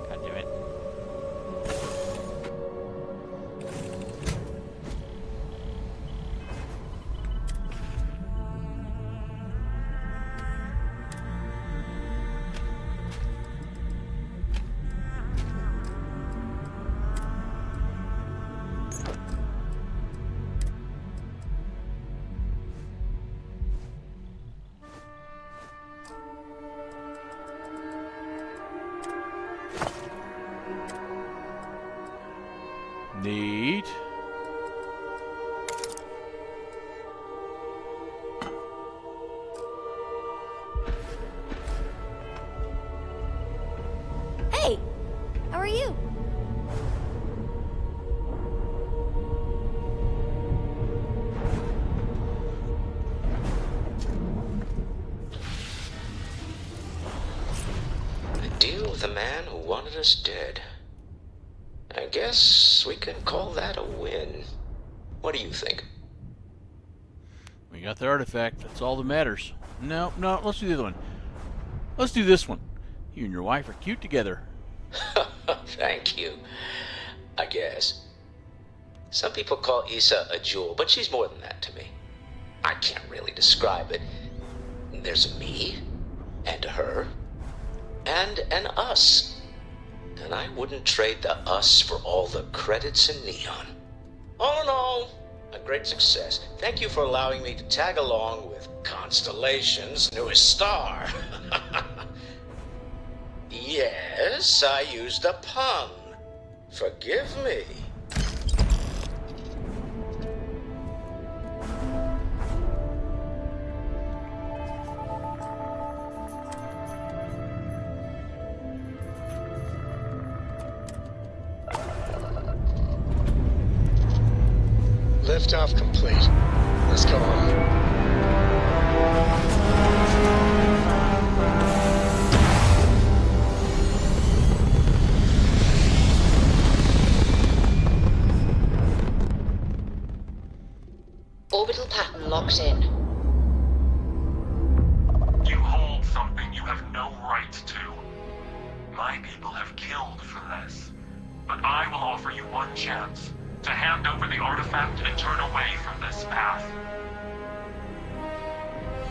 A: God damn it. Neat.
S: Hey, how are you?
G: A deal with a man who wanted us dead. I guess we can call that a win. What do you think?
A: We got the artifact. That's all that matters. No, let's do the other one. Let's do this one. You and your wife are cute together.
G: Thank you. I guess. Some people call Issa a jewel, but she's more than that to me. I can't really describe it. There's a me, and a her, and an us. And I wouldn't trade the us for all the credits in Neon. All in all, a great success. Thank you for allowing me to tag along with Constellation's newest star. Yes, I used a pun. Forgive me.
E: Liftoff complete. Let's go on.
D: Orbital pattern locked in.
U: You hold something you have no right to. My people have killed for this. But I will offer you one chance to hand over the artifact and turn away from this path.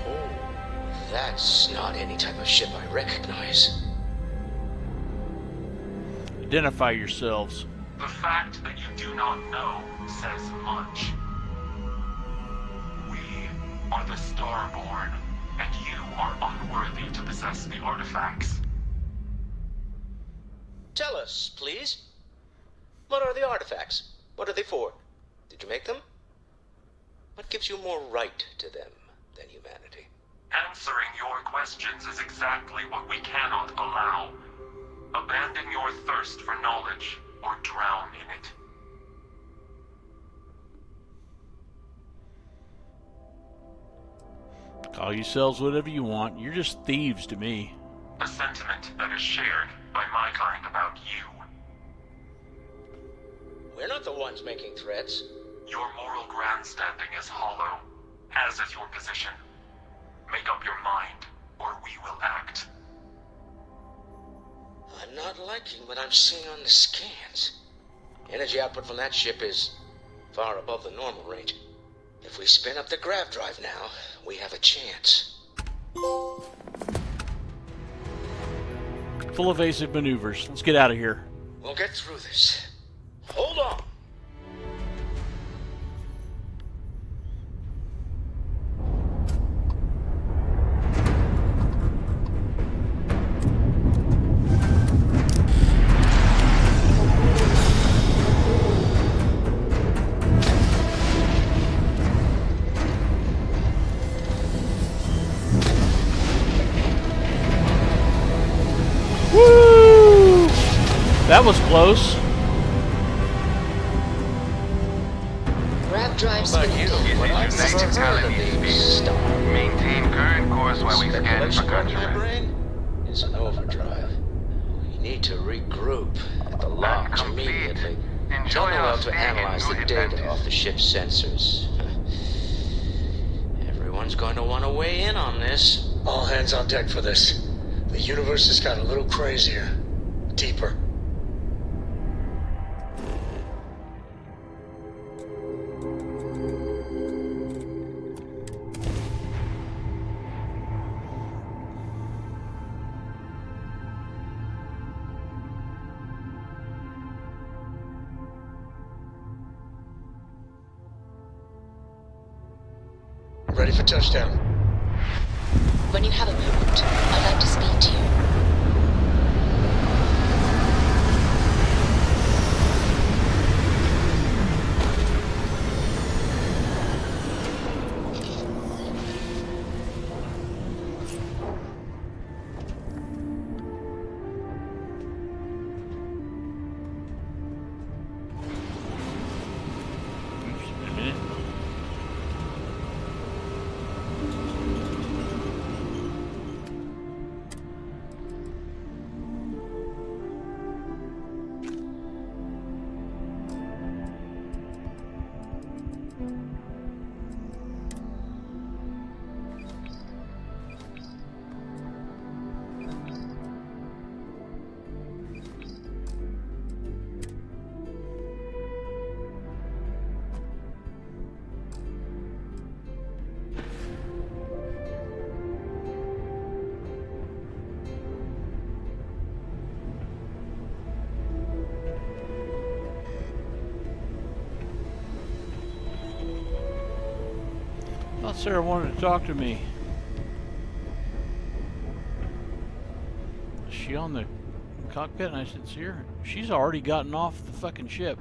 G: Oh, that's not any type of ship I recognize.
A: Identify yourselves.
U: The fact that you do not know says much. We are the Starborn, and you are unworthy to possess the artifacts.
G: Tell us, please. What are the artifacts? What are they for? Did you make them? What gives you more right to them than humanity?
U: Answering your questions is exactly what we cannot allow. Abandon your thirst for knowledge, or drown in it.
A: Call yourselves whatever you want. You're just thieves to me.
U: A sentiment that is shared by my kind about you.
G: We're not the ones making threats.
U: Your moral grandstanding is hollow, as is your position. Make up your mind, or we will act.
G: I'm not liking what I'm seeing on the scans. Energy output from that ship is far above the normal range. If we spin up the grav drive now, we have a chance.
A: Full evasive maneuvers. Let's get out of here.
G: We'll get through this. Hold on.
A: Woo! That was close.
G: Grab drive speed. But I've never heard of these.
H: Maintain current course while we scan for contraband.
G: brain is an overdrive. We need to regroup at the lodge immediately. Tell Noel to analyze the data off the ship's sensors. Everyone's going to want to weigh in on this.
L: All hands on deck for this. The universe has got a little crazier. Deeper. Ready for touchdown.
T: When you have a moment, I'd like to speak to you.
A: I thought Sarah wanted to talk to me. Is she on the cockpit? And I said, see her? She's already gotten off the fucking ship.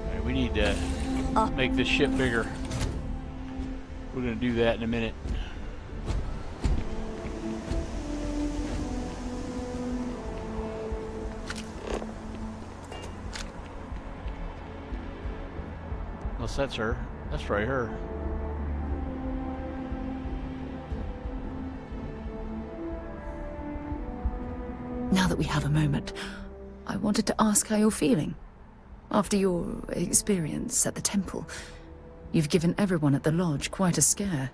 A: Alright, we need to make this ship bigger. We're gonna do that in a minute. Unless that's her. That's probably her.
T: Now that we have a moment, I wanted to ask how you're feeling. After your experience at the temple, you've given everyone at the lodge quite a scare.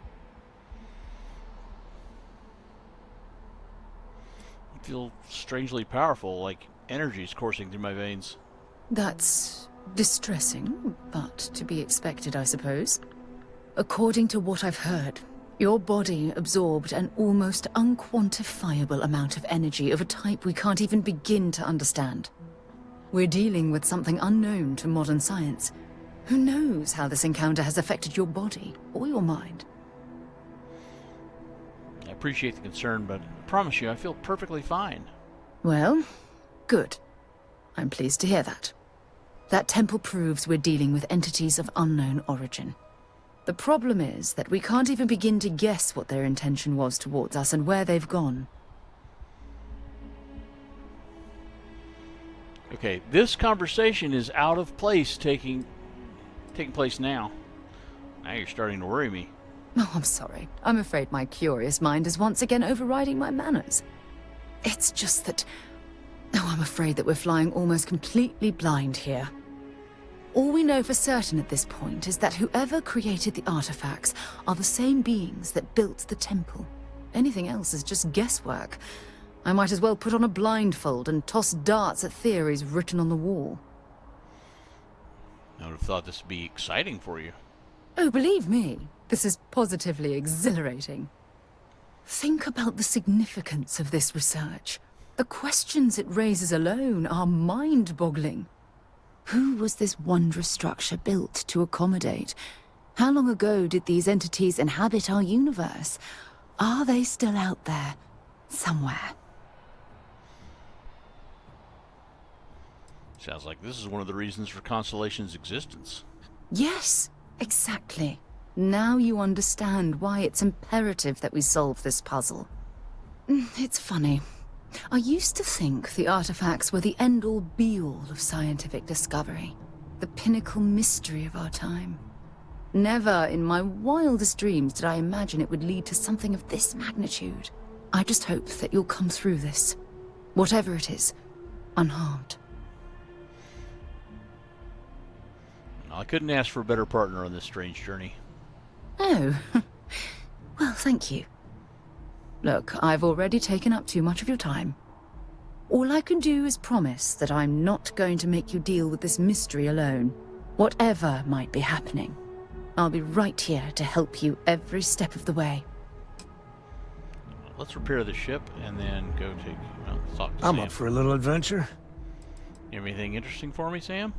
A: I feel strangely powerful, like energy's coursing through my veins.
T: That's distressing, but to be expected, I suppose. According to what I've heard, your body absorbed an almost unquantifiable amount of energy of a type we can't even begin to understand. We're dealing with something unknown to modern science. Who knows how this encounter has affected your body or your mind?
A: I appreciate the concern, but I promise you I feel perfectly fine.
T: Well, good. I'm pleased to hear that. That temple proves we're dealing with entities of unknown origin. The problem is that we can't even begin to guess what their intention was towards us and where they've gone.
A: Okay, this conversation is out of place taking place now. Now you're starting to worry me.
T: Oh, I'm sorry. I'm afraid my curious mind is once again overriding my manners. It's just that... Oh, I'm afraid that we're flying almost completely blind here. All we know for certain at this point is that whoever created the artifacts are the same beings that built the temple. Anything else is just guesswork. I might as well put on a blindfold and toss darts at theories written on the wall.
A: I would have thought this would be exciting for you.
T: Oh, believe me, this is positively exhilarating. Think about the significance of this research. The questions it raises alone are mind-boggling. Who was this wondrous structure built to accommodate? How long ago did these entities inhabit our universe? Are they still out there, somewhere?
A: Sounds like this is one of the reasons for Constellation's existence.
T: Yes, exactly. Now you understand why it's imperative that we solve this puzzle. It's funny. I used to think the artifacts were the end-all be-all of scientific discovery, the pinnacle mystery of our time. Never in my wildest dreams did I imagine it would lead to something of this magnitude. I just hope that you'll come through this, whatever it is, unharmed.
A: I couldn't ask for a better partner on this strange journey.
T: Oh, well, thank you. Look, I've already taken up too much of your time. All I can do is promise that I'm not going to make you deal with this mystery alone. Whatever might be happening, I'll be right here to help you every step of the way.
A: Let's repair the ship and then go talk to
B: I'm
A: Sam.
B: up for a little adventure.
A: Anything interesting for me, Sam?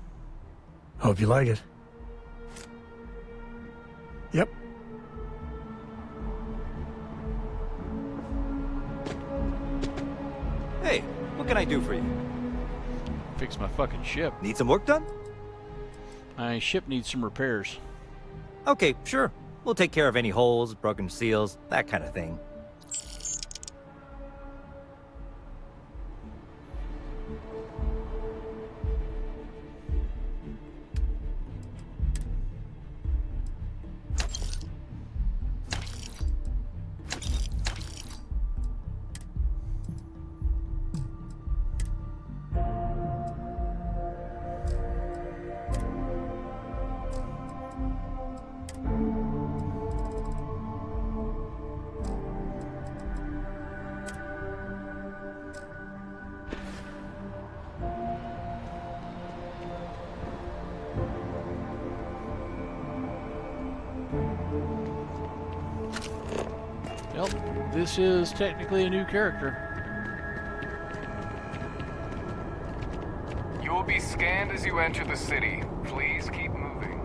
B: Hope you like it. Yep.
V: Hey, what can I do for you?
A: Fix my fucking ship.
V: Need some work done?
A: My ship needs some repairs.
V: Okay, sure. We'll take care of any holes, broken seals, that kind of thing.
A: Well, this is technically a new character.
F: You will be scanned as you enter the city. Please keep moving.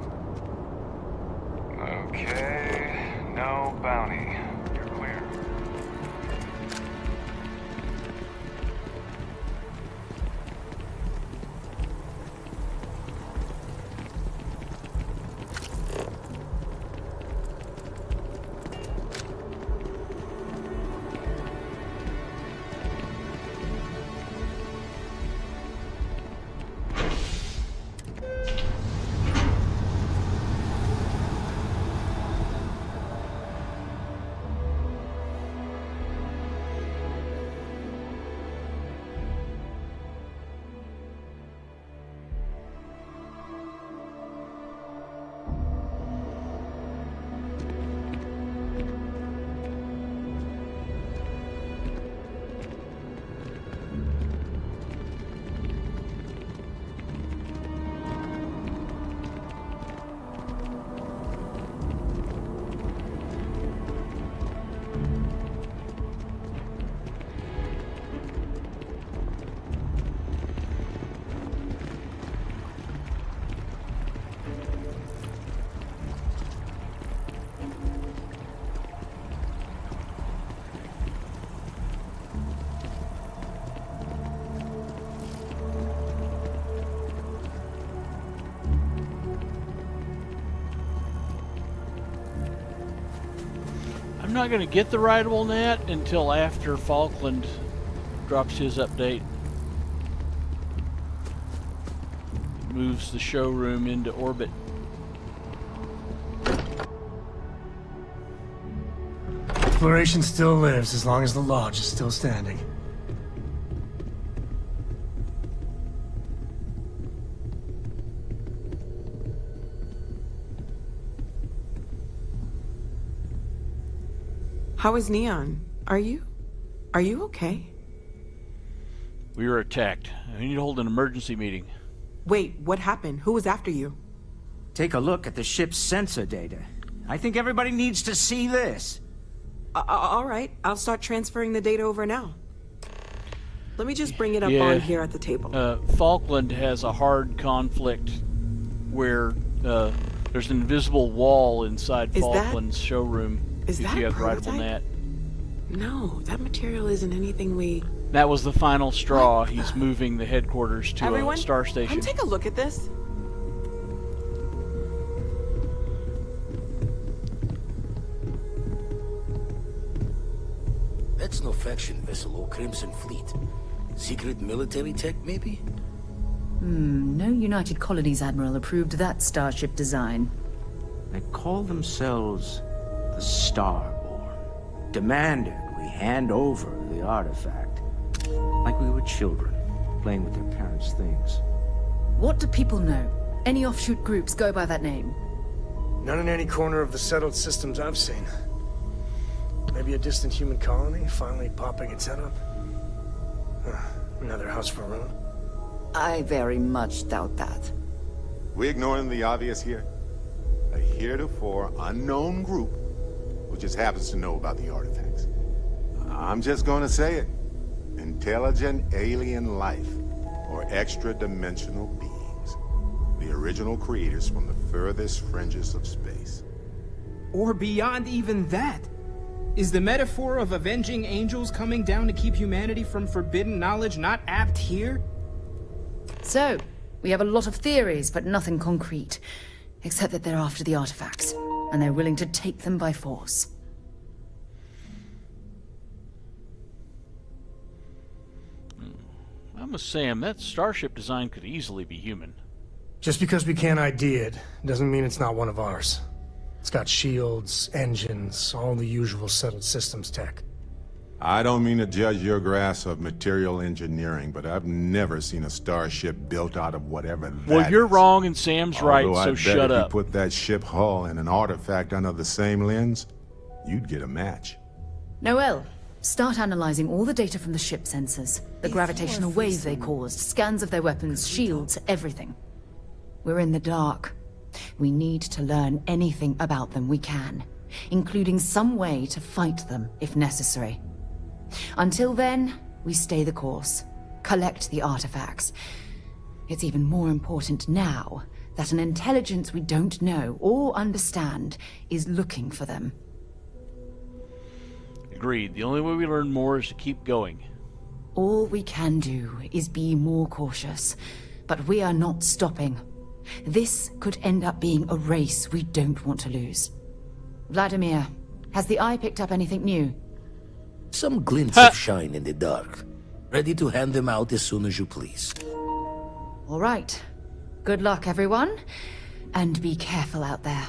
F: Okay, no bounty. You're clear.
A: I'm not going to get the rideable net until after Falkland drops his update. Moves the showroom into orbit.
B: Exploration still lives as long as the lodge is still standing.
I: How is Neon? Are you okay?
A: We were attacked. We need to hold an emergency meeting.
I: Wait, what happened? Who was after you?
Q: Take a look at the ship's sensor data. I think everybody needs to see this.
I: All right, I'll start transferring the data over now. Let me just bring it up
A: Yeah.
I: on here at the table.
A: Falkland has a hard conflict where there's an invisible wall inside
I: Is that-
A: Falkland's showroom
I: is
A: if
I: that
A: you
I: a
A: have writable
I: prototype?
A: net.
I: No, that material isn't anything we...
A: That was the final straw. He's moving the headquarters to
I: Everyone,
A: a star station.
I: come take a look at this.
L: That's no faction vessel or Crimson Fleet. Secret military tech, maybe?
T: No United Colonies Admiral approved that starship design.
Q: They call themselves the Starborn. Demanded we hand over the artifact. Like we were children, playing with their parents' things.
T: What do people know? Any offshoot groups go by that name?
B: None in any corner of the settled systems I've seen. Maybe a distant human colony finally popping its head up? Another house for ruin?
D: I very much doubt that.
K: We ignoring the obvious here? A heretofore unknown group who just happens to know about the artifacts. I'm just gonna say it. Intelligent alien life, or extra-dimensional beings. The original creators from the furthest fringes of space.
P: Or beyond even that. Is the metaphor of avenging angels coming down to keep humanity from forbidden knowledge not apt here?
T: So, we have a lot of theories, but nothing concrete. Except that they're after the artifacts, and they're willing to take them by force.
A: I'm with Sam. That starship design could easily be human.
B: Just because we can't ID it, doesn't mean it's not one of ours. It's got shields, engines, all the usual settled systems tech.
K: I don't mean to judge your grasp of material engineering, but I've never seen a starship built out of whatever that
A: Well, you're
K: is.
A: wrong and Sam's right,
K: Although I
A: so
K: bet
A: shut
K: if
A: up.
K: you put that ship hull and an artifact under the same lens, you'd get a match.
T: Noel, start analyzing all the data from the ship sensors. The gravitational waves they caused, scans of their weapons, shields, everything. We're in the dark. We need to learn anything about them we can, including some way to fight them if necessary. Until then, we stay the course, collect the artifacts. It's even more important now that an intelligence we don't know or understand is looking for them.
A: Agreed. The only way we learn more is to keep going.
T: All we can do is be more cautious, but we are not stopping. This could end up being a race we don't want to lose. Vladimir, has the Eye picked up anything new?
L: Some glints of shine in the dark. Ready to hand them out as soon as you please.
T: All right. Good luck, everyone. And be careful out there.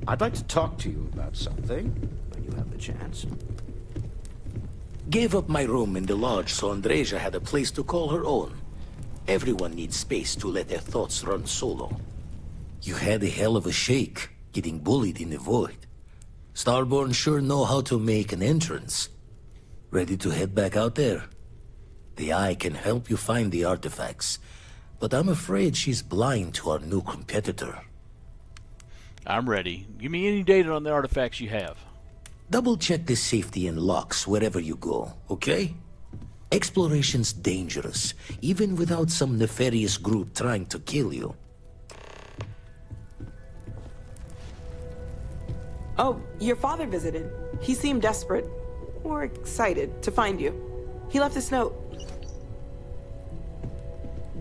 Q: I'd like to talk to you about something, when you have the chance.
L: Gave up my room in the lodge so Andreja had a place to call her own. Everyone needs space to let their thoughts run solo. You had a hell of a shake, getting bullied in the void. Starborn sure know how to make an entrance. Ready to head back out there? The Eye can help you find the artifacts, but I'm afraid she's blind to our new competitor.
A: I'm ready. Give me any data on the artifacts you have.
L: Double check the safety and locks wherever you go, okay? Exploration's dangerous, even without some nefarious group trying to kill you.
I: Oh, your father visited. He seemed desperate, or excited, to find you. He left this note.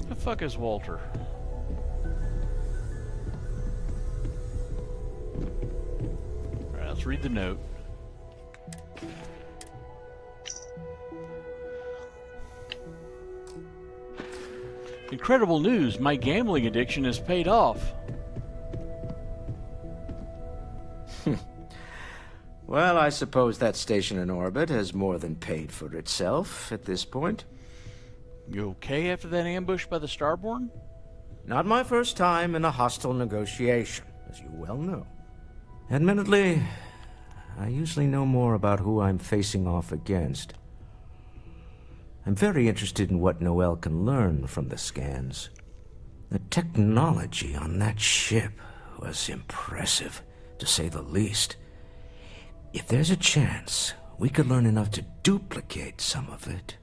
A: The fuck is Walter? Alright, let's read the note. Incredible news, my gambling addiction has paid off.
Q: Well, I suppose that station in orbit has more than paid for itself at this point.
A: You okay after that ambush by the Starborn?
Q: Not my first time in a hostile negotiation, as you well know. Admittedly, I usually know more about who I'm facing off against. I'm very interested in what Noel can learn from the scans. The technology on that ship was impressive, to say the least. If there's a chance, we could learn enough to duplicate some of it.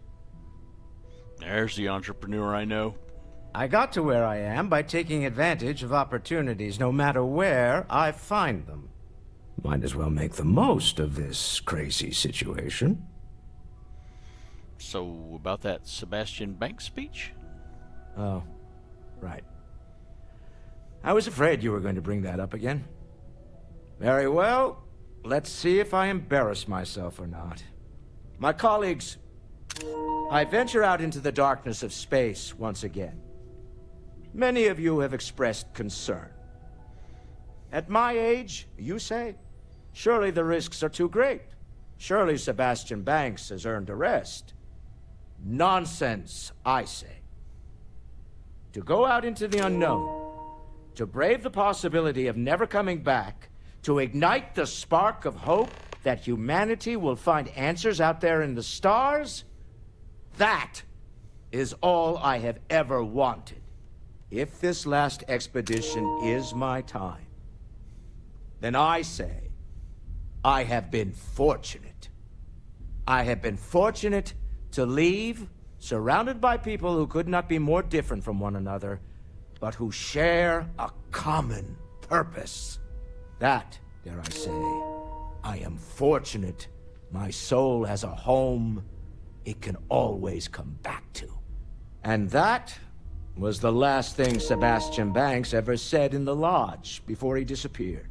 A: There's the entrepreneur I know.
Q: I got to where I am by taking advantage of opportunities, no matter where I find them. Might as well make the most of this crazy situation.
A: So, about that Sebastian Banks speech?
Q: Oh, right. I was afraid you were going to bring that up again. Very well. Let's see if I embarrass myself or not. My colleagues, I venture out into the darkness of space once again. Many of you have expressed concern. At my age, you say, surely the risks are too great. Surely Sebastian Banks has earned a rest. Nonsense, I say. To go out into the unknown, to brave the possibility of never coming back, to ignite the spark of hope that humanity will find answers out there in the stars, that is all I have ever wanted. If this last expedition is my time, then I say, I have been fortunate. I have been fortunate to leave, surrounded by people who could not be more different from one another, but who share a common purpose. That, dare I say, I am fortunate my soul has a home it can always come back to. And that was the last thing Sebastian Banks ever said in the lodge before he disappeared.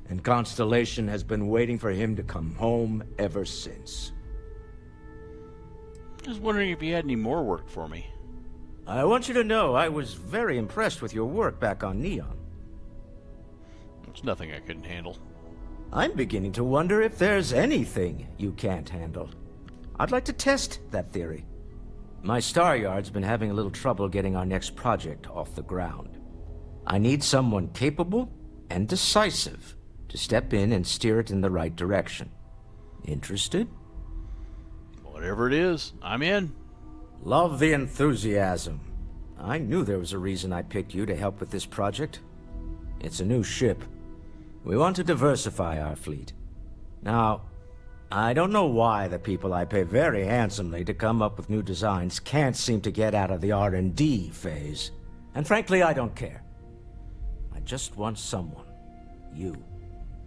Q: And Constellation has been waiting for him to come home ever since.
A: I was wondering if you had any more work for me.
Q: I want you to know I was very impressed with your work back on Neon.
A: There's nothing I couldn't handle.
Q: I'm beginning to wonder if there's anything you can't handle. I'd like to test that theory. My Star Yard's been having a little trouble getting our next project off the ground. I need someone capable and decisive to step in and steer it in the right direction. Interested?
A: Whatever it is, I'm in.
Q: Love the enthusiasm. I knew there was a reason I picked you to help with this project. It's a new ship. We want to diversify our fleet. Now, I don't know why the people I pay very handsomely to come up with new designs can't seem to get out of the R&D phase. And frankly, I don't care. I just want someone, you,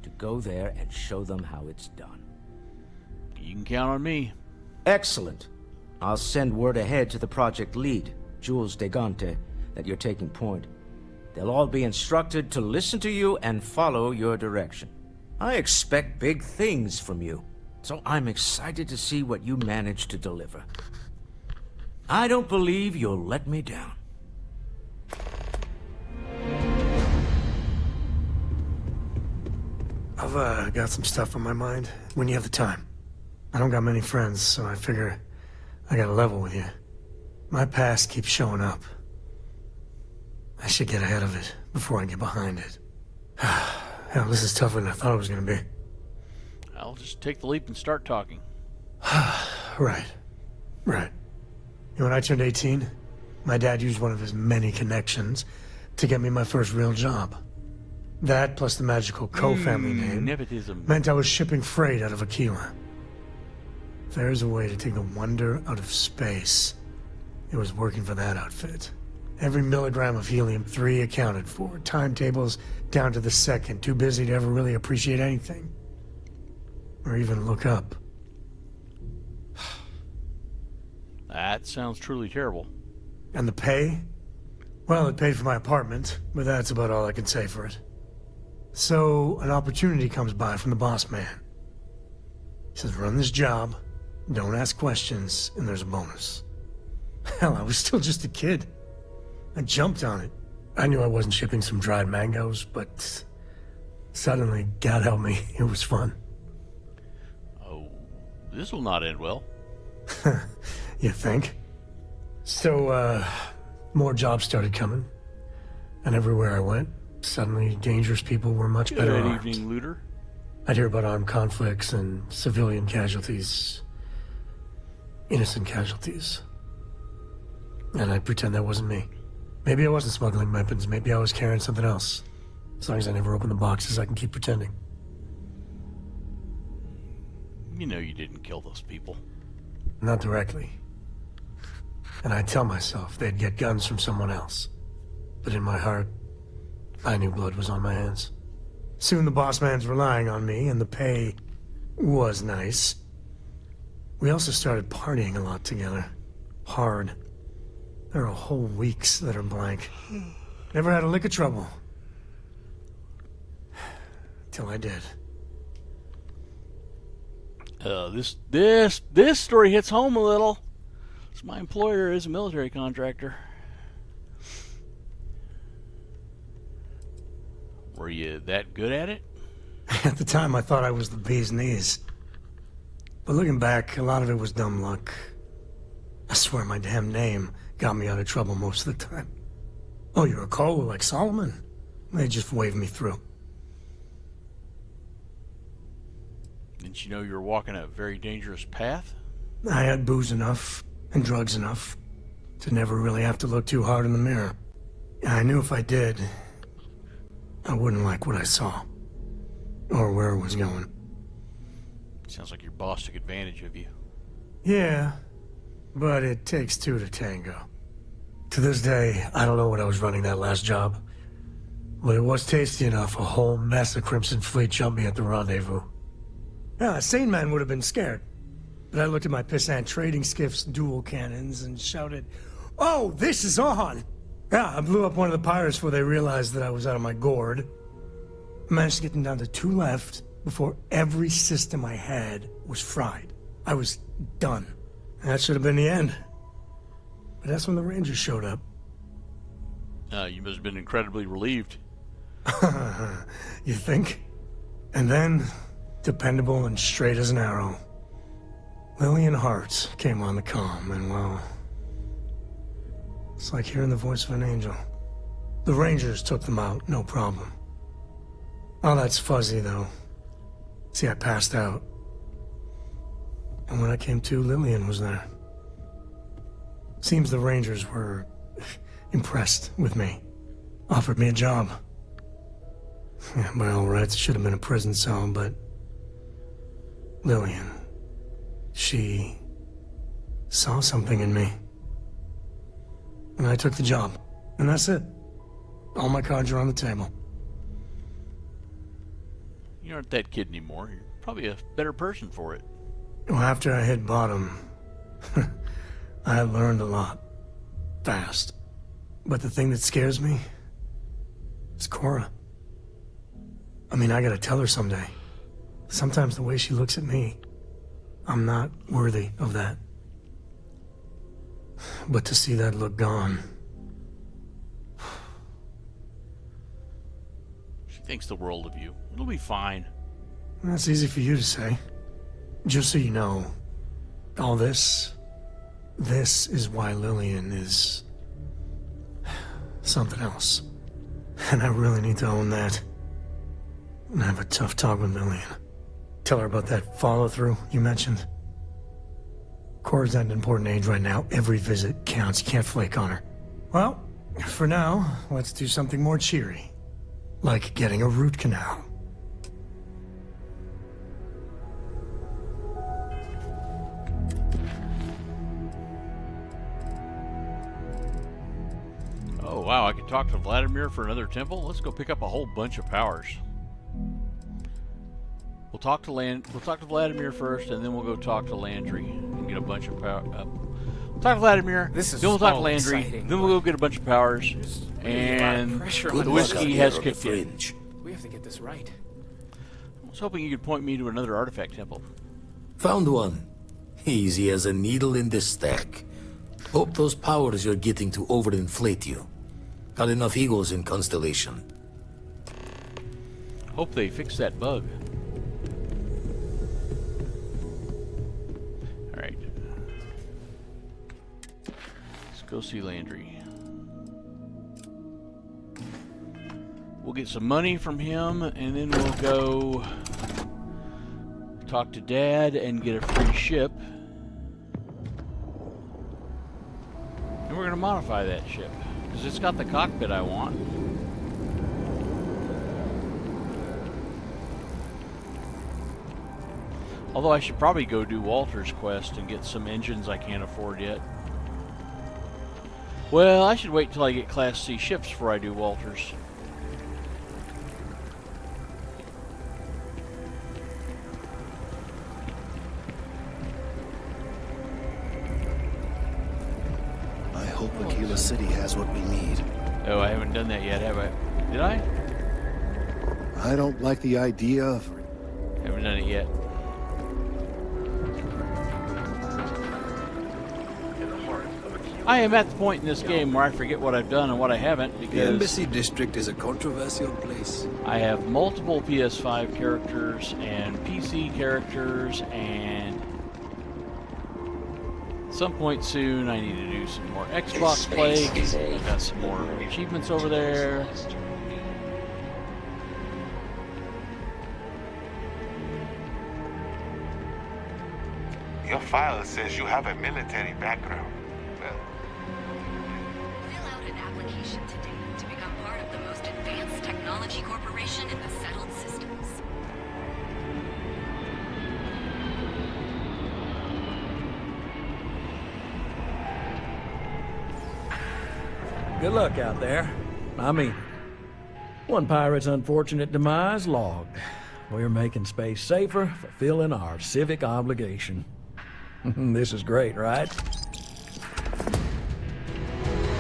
Q: to go there and show them how it's done.
A: You can count on me.
Q: Excellent. I'll send word ahead to the project lead, Jules Degante, that you're taking point. They'll all be instructed to listen to you and follow your direction. I expect big things from you, so I'm excited to see what you manage to deliver. I don't believe you'll let me down.
B: I've got some stuff on my mind when you have the time. I don't got many friends, so I figure I gotta level with you. My past keeps showing up. I should get ahead of it before I get behind it. Hell, this is tougher than I thought it was gonna be.
A: I'll just take the leap and start talking.
B: Right. You know, when I turned 18, my dad used one of his many connections to get me my first real job. That, plus the magical co-family name,
A: nepotism,
B: meant I was shipping freight out of Aquila. If there's a way to take the wonder out of space, it was working for that outfit. Every milligram of helium-3 accounted for. Timetables down to the second. Too busy to ever really appreciate anything. Or even look up.
A: That sounds truly terrible.
B: And the pay? Well, it paid for my apartment, but that's about all I can say for it. So, an opportunity comes by from the boss man. He says, run this job, don't ask questions, and there's a bonus. Hell, I was still just a kid. I jumped on it. I knew I wasn't shipping some dried mangoes, but Suddenly, God help me, it was fun.
A: Oh, this will not end well.
B: You think? So, more jobs started coming. And everywhere I went, suddenly dangerous people were much better
A: Good
B: armed.
A: evening, looter.
B: I'd hear about armed conflicts and civilian casualties. Innocent casualties. And I'd pretend that wasn't me. Maybe I wasn't smuggling weapons, maybe I was carrying something else. As long as I never open the boxes, I can keep pretending.
A: You know you didn't kill those people.
B: Not directly. And I'd tell myself they'd get guns from someone else. But in my heart, I knew blood was on my hands. Soon the boss man's relying on me, and the pay was nice. We also started partying a lot together. Hard. There are whole weeks that are blank. Never had a lick of trouble. Till I did.
A: This story hits home a little. So my employer is a military contractor. Were you that good at it?
B: At the time, I thought I was the bee's knees. But looking back, a lot of it was dumb luck. I swear my damn name got me out of trouble most of the time. Oh, you're a Cole like Solomon? They just waved me through.
A: Didn't you know you were walking a very dangerous path?
B: I had booze enough and drugs enough to never really have to look too hard in the mirror. I knew if I did, I wouldn't like what I saw or where it was going.
A: Sounds like your boss took advantage of you.
B: Yeah, but it takes two to tango. To this day, I don't know what I was running that last job, but it was tasty enough a whole mess of Crimson Fleet jumped me at the rendezvous. Yeah, a sane man would have been scared, but I looked at my pissant trading skiff's dual cannons and shouted, "Oh, this is on!" Yeah, I blew up one of the pirates before they realized that I was out of my gourd. I managed to get them down to 2 left before every system I had was fried. I was done. That should have been the end. But that's when the Rangers showed up.
A: You must have been incredibly relieved.
B: You think? And then, dependable and straight as an arrow, Lillian Hart came on the comm, and well, it's like hearing the voice of an angel. The Rangers took them out, no problem. All that's fuzzy, though. See, I passed out. And when I came to, Lillian was there. Seems the Rangers were impressed with me. Offered me a job. Yeah, by all rights, it should have been a prison cell, but Lillian, she saw something in me. And I took the job. And that's it. All my cards are on the table.
A: You aren't that kid anymore. You're probably a better person for it.
B: Well, after I hit bottom, I learned a lot. Fast. But the thing that scares me is Cora. I mean, I gotta tell her someday. Sometimes the way she looks at me, I'm not worthy of that. But to see that look gone...
A: She thinks the world of you. It'll be fine.
B: That's easy for you to say. Just so you know, all this is why Lillian is something else. And I really need to own that. And have a tough talk with Lillian. Tell her about that follow-through you mentioned. Cora's at an important age right now. Every visit counts. You can't flake on her. Well, for now, let's do something more cheery. Like getting a root canal.
A: Oh wow, I could talk to Vladimir for another temple? Let's go pick up a whole bunch of powers. We'll talk to Vladimir first, and then we'll go talk to Landry and get a bunch of power. We'll talk to Vladimir, then we'll talk to Landry,
P: exciting.
A: then we'll go get a bunch of powers, and the whiskey has kicked in.
P: We have to get this right.
A: I was hoping you could point me to another artifact temple.
L: Found one. Easy as a needle in the stack. Hope those powers you're getting to overinflate you. Got enough egos in Constellation.
A: Hope they fix that bug. Alright. Let's go see Landry. We'll get some money from him, and then we'll go talk to Dad and get a free ship. And we're going to modify that ship, because it's got the cockpit I want. Although I should probably go do Walter's quest and get some engines I can't afford yet. Well, I should wait till I get Class C ships before I do Walter's.
O: I hope Aquila City has what we need.
A: Oh, I haven't done that yet, have I? Did I?
O: I don't like the idea of...
A: Haven't done it yet. I am at the point in this game where I forget what I've done and what I haven't, because
O: The Embassy District is a controversial place.
A: I have multiple PS5 characters and PC characters, and at some point soon I need to do some more Xbox play. I've got some more achievements over there.
R: Your file says you have a military background. Well,
W: fill out an application today to become part of the most advanced technology corporation in the settled systems.
X: Good luck out there. I mean, one pirate's unfortunate demise logged. We're making space safer, fulfilling our civic obligation. This is great, right?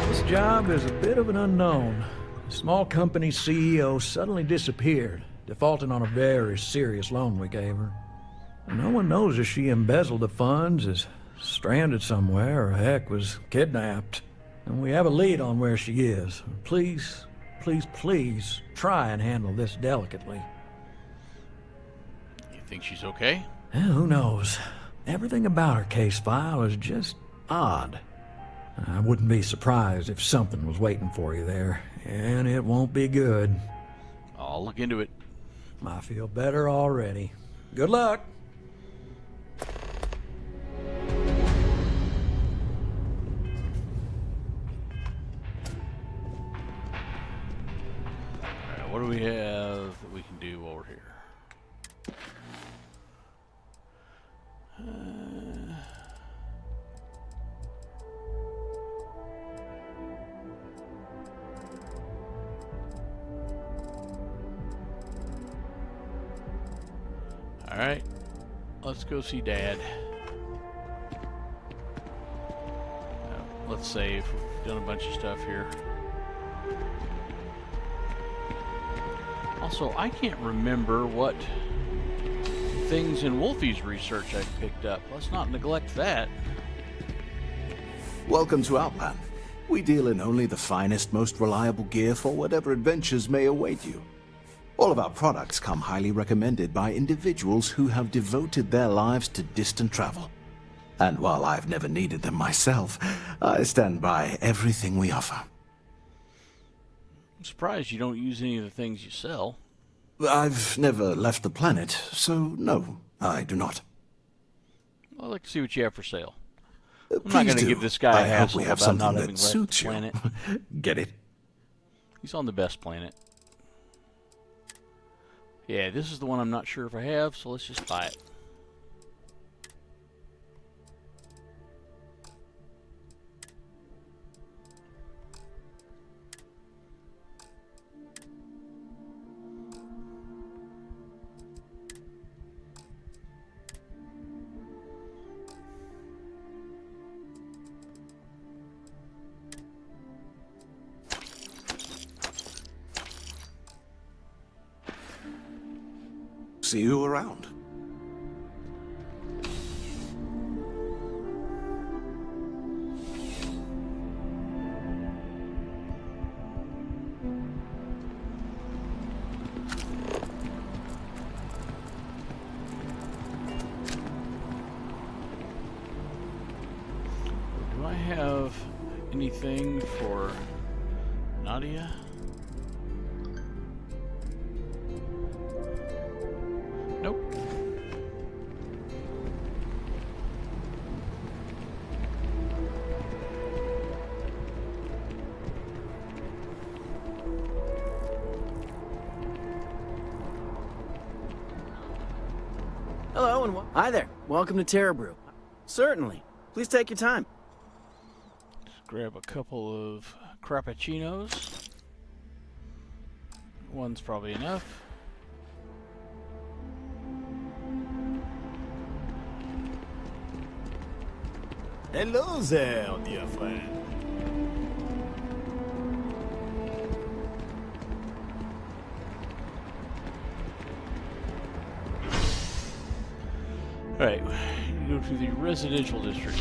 X: This job is a bit of an unknown. The small company's CEO suddenly disappeared, defaulting on a very serious loan we gave her. No one knows if she embezzled the funds, is stranded somewhere, or heck, was kidnapped. And we have a lead on where she is. Please, please, please try and handle this delicately.
A: You think she's okay?
X: Who knows? Everything about her case file is just odd. I wouldn't be surprised if something was waiting for you there, and it won't be good.
A: I'll look into it.
X: I feel better already. Good luck!
A: Alright, what do we have that we can do while we're here? Alright, let's go see Dad. Let's save. We've done a bunch of stuff here. Also, I can't remember what things in Wolfie's research I've picked up. Let's not neglect that.
Q: Welcome to Outland. We deal in only the finest, most reliable gear for whatever adventures may await you. All of our products come highly recommended by individuals who have devoted their lives to distant travel. And while I've never needed them myself, I stand by everything we offer.
A: I'm surprised you don't use any of the things you sell.
Q: I've never left the planet, so no, I do not.
A: I'd like to see what you have for sale. I'm not going to give this guy a hassle about not having left the planet.
Q: Get it?
A: He's on the best planet. Yeah, this is the one I'm not sure if I have, so let's just buy it.
Q: See you around.
A: have anything for Nadia? Nope.
C: Hello and hi there. Welcome to Terra Brew. Certainly. Please take your time.
A: Just grab a couple of crappuccinos. One's probably enough.
J: Hello there, dear friend.
A: Alright, you go to the residential district.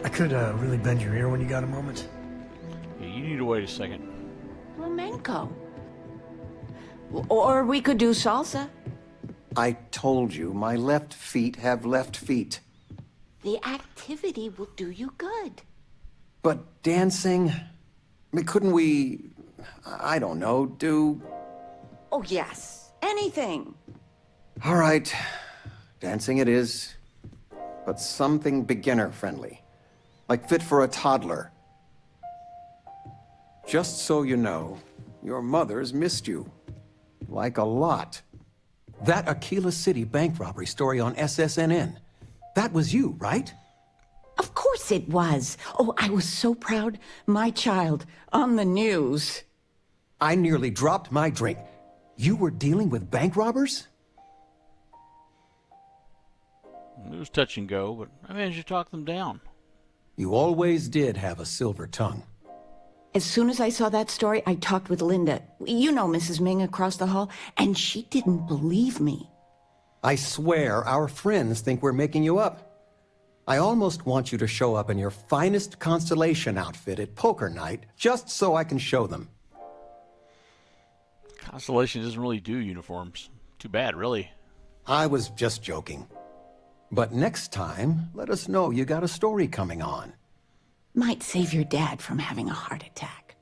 B: I could really bend your ear when you got a moment.
A: Yeah, you need to wait a second.
D: Flamenco. Or we could do salsa.
M: I told you, my left feet have left feet.
D: The activity will do you good.
M: But dancing? I mean, couldn't we, I don't know, do...
D: Oh, yes. Anything.
M: All right. Dancing it is. But something beginner-friendly. Like fit for a toddler. Just so you know, your mother's missed you. Like a lot. That Aquila City bank robbery story on SSNN. That was you, right?
D: Of course it was. Oh, I was so proud. My child on the news.
M: I nearly dropped my drink. You were dealing with bank robbers?
A: It was touch and go, but I managed to talk them down.
M: You always did have a silver tongue.
D: As soon as I saw that story, I talked with Linda. You know Mrs. Ming across the hall, and she didn't believe me.
M: I swear our friends think we're making you up. I almost want you to show up in your finest Constellation outfit at poker night, just so I can show them.
A: Constellation doesn't really do uniforms. Too bad, really.
M: I was just joking. But next time, let us know you got a story coming on.
D: Might save your dad from having a heart attack.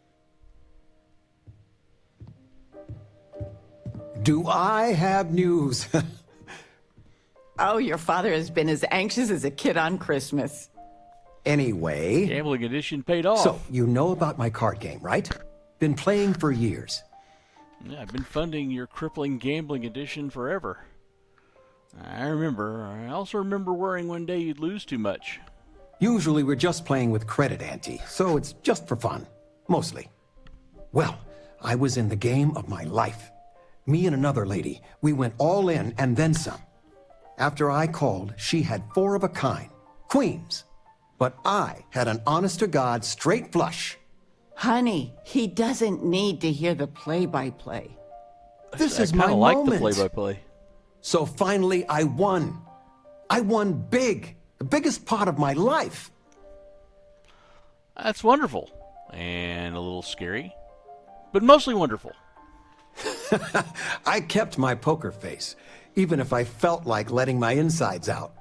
M: Do I have news?
D: Oh, your father has been as anxious as a kid on Christmas.
M: Anyway...
A: Gambling edition paid off.
M: So, you know about my card game, right? Been playing for years.
A: Yeah, I've been funding your crippling gambling edition forever. I remember. I also remember worrying one day you'd lose too much.
M: Usually we're just playing with credit ante, so it's just for fun. Mostly. Well, I was in the game of my life. Me and another lady, we went all in and then some. After I called, she had 4 of a kind. Queens. But I had an honest-to-God straight flush.
D: Honey, he doesn't need to hear the play-by-play.
M: This is my moment. I kind of like the play-by-play. So finally, I won. I won big. The biggest part of my life.
A: That's wonderful. And a little scary. But mostly wonderful.
M: I kept my poker face, even if I felt like letting my insides out.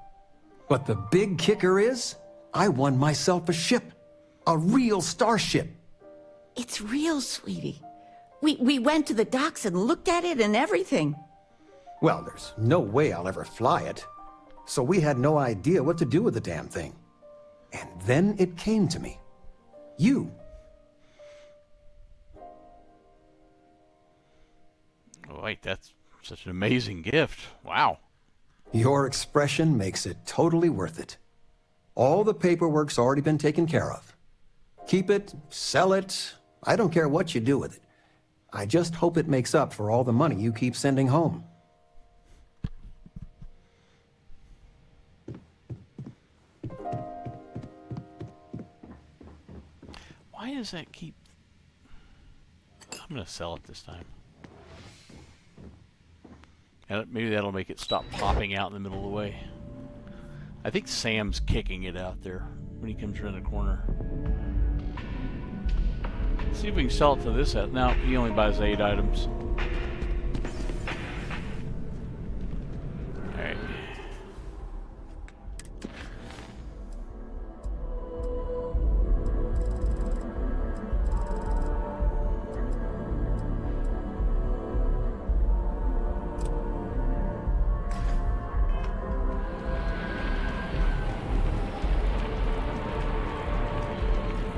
M: But the big kicker is, I won myself a ship. A real starship.
D: It's real, sweetie. We went to the docks and looked at it and everything.
M: Well, there's no way I'll ever fly it. So we had no idea what to do with the damn thing. And then it came to me. You.
A: Oh, wait, that's such an amazing gift. Wow.
M: Your expression makes it totally worth it. All the paperwork's already been taken care of. Keep it, sell it, I don't care what you do with it. I just hope it makes up for all the money you keep sending home.
A: Why does that keep... I'm going to sell it this time. And maybe that'll make it stop popping out in the middle of the way. I think Sam's kicking it out there when he comes around the corner. Let's see if we can sell it to this house. No, he only buys 8 items. Alright.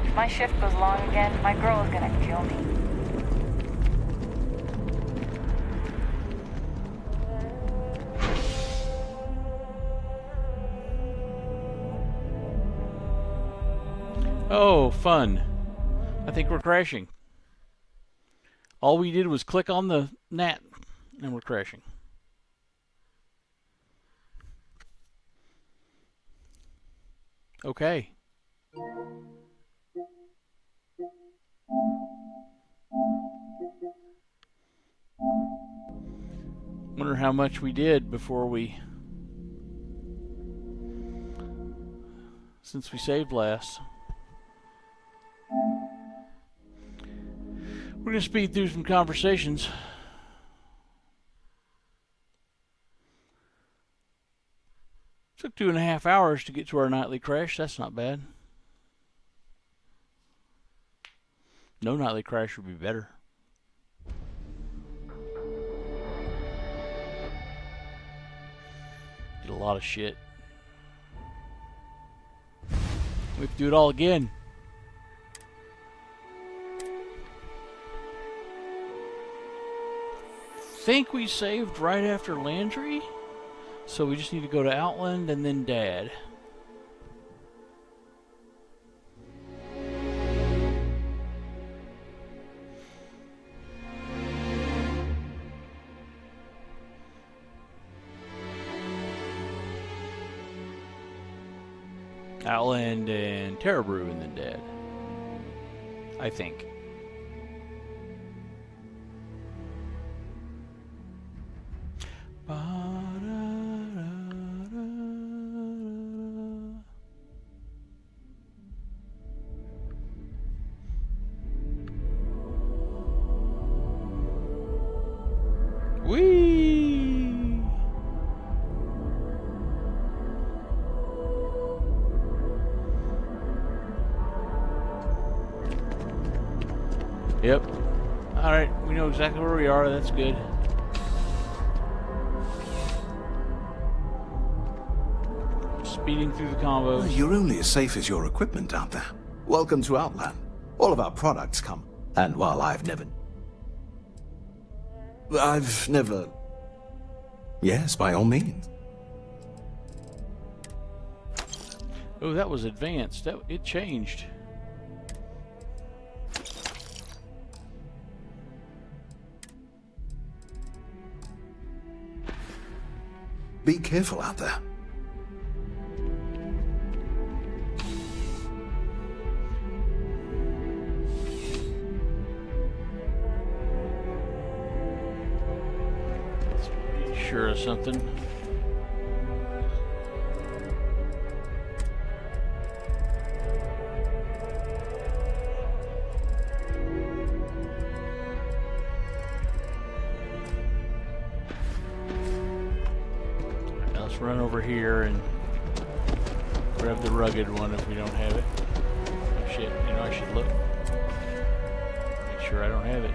E: If my shift goes long again, my girl is gonna kill me.
A: Oh, fun. I think we're crashing. All we did was click on the gnat, and we're crashing. Okay. Wonder how much we did before since we saved last. We're going to speed through some conversations. Took 2.5 hours to get to our nightly crash. That's not bad. No nightly crash would be better. Did a lot of shit. We have to do it all again. Think we saved right after Landry, so we just need to go to Outland and then Dad. Outland and Terrabrew and then Dad, I think. Whee! Yep. Alright, we know exactly where we are. That's good. Speeding through the combos.
O: You're only as safe as your equipment out there. Welcome to Outland. All of our products come. And while I've never... Yes, by all means.
A: Oh, that was advanced. It changed.
O: Be careful out there.
A: Sure of something. Now let's run over here and grab the rugged one if we don't have it. Oh shit, you know, I should look. Make sure I don't have it.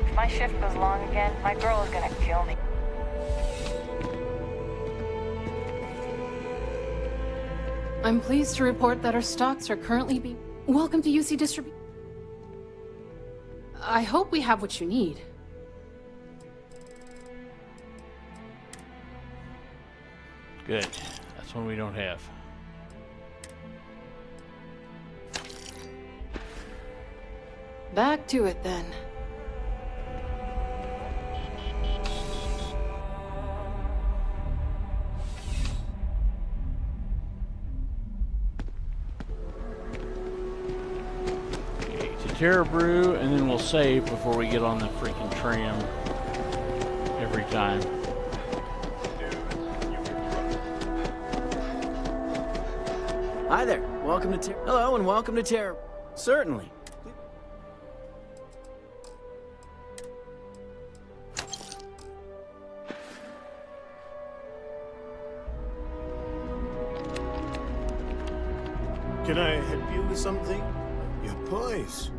E: If my shift goes long again, my girl is gonna kill me.
N: I'm pleased to report that our stocks are currently being... Welcome to UC Distribution. I hope we have what you need.
A: Good. That's one we don't have.
N: Back to it then.
A: Terra Brew, and then we'll save before we get on the freaking tram every time.
C: Hi there. Welcome to Hello and welcome to Terra. Certainly.
J: Can I help you with something? Your price.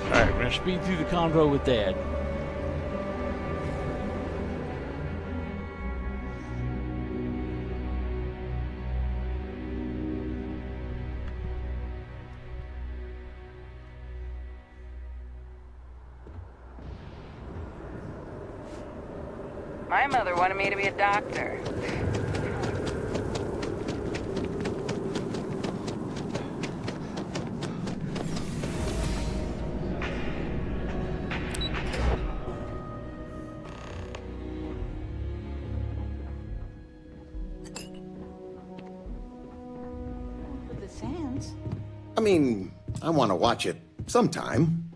A: Alright, we're gonna speed through the convo with Dad.
E: My mother wanted me to be a doctor.
D: With the sands.
M: I mean, I want to watch it sometime,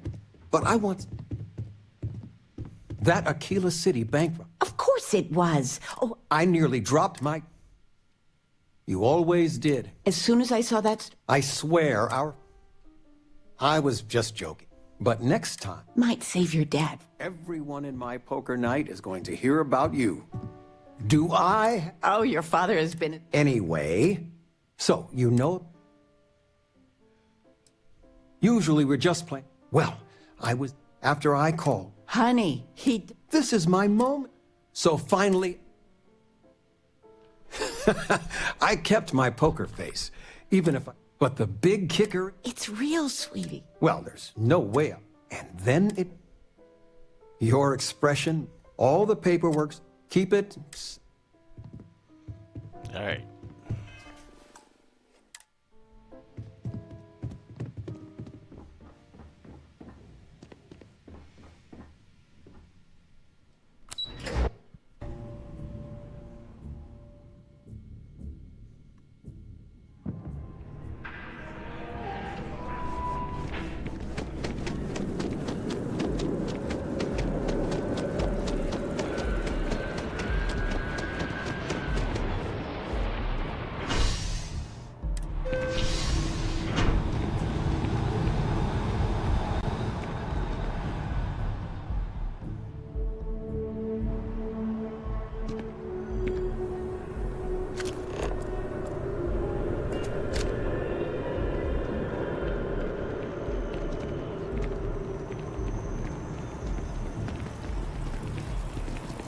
M: but I want... That Aquila City bankrupt.
D: Of course it was. Oh,
M: I nearly dropped my... You always did.
D: as soon as I saw that...
M: I swear, I was just joking. But next time...
D: Might save your dad.
M: Everyone in my poker night is going to hear about you. Do I?
D: Oh, your father has been...
M: Anyway, so, you know... Usually we're just playing... Well, I was... After I called...
D: Honey,
M: This is my moment. So finally... I kept my poker face, even if I... But the big kicker...
D: It's real, sweetie.
M: Well, there's no way up. And then it... Your expression, all the paperwork, keep it...
A: Alright.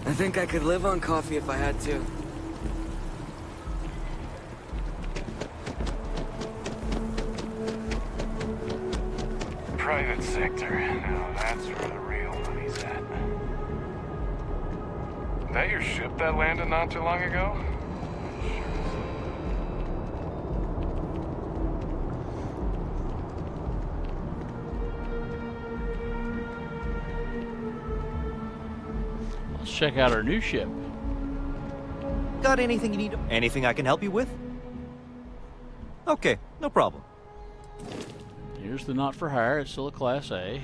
G: I think I could live on coffee if I had to.
F: Private sector. Now that's where the real money's at. That your ship that landed not too long ago?
A: Let's check out our new ship.
V: Got anything you need? Anything I can help you with? Okay, no problem.
A: Here's the Not for Hire. It's still a Class A.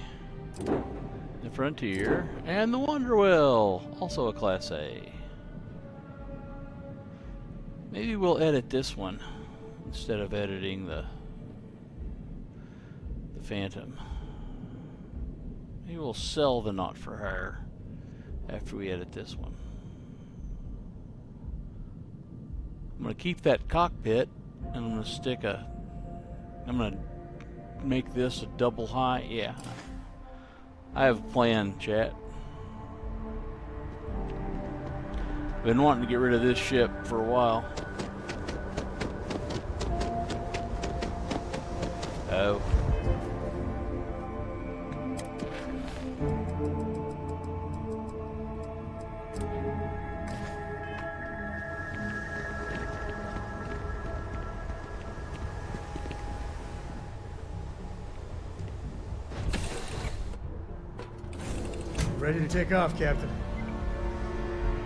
A: The Frontier. And the Wonderwell. Also a Class A. Maybe we'll edit this one instead of editing the Phantom. Maybe we'll sell the Not for Hire after we edit this one. I'm going to keep that cockpit, and I'm going to stick I'm going to make this a double high. Yeah. I have a plan, chat. Been wanting to get rid of this ship for a while. Oh.
B: Ready to take off, Captain.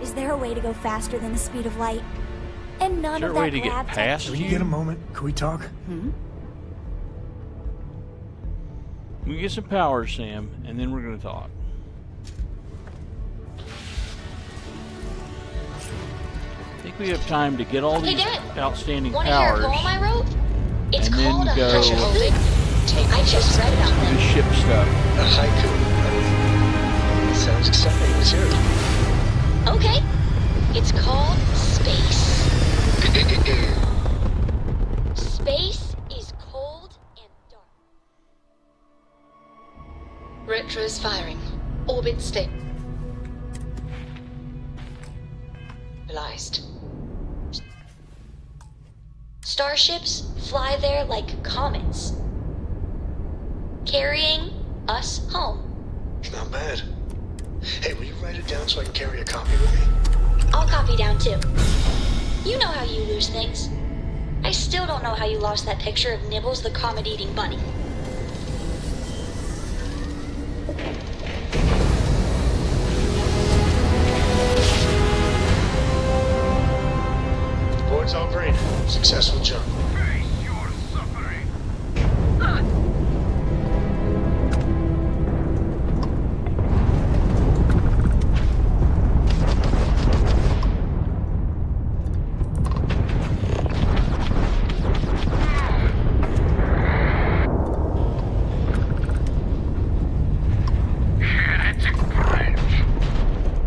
H: Is there a way to go faster than the speed of light? And none
A: Is there
H: of
A: a way
H: that
A: to get
H: lab
A: past
B: Can you get a moment? Can we talk?
A: We get some power, Sam, and then we're going to talk. I think we have time to get all
W: Hey,
A: these
W: Dad.
A: outstanding
W: Want to hear a
A: powers
W: poem I wrote? It's
A: and
W: called
A: then
W: a
A: go
W: pressure holding. I just read about
A: do
W: them.
A: the ship stuff.
K: A haiku. Sounds exciting. Let's hear it.
W: Okay. It's called Space. Space is cold and dark. Retro's firing. Orbit stabilized. Starships fly there like comets, carrying us home.
K: Not bad. Hey, will you write it down so I can carry a copy with me?
W: I'll copy down too. You know how you lose things. I still don't know how you lost that picture of Nibbles the comet-eating bunny.
K: Board's all green. Successful jump.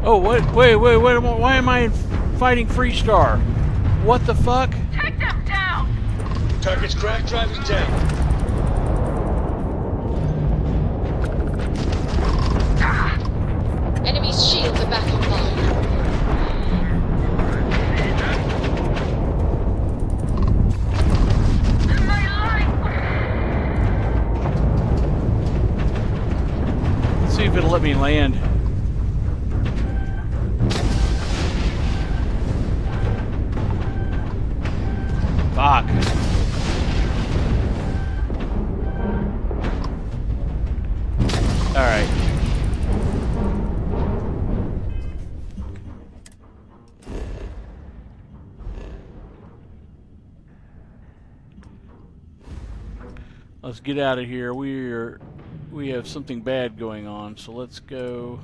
A: Oh, wait, why am I fighting Freestar? What the fuck?
W: Take them down!
K: Target's cracked, driving down.
W: Enemy's shields are back online.
A: Let's see if it'll let me land. Fuck. Alright. Let's get out of here. We have something bad going on, so let's go.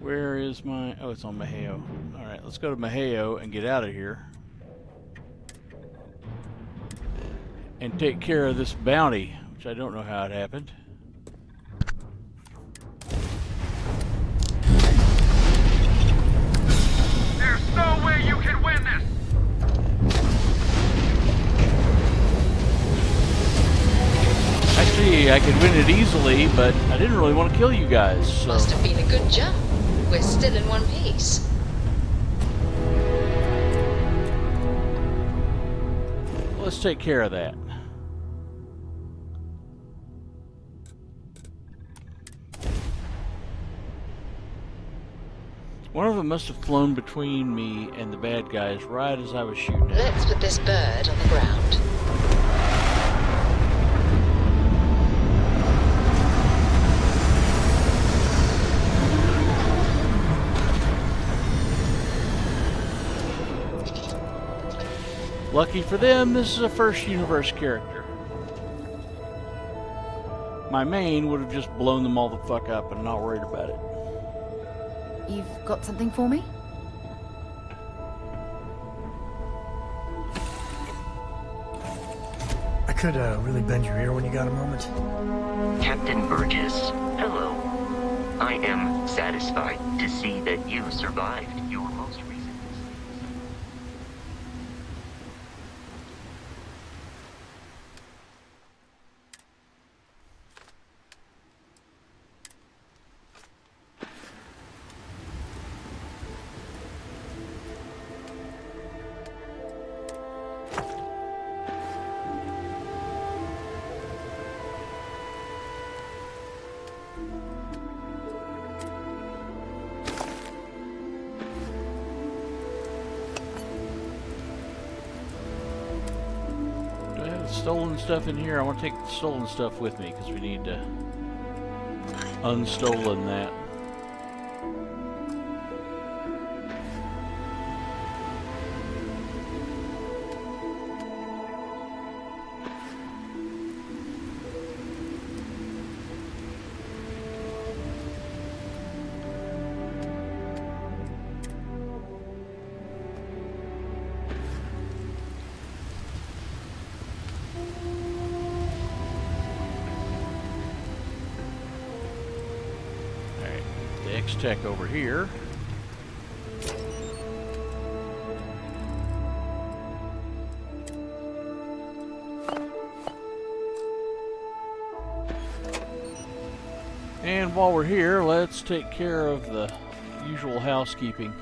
A: Where is my... Oh, it's on Maheo. Alright, let's go to Maheo and get out of here. And take care of this bounty, which I don't know how it happened.
F: There's no way you can win this!
A: Actually, I could win it easily, but I didn't really want to kill you guys, so...
W: Must have been a good jump. We're still in one piece.
A: Let's take care of that. One of them must have flown between me and the bad guys right as I was shooting it.
W: Let's put this bird on the ground.
A: Lucky for them, this is a first universe character. My main would have just blown them all the fuck up and not worried about it.
T: You've got something for me?
B: I could really bend your ear when you got a moment.
S: Captain Burgess, hello. I am satisfied to see that you survived your most recent...
A: the stolen stuff in here? I want to take the stolen stuff with me because we need to unstolen that. X-Tech over here. And while we're here, let's take care of the usual housekeeping.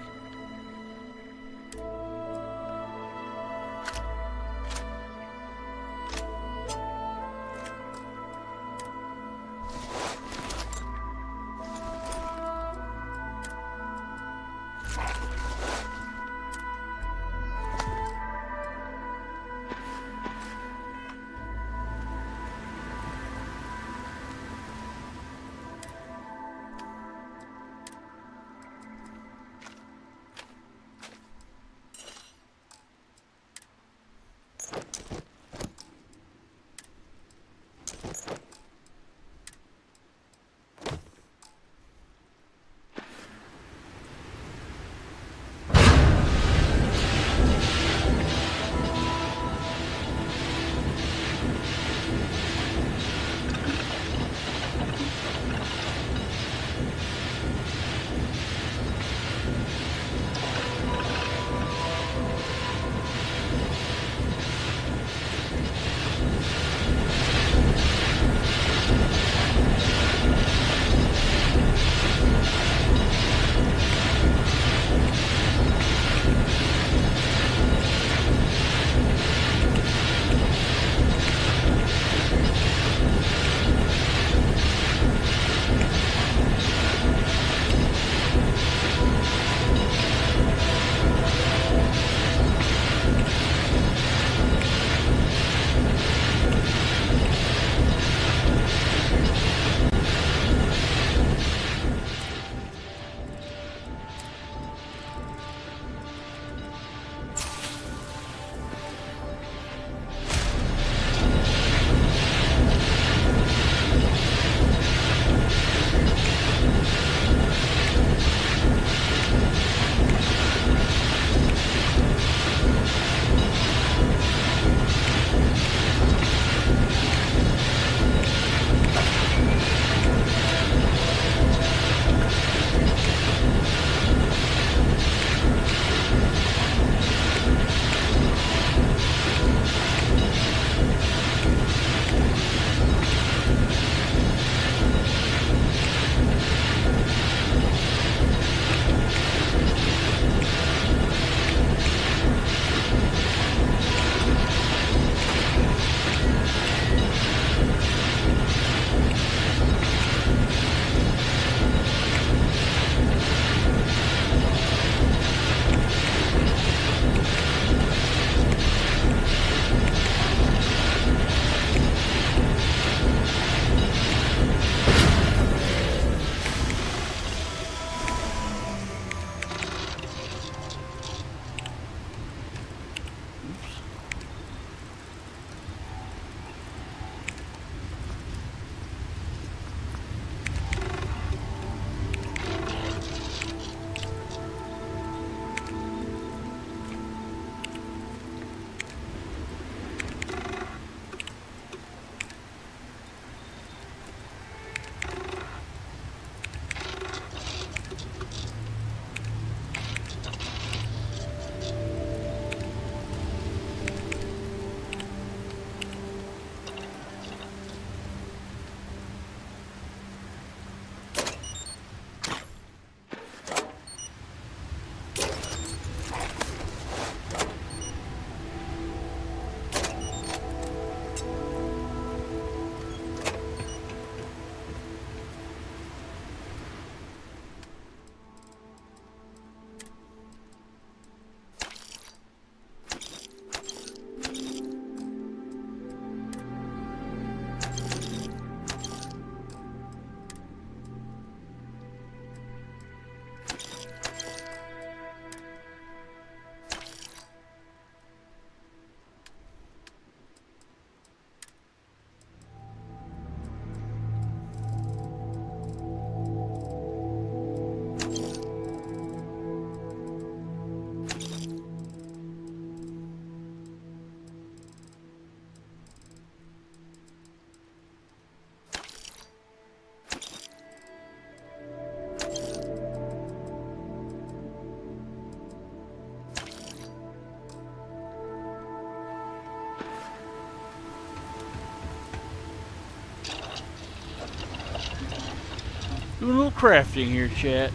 A: Doing a little crafting here, chat.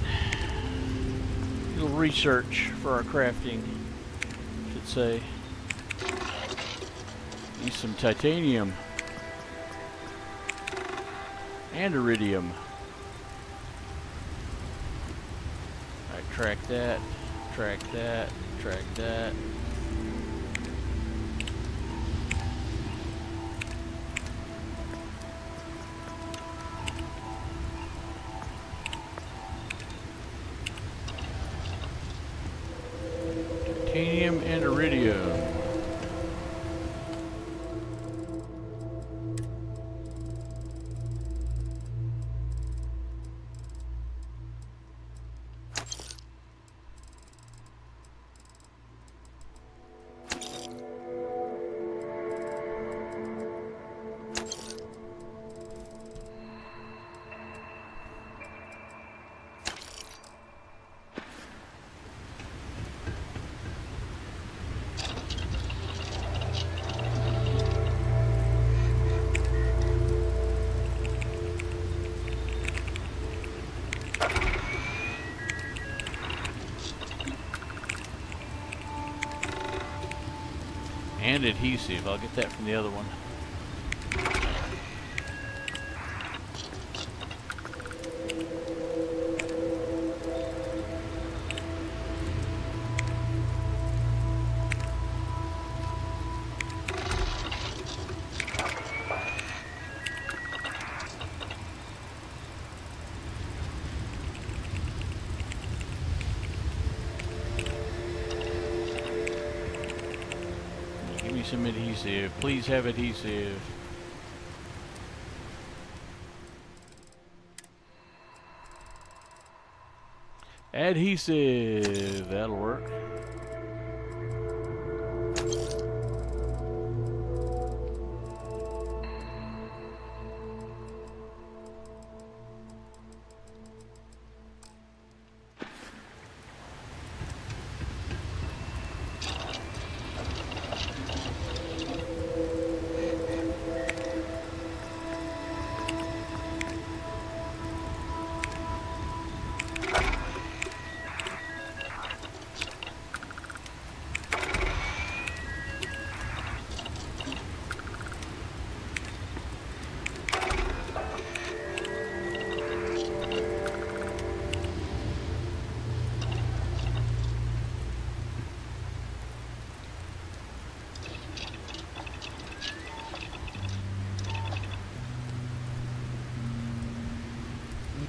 A: A little research for our crafting, I should say. Need some titanium. And iridium. Alright, track that, track that, track that. Titanium and iridium. And adhesive. I'll get that from the other one. Some adhesive. Please have adhesive. Adhesive. That'll work.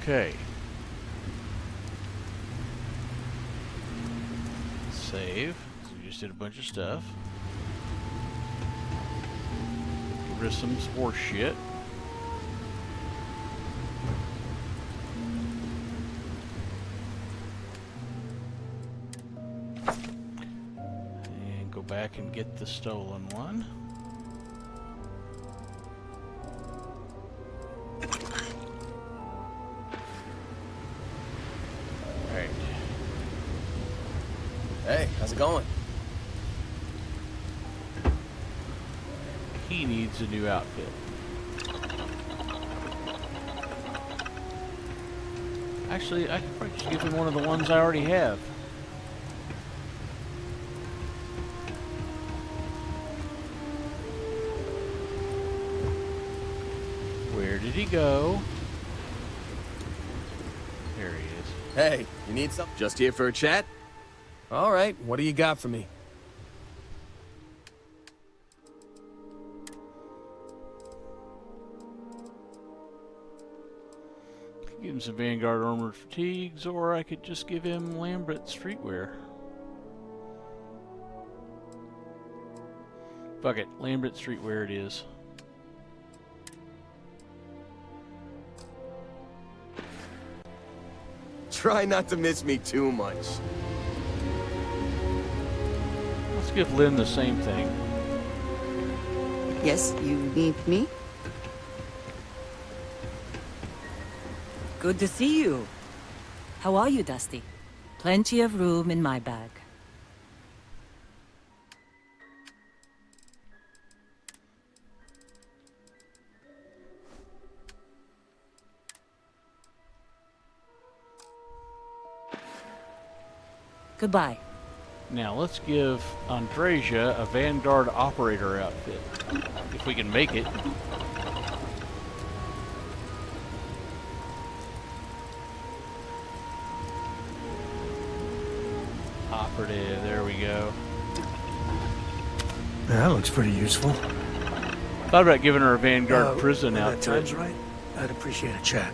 A: Okay. Save. So we just did a bunch of stuff. Get rid of some horse shit. And go back and get the stolen one.
C: Hey, how's it going?
A: He needs a new outfit. Actually, I could probably just give him one of the ones I already have. Where did he go? There he is.
C: Hey, you need something? Just here for a chat? All right, what do you got for me?
A: Give him some Vanguard armored fatigues, or I could just give him Lambert streetwear. Fuck it, Lambert streetwear it is.
C: Try not to miss me too much.
A: Let's give Lynn the same thing.
I: Yes, you need me?
L: Good to see you. How are you, Dusty? Plenty of room in my bag. Goodbye.
A: Now let's give Andresia a Vanguard operator outfit, if we can make it. Operative, there we go.
B: That looks pretty useful.
A: Thought about giving her a Vanguard prison
B: when
A: outfit.
B: that time's right, I'd appreciate a chat.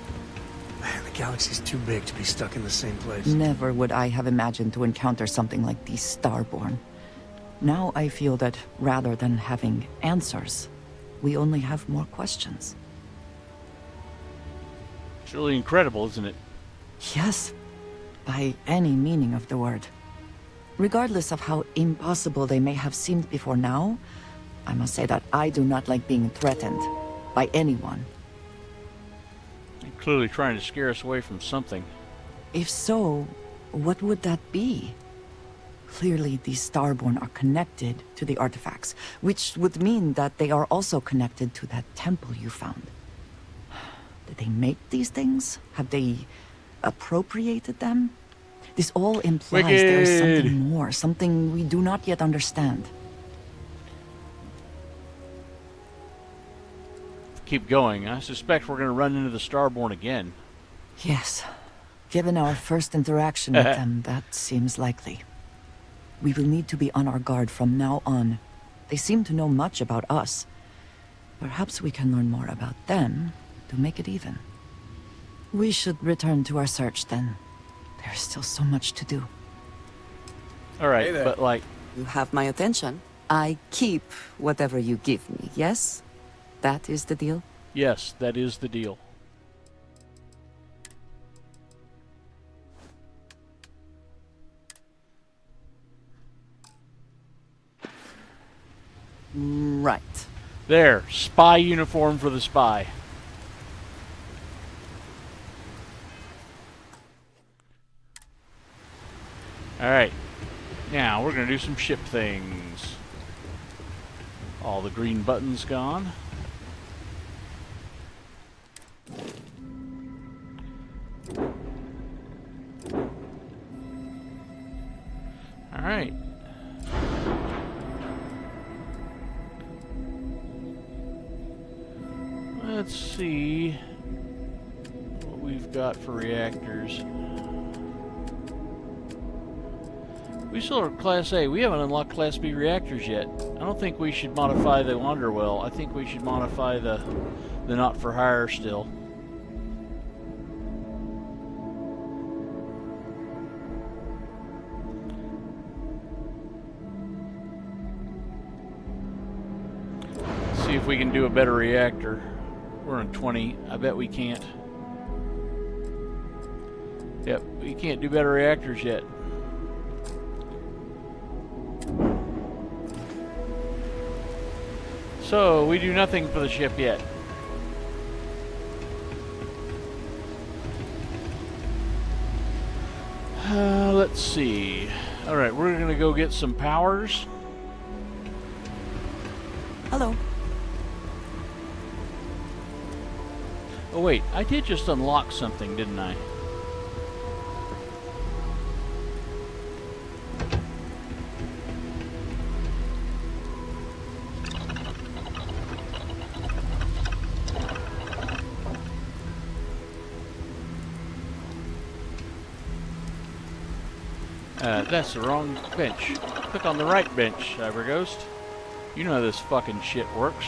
B: Man, the galaxy's too big to be stuck in the same place.
T: Never would I have imagined to encounter something like these Starborn. Now I feel that rather than having answers, we only have more questions.
A: It's really incredible, isn't it?
T: Yes, by any meaning of the word. Regardless of how impossible they may have seemed before now, I must say that I do not like being threatened by anyone.
A: You're clearly trying to scare us away from something.
T: If so, what would that be? Clearly, these Starborn are connected to the artifacts, which would mean that they are also connected to that temple you found. Did they make these things? Have they appropriated them? This all implies there is something more, something we do not yet understand.
A: Keep going. I suspect we're going to run into the Starborn again.
T: Yes. Given our first interaction with them, that seems likely. We will need to be on our guard from now on. They seem to know much about us. Perhaps we can learn more about them to make it even. We should return to our search then. There's still so much to do.
A: All right, but like...
L: You have my attention. I keep whatever you give me, yes? That is the deal?
A: Yes, that is the deal.
L: Right.
A: There, spy uniform for the spy. Alright, now we're going to do some ship things. All the green buttons gone. Alright. Let's see what we've got for reactors. We still are Class A. We haven't unlocked Class B reactors yet. I don't think we should modify the Wonderwell. I think we should modify the not-for-hire still. Let's see if we can do a better reactor. We're on 20. I bet we can't. Yep, we can't do better reactors yet. So, we do nothing for the ship yet. Let's see. Alright, we're going to go get some powers.
T: Hello.
A: Oh wait, I did just unlock something, didn't I? That's the wrong bench. Click on the right bench, Cyber Ghost. You know how this fucking shit works.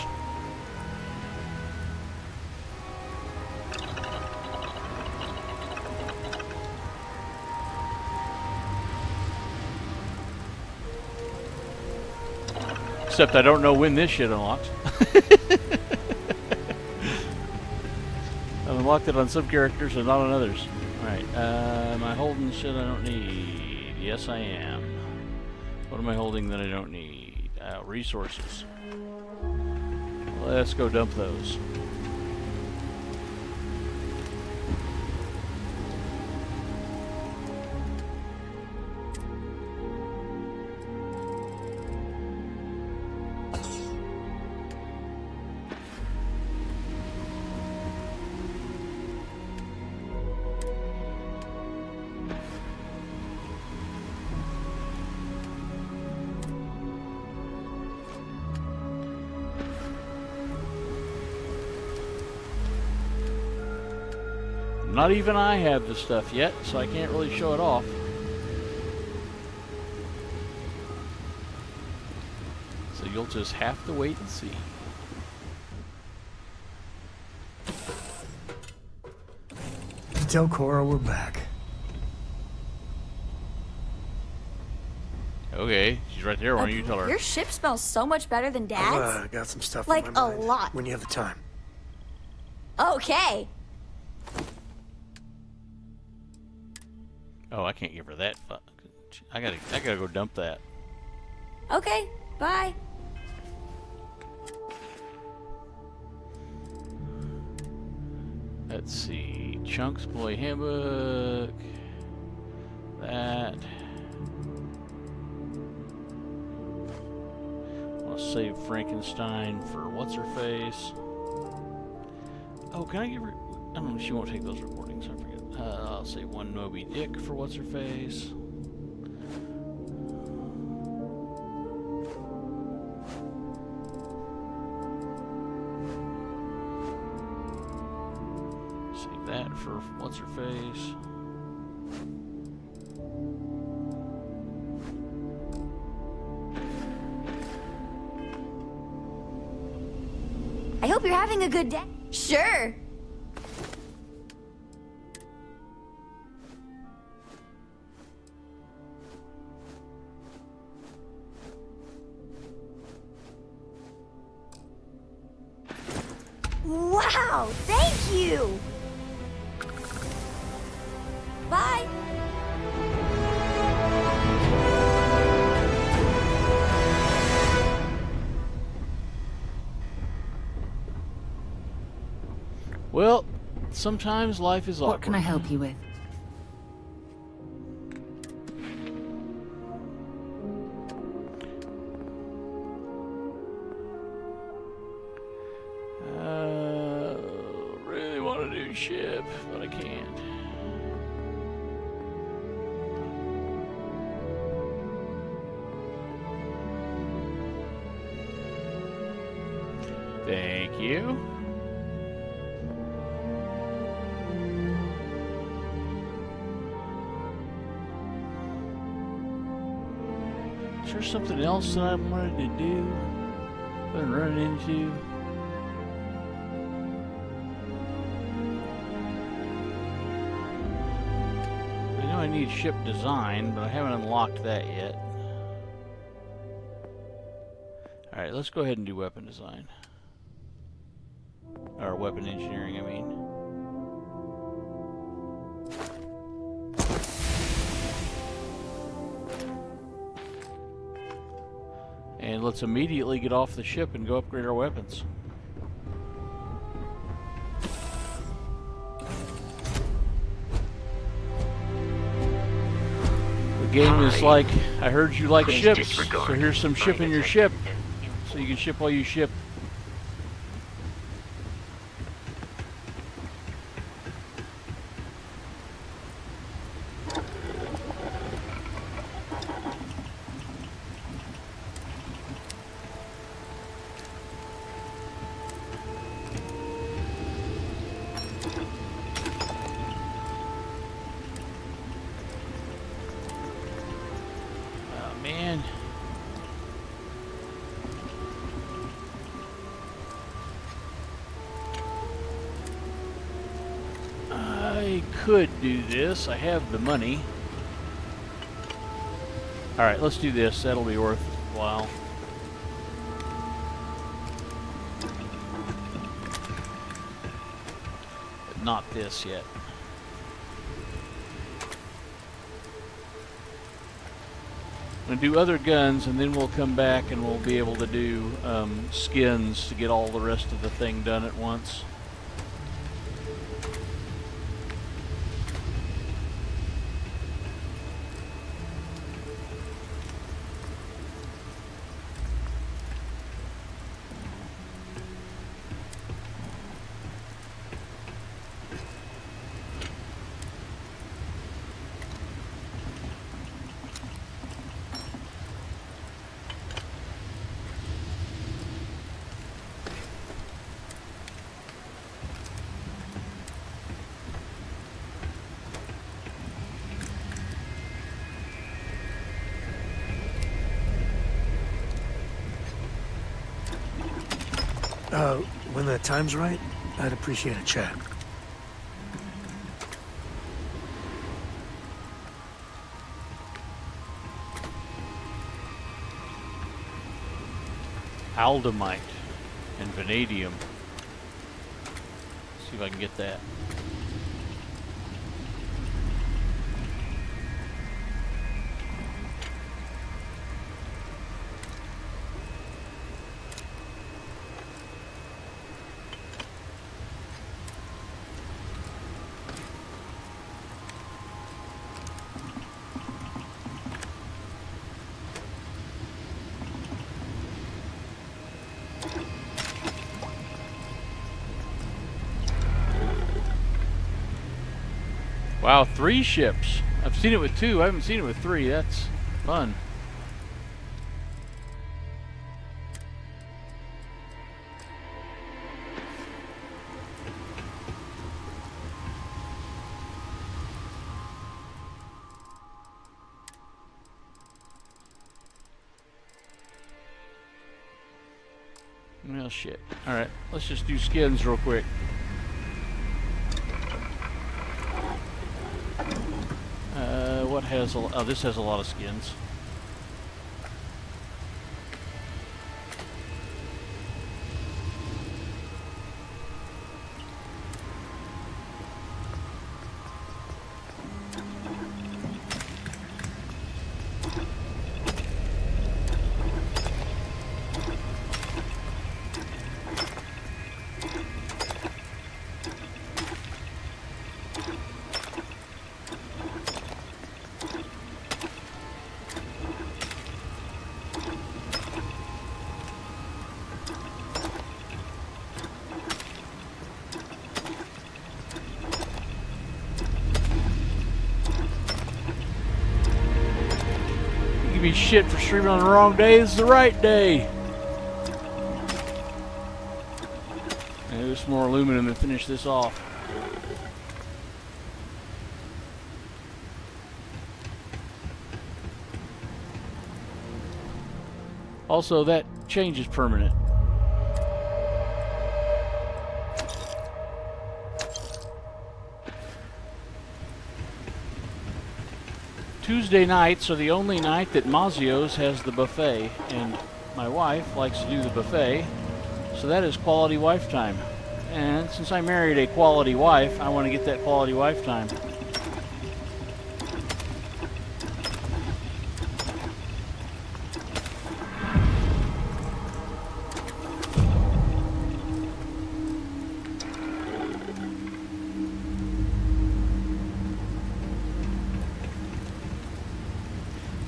A: Except I don't know when this shit unlocks. I've unlocked it on some characters and not on others. Alright, am I holding shit I don't need? Yes, I am. What am I holding that I don't need? Resources. Let's go dump those. Not even I have the stuff yet, so I can't really show it off. So you'll just have to wait and see.
B: Tell Cora we're back.
A: Okay, she's right there. Why don't you tell her?
H: Your ship smells so much better than Dad's.
B: I got some stuff
H: like
B: on my mind.
H: a lot.
B: When you have the time.
H: Okay.
A: Oh, I can't give her that. I gotta go dump that.
H: Okay. Bye.
A: Let's see. Chunks Boy Handbook. That. I'll save Frankenstein for what's her face. Oh, can I give her? I don't know. She won't take those recordings. I forget. I'll save one Moby Dick for what's her face. Save that for what's her face.
H: I hope you're having a good day. Sure. Wow, thank you. Bye.
A: Well, sometimes life is awkward.
T: What can I help you with?
A: Really want to do ship, but I can't. Thank you. Is there something else that I wanted to do? Been running into? I know I need ship design, but I haven't unlocked that yet. Alright, let's go ahead and do weapon design. Or weapon engineering, I mean. And let's immediately get off the ship and go upgrade our weapons. The game is like, I heard you like ships, so here's some ship in your ship, so you can ship while you ship. Man. I could do this. I have the money. Alright, let's do this. That'll be worthwhile. But not this yet. I'm going to do other guns, and then we'll come back and we'll be able to do skins to get all the rest of the thing done at once.
B: When the time's right, I'd appreciate a chat.
A: Aldamite and vanadium. See if I can get that. Wow, 3 ships. I've seen it with 2. I haven't seen it with 3. That's fun. Well, shit. Alright, let's just do skins real quick. What has oh, this has a lot of skins. Me shit for streaming on the wrong day. This is the right day. And there's some more aluminum to finish this off. Also, that change is permanent. Tuesday nights are the only night that Mazio's has the buffet, and my wife likes to do the buffet, so that is quality wife time. And since I married a quality wife, I want to get that quality wife time.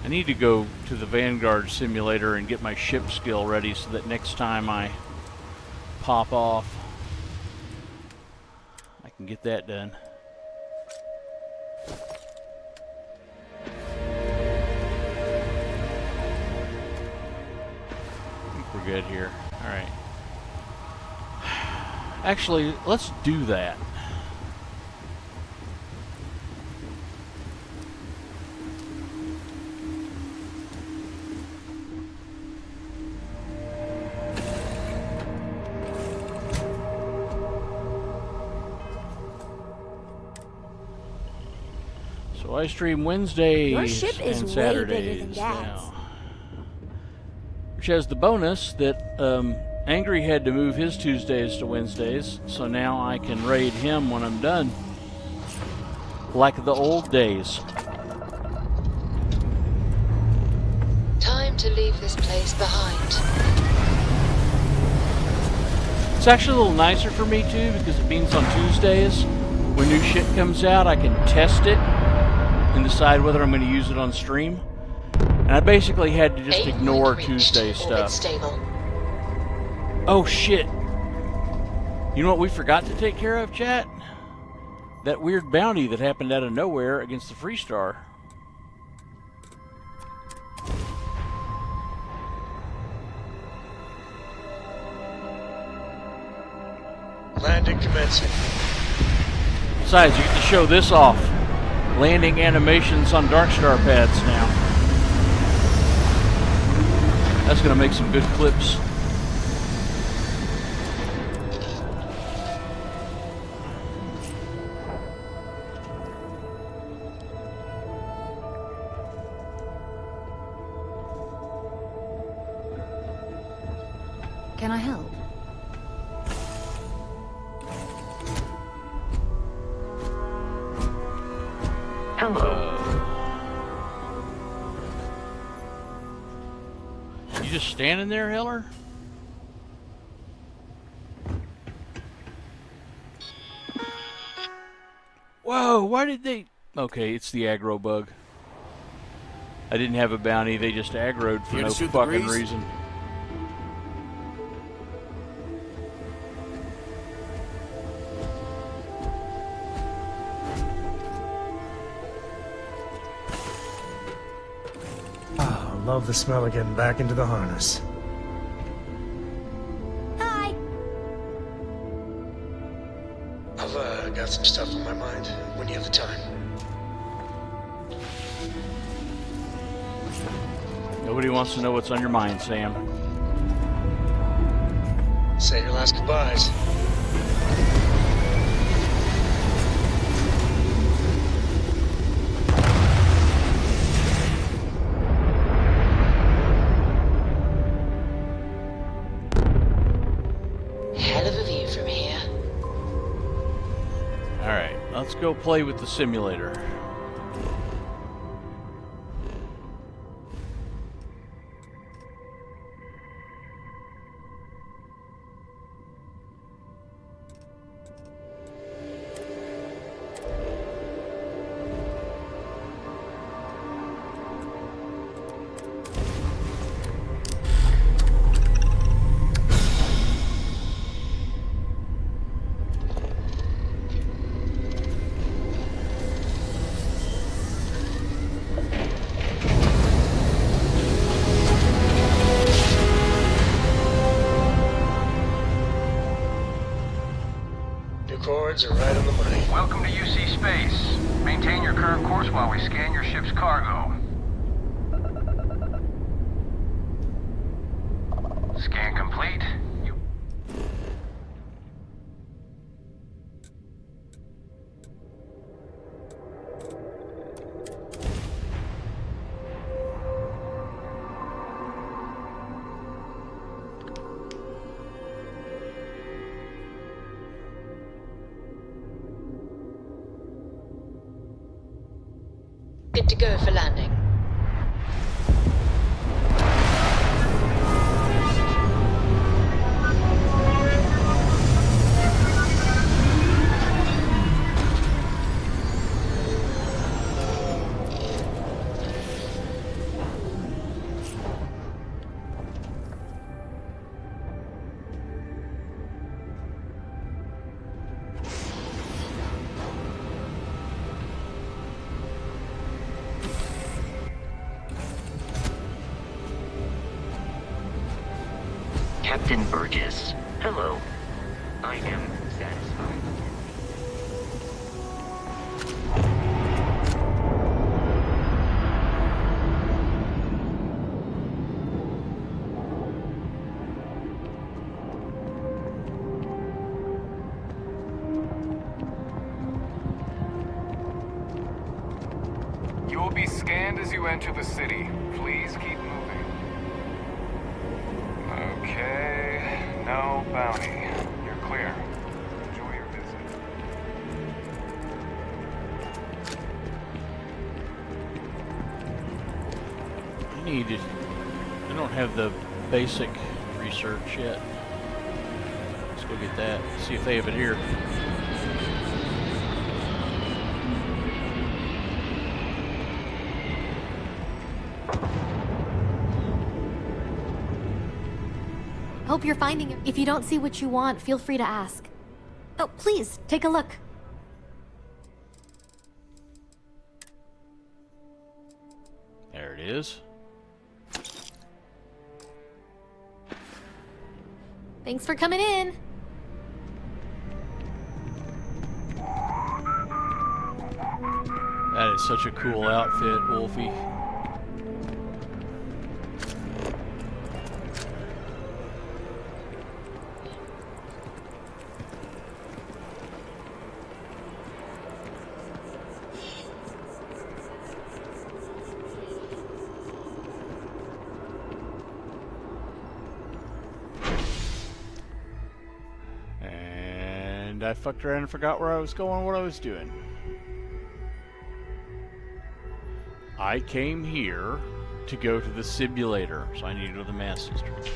A: I need to go to the Vanguard simulator and get my ship skill ready so that next time I pop off, I can get that done. I think we're good here. Alright. Actually, let's do that. So I stream Wednesdays
H: Your ship is
A: and
H: way
A: Saturdays
H: bigger than Dad's.
A: now. Which has the bonus that Angry had to move his Tuesdays to Wednesdays, so now I can raid him when I'm done. Like the old days.
W: Time to leave this place behind.
A: It's actually a little nicer for me too, because it means on Tuesdays, when new shit comes out, I can test it and decide whether I'm going to use it on stream. And I basically had to just ignore Tuesday stuff. Oh shit. You know what we forgot to take care of, chat? That weird bounty that happened out of nowhere against the Freestar.
K: Landing commencing.
A: Besides, you get to show this off. Landing animations on Darkstar pads now. That's going to make some good clips.
T: Can I help?
S: Hello.
A: You just standing there, Hiller? Whoa, why did they... Okay, it's the aggro bug. I didn't have a bounty, they just aggroed for
J: Here to
A: no
J: shoot the
A: fucking
J: breeze?
A: reason.
B: Oh, love the smell of getting back into the harness.
H: Hi.
K: I've got some stuff on my mind when you have the time.
A: Nobody wants to know what's on your mind, Sam.
K: Say your last goodbyes.
D: Hell of a view from here.
A: Alright, let's go play with the simulator.
K: Chords are right on the money.
F: Welcome to UC Space. Maintain your current course while we scan your ship's cargo. Scan complete.
D: Good to go for landing.
S: Captain Burgess. Hello. I am satisfied.
F: You will be scanned as you enter the city. Please keep moving. Okay, no bounty. You're clear. Enjoy your visit.
A: I needed... I don't have the basic research yet. Let's go get that. See if they have it here.
H: Hope you're finding it. If you don't see what you want, feel free to ask. Oh, please, take a look.
A: There it is.
H: Thanks for coming in.
A: That is such a cool outfit, Wolfie. And I fucked around and forgot where I was going, what I was doing. I came here to go to the simulator, so I need to go to the Mass District.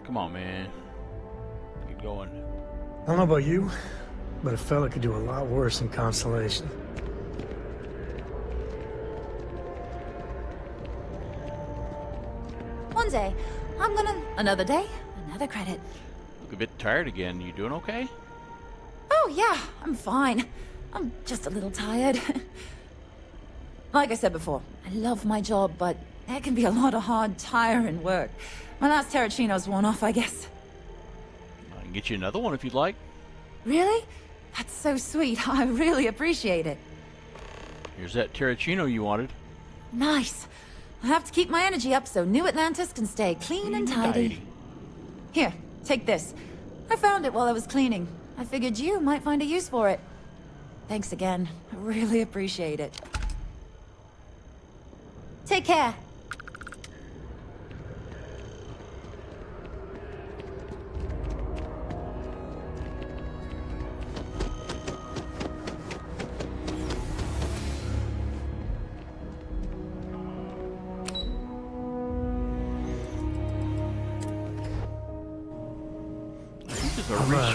A: Come on, man. Get going.
B: I don't know about you, but a fella could do a lot worse than Constellation.
I: One day, I'm gonna... Another day, another credit.
A: Look a bit tired again. You doing okay?
I: Oh, yeah, I'm fine. I'm just a little tired. Like I said before, I love my job, but it can be a lot of hard, tiring work. My last Terracino's worn off, I guess.
A: I can get you another one if you'd like.
I: Really? That's so sweet. I really appreciate it.
A: Here's that Terracino you wanted.
I: Nice. I have to keep my energy up so New Atlantis can stay clean and tidy. Here, take this. I found it while I was cleaning. I figured you might find a use for it. Thanks again. I really appreciate it. Take care.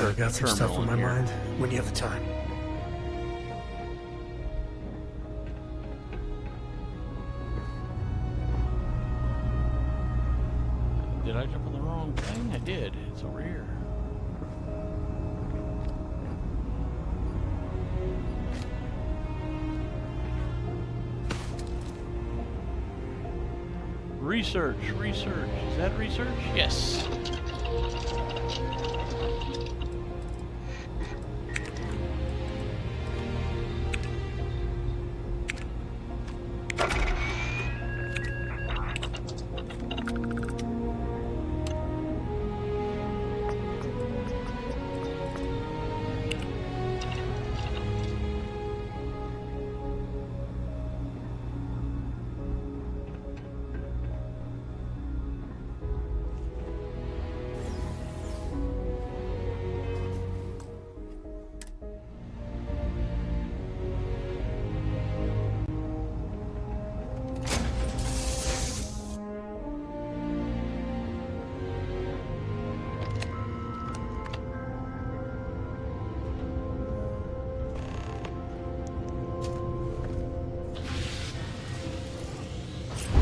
B: I've got some stuff on my mind. When do you have the time?
A: Did I jump on the wrong thing? I did. It's over here. Research. Is that research? Yes.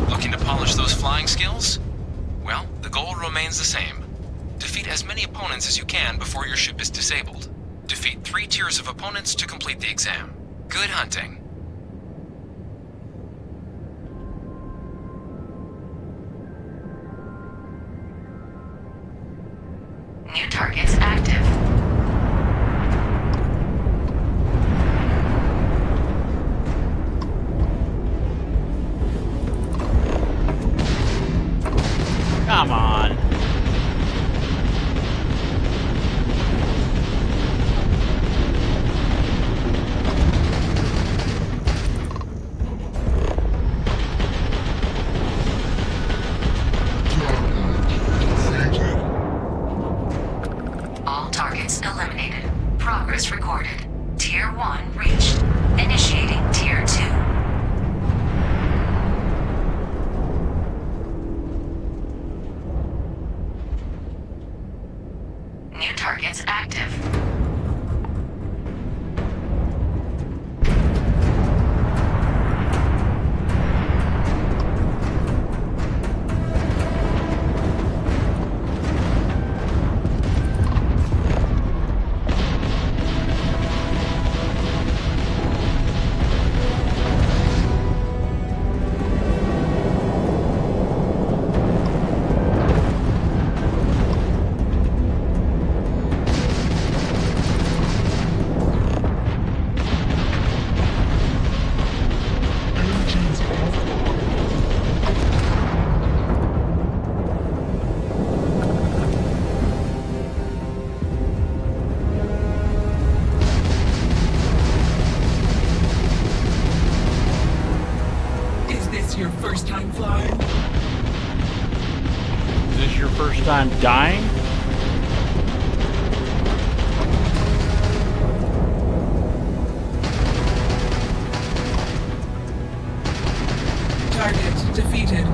P: Looking to polish those flying skills? Well, the goal remains the same. Defeat as many opponents as you can before your ship is disabled. Defeat 3 tiers of opponents to complete the exam. Good hunting.
W: New targets active.
A: Come on.
W: All targets eliminated. Progress recorded. Tier 1 reached. Initiating Tier 2. New targets active.
A: first time dying.
Q: Target defeated.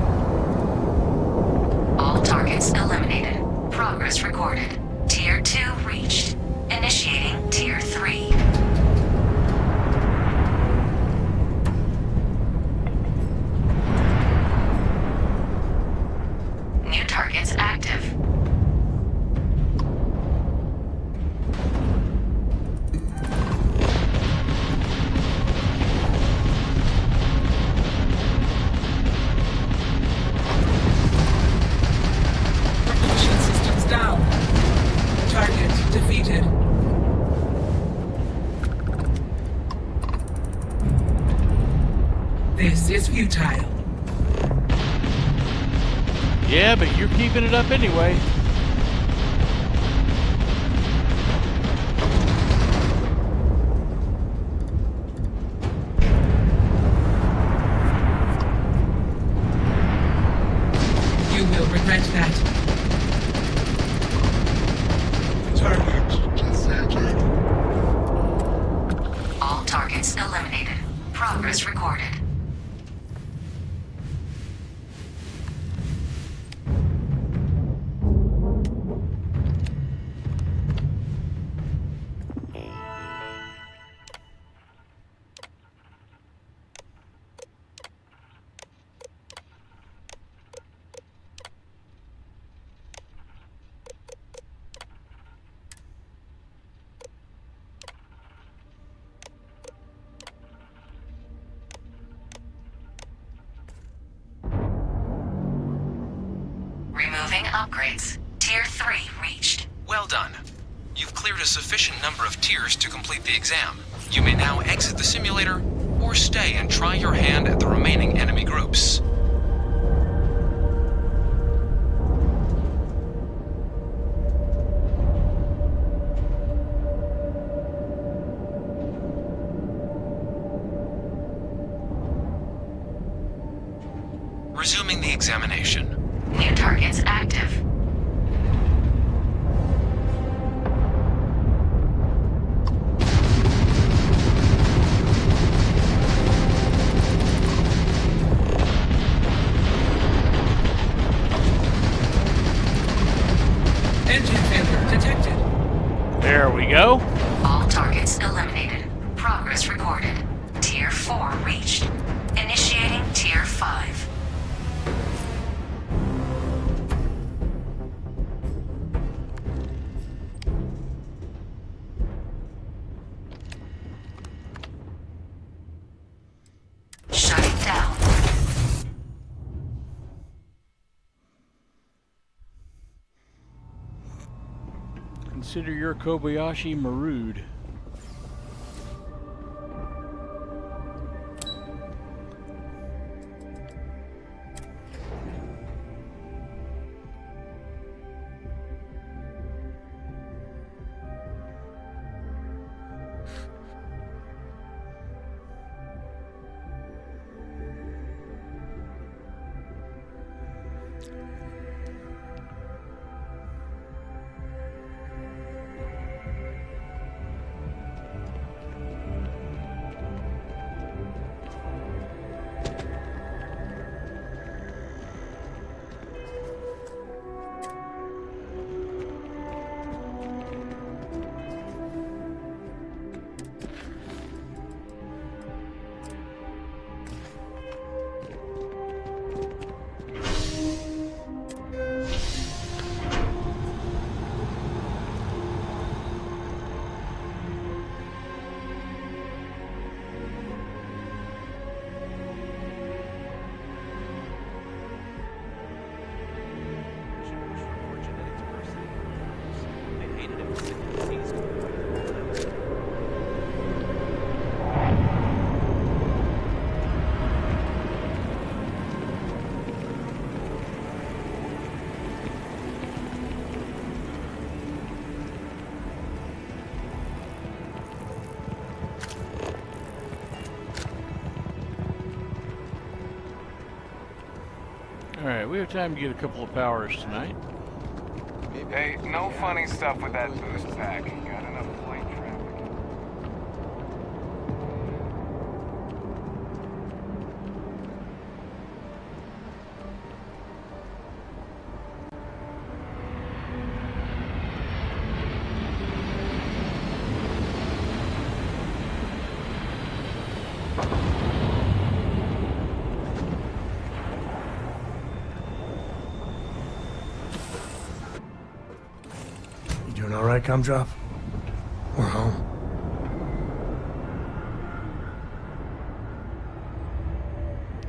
W: All targets eliminated. Progress recorded. Tier 2 reached. Initiating Tier 3. New targets active.
Q: Propulsion systems down. Target defeated. This is futile.
A: Yeah, but you're keeping it up anyway.
Q: You will regret that. Target deserted.
W: All targets eliminated. Progress recorded. Removing upgrades. Tier 3 reached.
P: Well done. You've cleared a sufficient number of tiers to complete the exam. You may now exit the simulator, or stay and try your hand at the remaining enemy groups. Resuming the examination.
W: New targets active.
Q: Engine failure detected.
A: There we go.
W: All targets eliminated. Progress recorded. Tier 4 reached. Initiating Tier 5. Shutting down.
A: Consider your Kobayashi Marude. Alright, we have time to get a couple of powers tonight.
F: Hey, no funny stuff with that boost pack. Got enough flight traffic.
B: Doing all right, Gumdrop? We're home.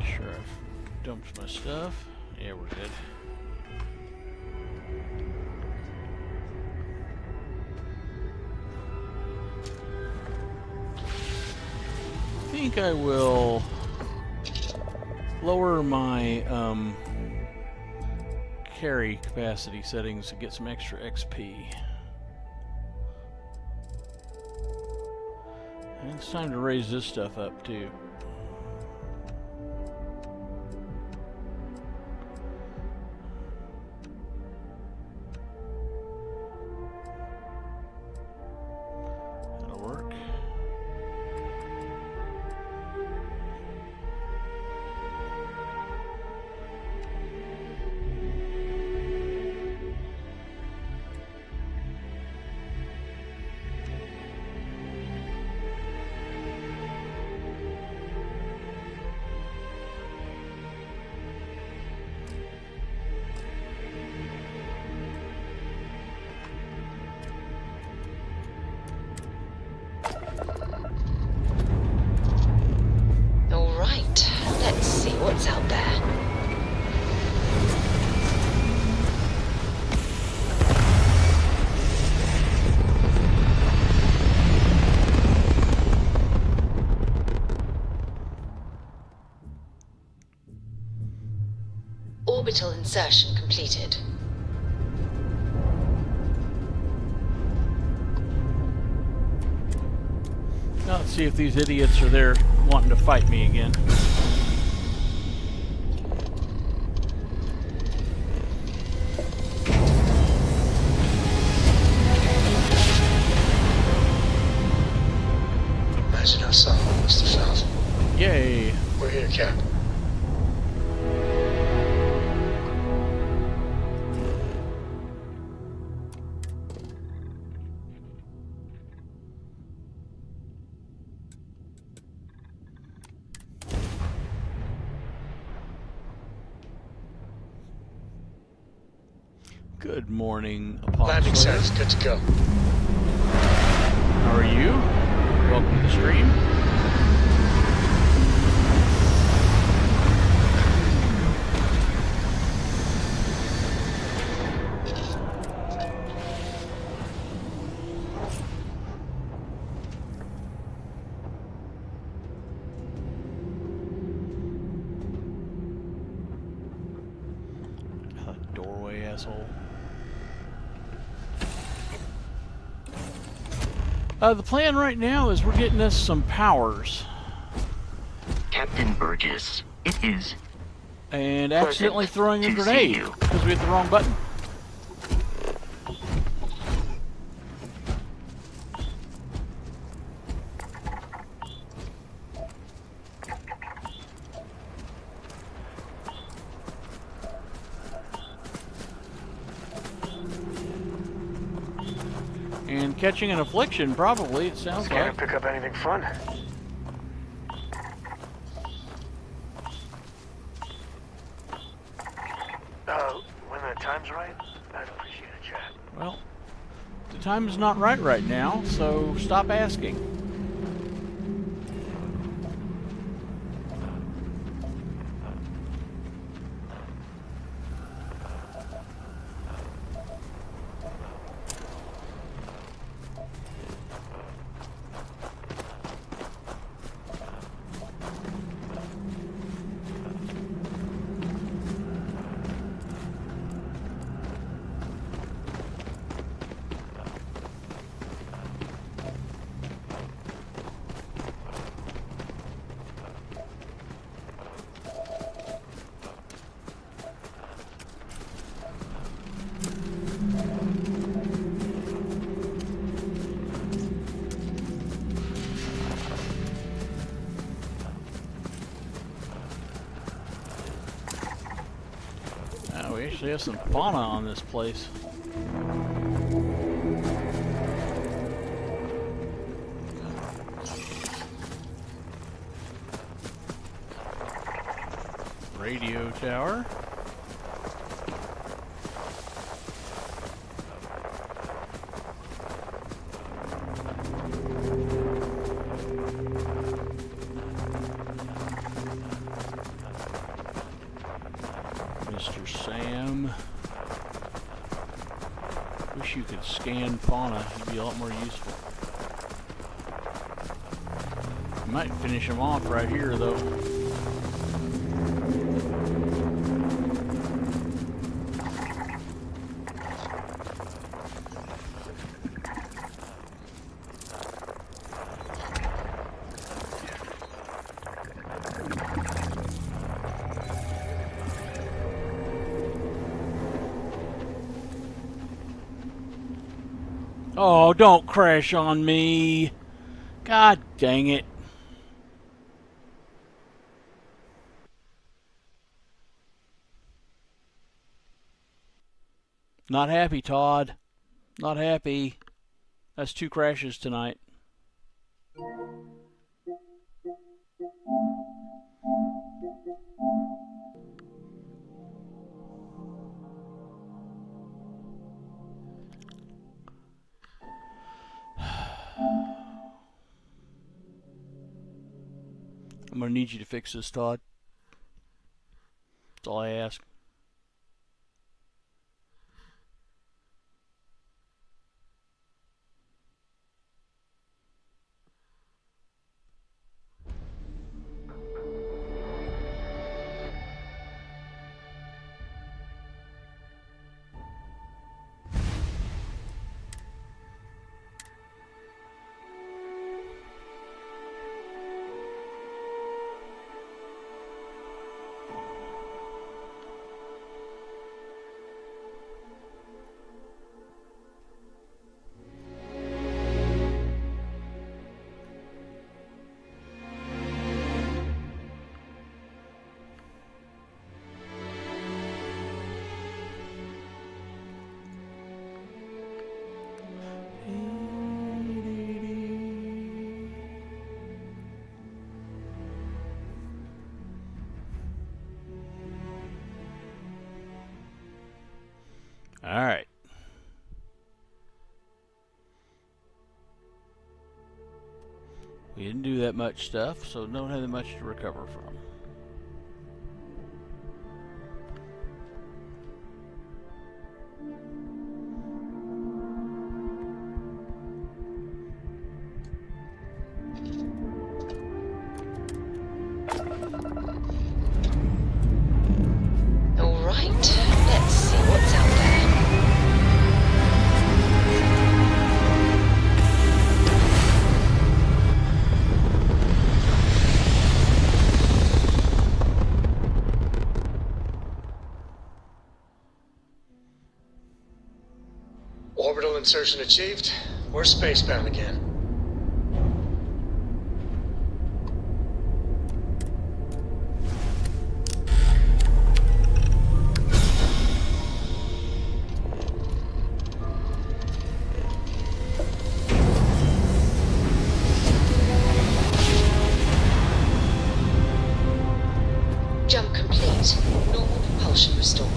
A: Sure, I've dumped my stuff. Yeah, we're good. I think I will lower my carry capacity settings to get some extra XP. And it's time to raise this stuff up too. That'll work.
O: All right, let's see what's out there. Orbital insertion completed.
A: Now let's see if these idiots are there wanting to fight me again.
K: Imagine how someone must have felt.
A: Yay!
K: We're here, Cap.
A: Good morning, Apostle.
K: Landing sounds good to go.
A: How are you? Welcome to the stream. Doorway, asshole. The plan right now is we're getting us some powers.
S: Captain Burgess, it is.
A: And accidentally throwing a
S: to see
A: grenade
S: you.
A: because we hit the wrong button. And catching an affliction, probably, it sounds like.
K: Pick up anything fun? When the time's right, I'd appreciate a chat.
A: Well, the time is not right now, so stop asking. Actually has some fauna on this place. Radio tower. Mr. Sam. Wish you could scan fauna. It'd be a lot more useful. You might finish them off right here, though. Oh, don't crash on me. God dang it. Not happy, Todd. Not happy. That's 2 crashes tonight. I'm going to need you to fix this, Todd. That's all I ask. All right. We didn't do that much stuff, so don't have that much to recover from.
O: All right, let's see what's out there.
K: Orbital insertion achieved. We're spacebound again.
O: Jump complete. Normal propulsion restored.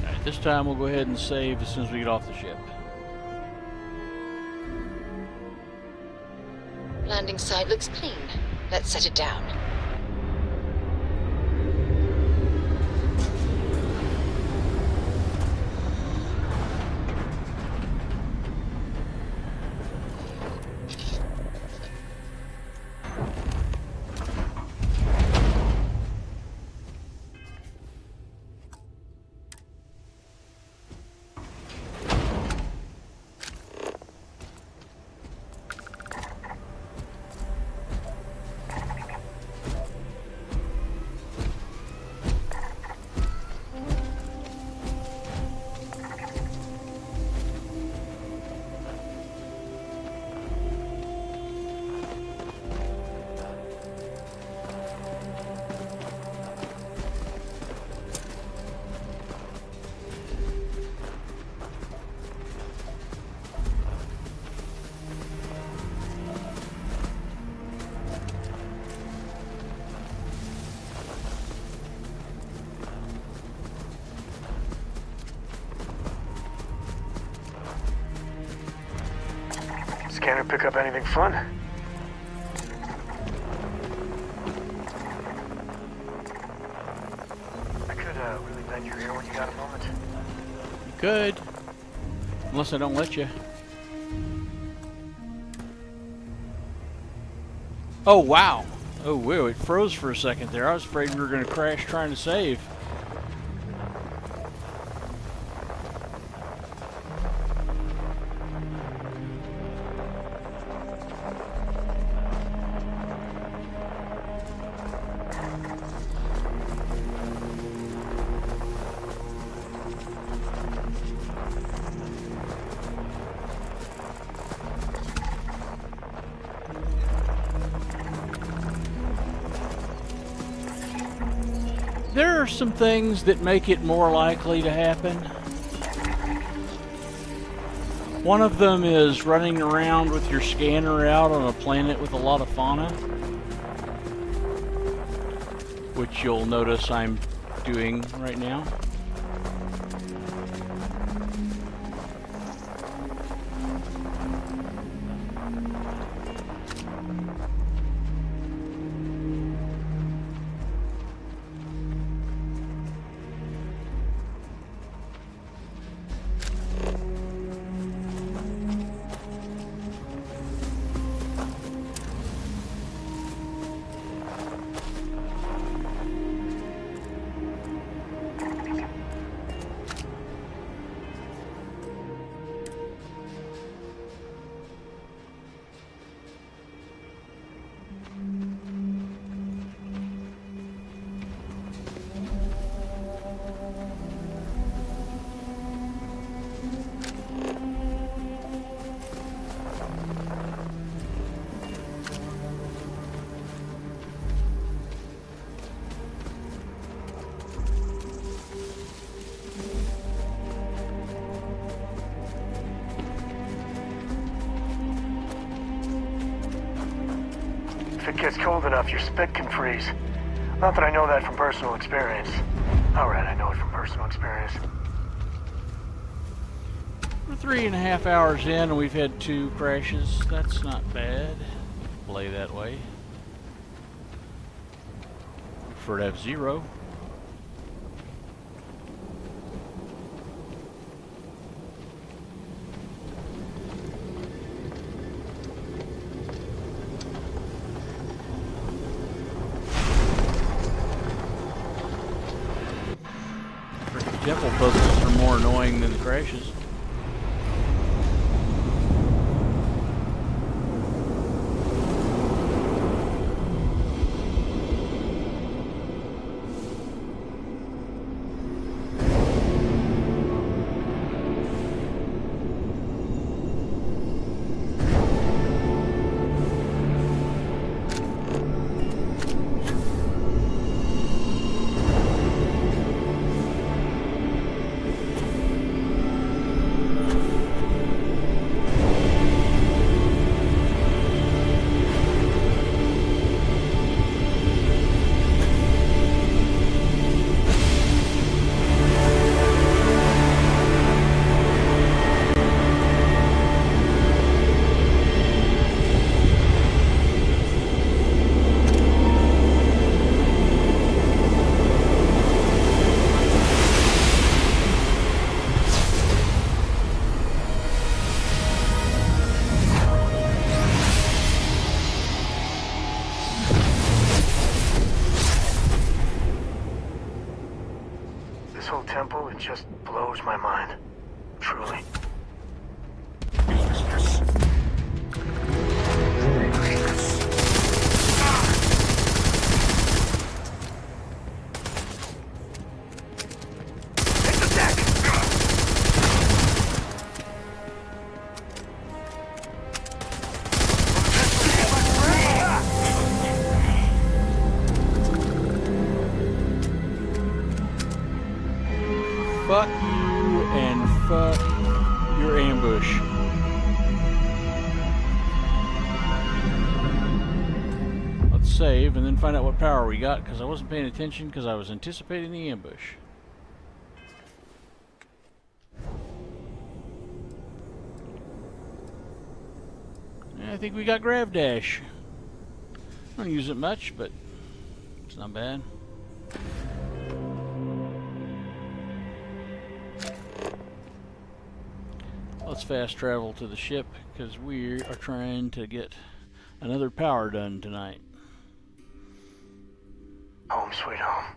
A: Alright, this time we'll go ahead and save as soon as we get off the ship.
O: Landing site looks clean. Let's set it down.
B: Scanner pick up anything fun? I could really bend your ear when you got a moment.
A: You could. Unless I don't let you. Oh, wow. Oh, whoa, it froze for a second there. I was afraid we were going to crash trying to save. There are some things that make it more likely to happen. One of them is running around with your scanner out on a planet with a lot of fauna, which you'll notice I'm doing right now.
B: If it gets cold enough, your spit can freeze. Not that I know that from personal experience. Alright, I know it from personal experience.
A: We're 3.5 hours in and we've had 2 crashes. That's not bad. Play that way. Prefer to have 0. Temple puzzles are more annoying than the crashes.
B: This whole temple, it just blows my mind. Truly.
A: Fuck you and fuck your ambush. Let's save and then find out what power we got, because I wasn't paying attention because I was anticipating the ambush. I think we got Grav Dash. I don't use it much, but it's not bad. Let's fast travel to the ship because we are trying to get another power done tonight.
K: Home sweet home.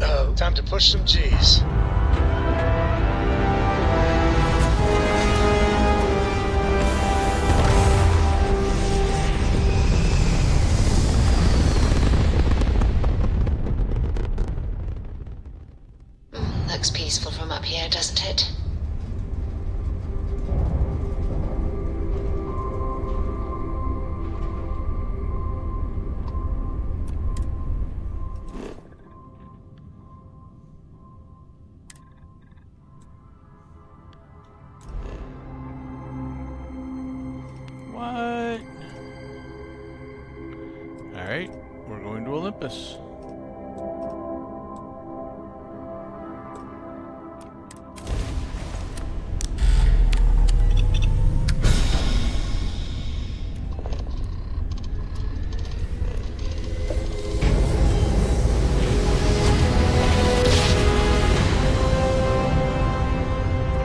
K: Oh, time to push some G's.
O: Looks peaceful from up here, doesn't it?
A: What? Alright, we're going to Olympus.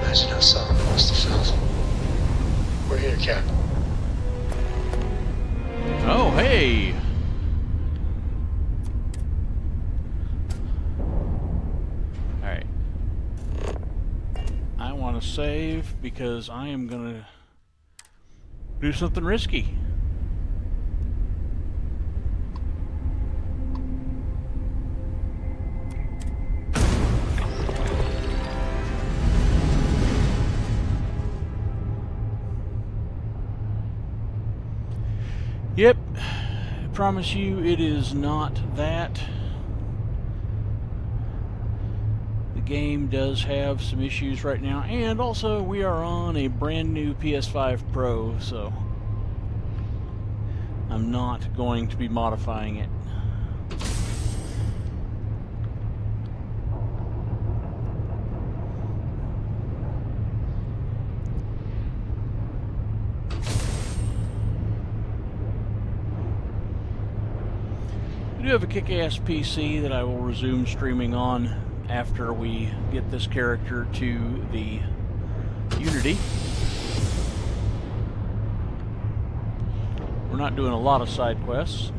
K: Imagine how Solomon must have felt. We're here, Cap.
A: Oh, hey! Alright. I want to save because I am going to do something risky. Yep, I promise you it is not that. The game does have some issues right now, and also we are on a brand new PS5 Pro, so I'm not going to be modifying it. I do have a kick-ass PC that I will resume streaming on after we get this character to the Unity. We're not doing a lot of side quests.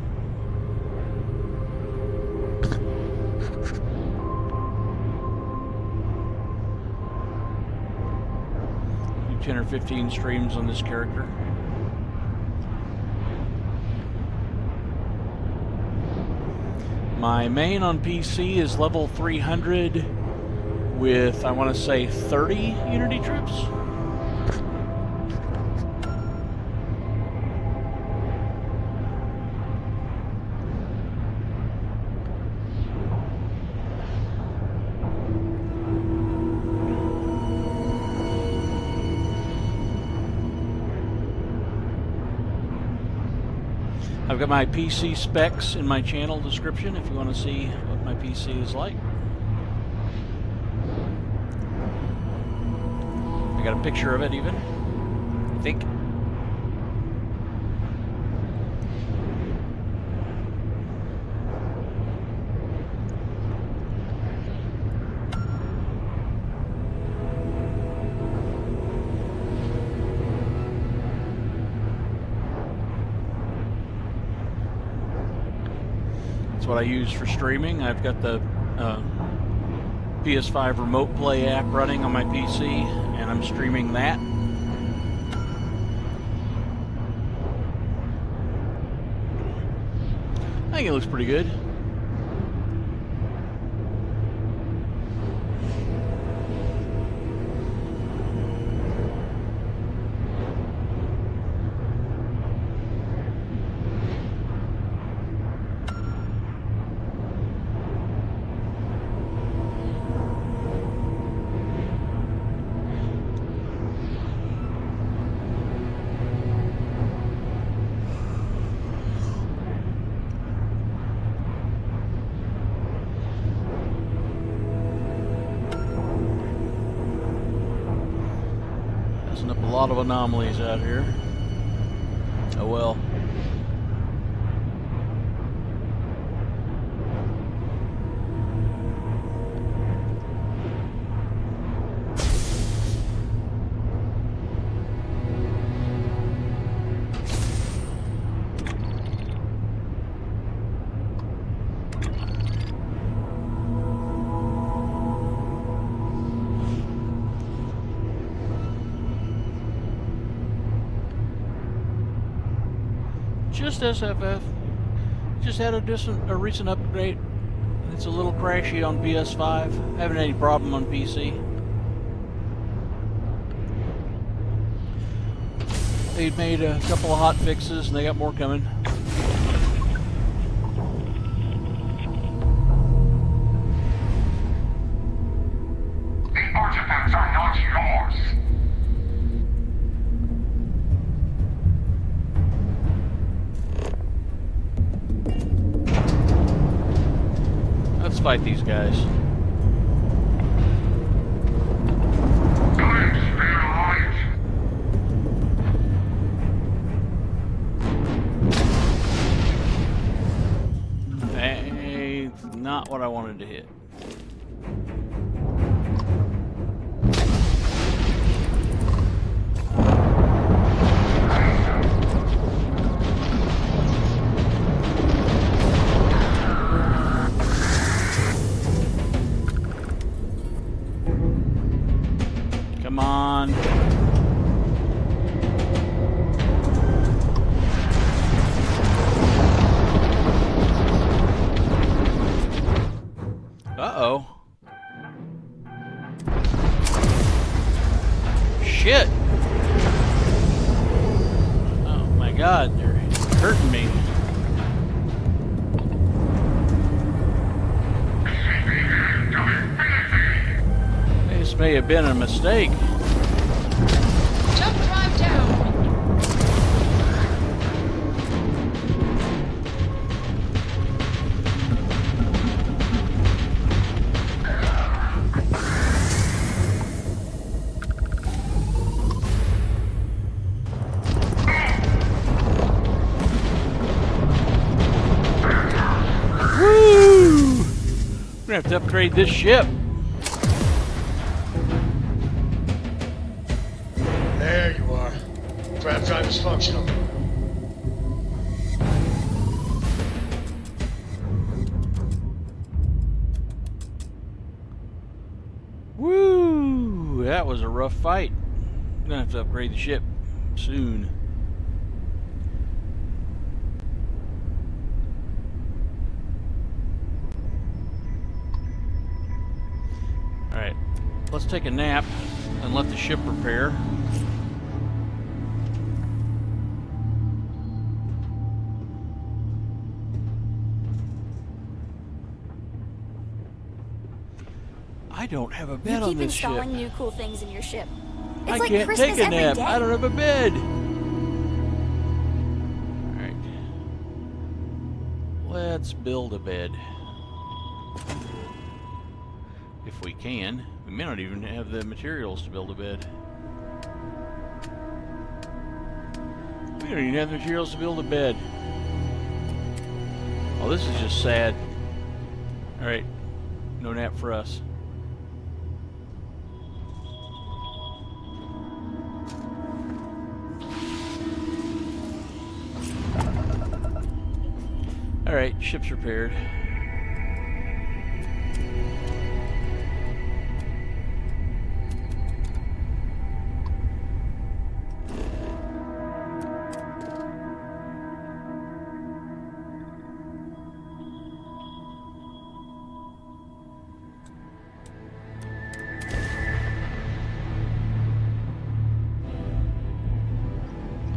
A: Do 10 or 15 streams on this character. My main on PC is level 300 with, I want to say, 30 Unity troops. I've got my PC specs in my channel description if you want to see what my PC is like. I got a picture of it even, I think. What I use for streaming. I've got the PS5 Remote Play app running on my PC, and I'm streaming that. I think it looks pretty good. Setting up a lot of anomalies out here. Oh well. Just SFF. Just had a recent upgrade. It's a little crashy on PS5. Haven't had any problem on PC. They made a couple of hot fixes and they got more coming.
F: The artifacts are not yours.
A: Let's fight these guys. Hey, not what I wanted to hit. Come on. Uh-oh. Shit. Oh my God, they're hurting me. This may have been a mistake.
O: Jump drive down.
A: Woo! We're gonna have to upgrade this ship.
K: There you are. Grab drive is functional.
A: Woo! That was a rough fight. I'm gonna have to upgrade the ship soon. Alright, let's take a nap and let the ship repair. I don't have a bed
N: You
A: on
N: keep
A: this ship.
N: installing new cool things in your ship. It's
A: I
N: like
A: can't
N: Christmas
A: take a
N: every
A: nap.
N: day.
A: I don't have a bed. Alright. Let's build a bed. If we can. We may not even have the materials to build a bed. We don't even have the materials to build a bed. Oh, this is just sad. Alright. No nap for us. Alright, ship's repaired.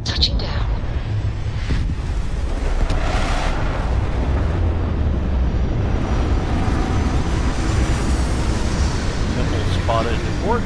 O: Touching down.
A: Spotted at port.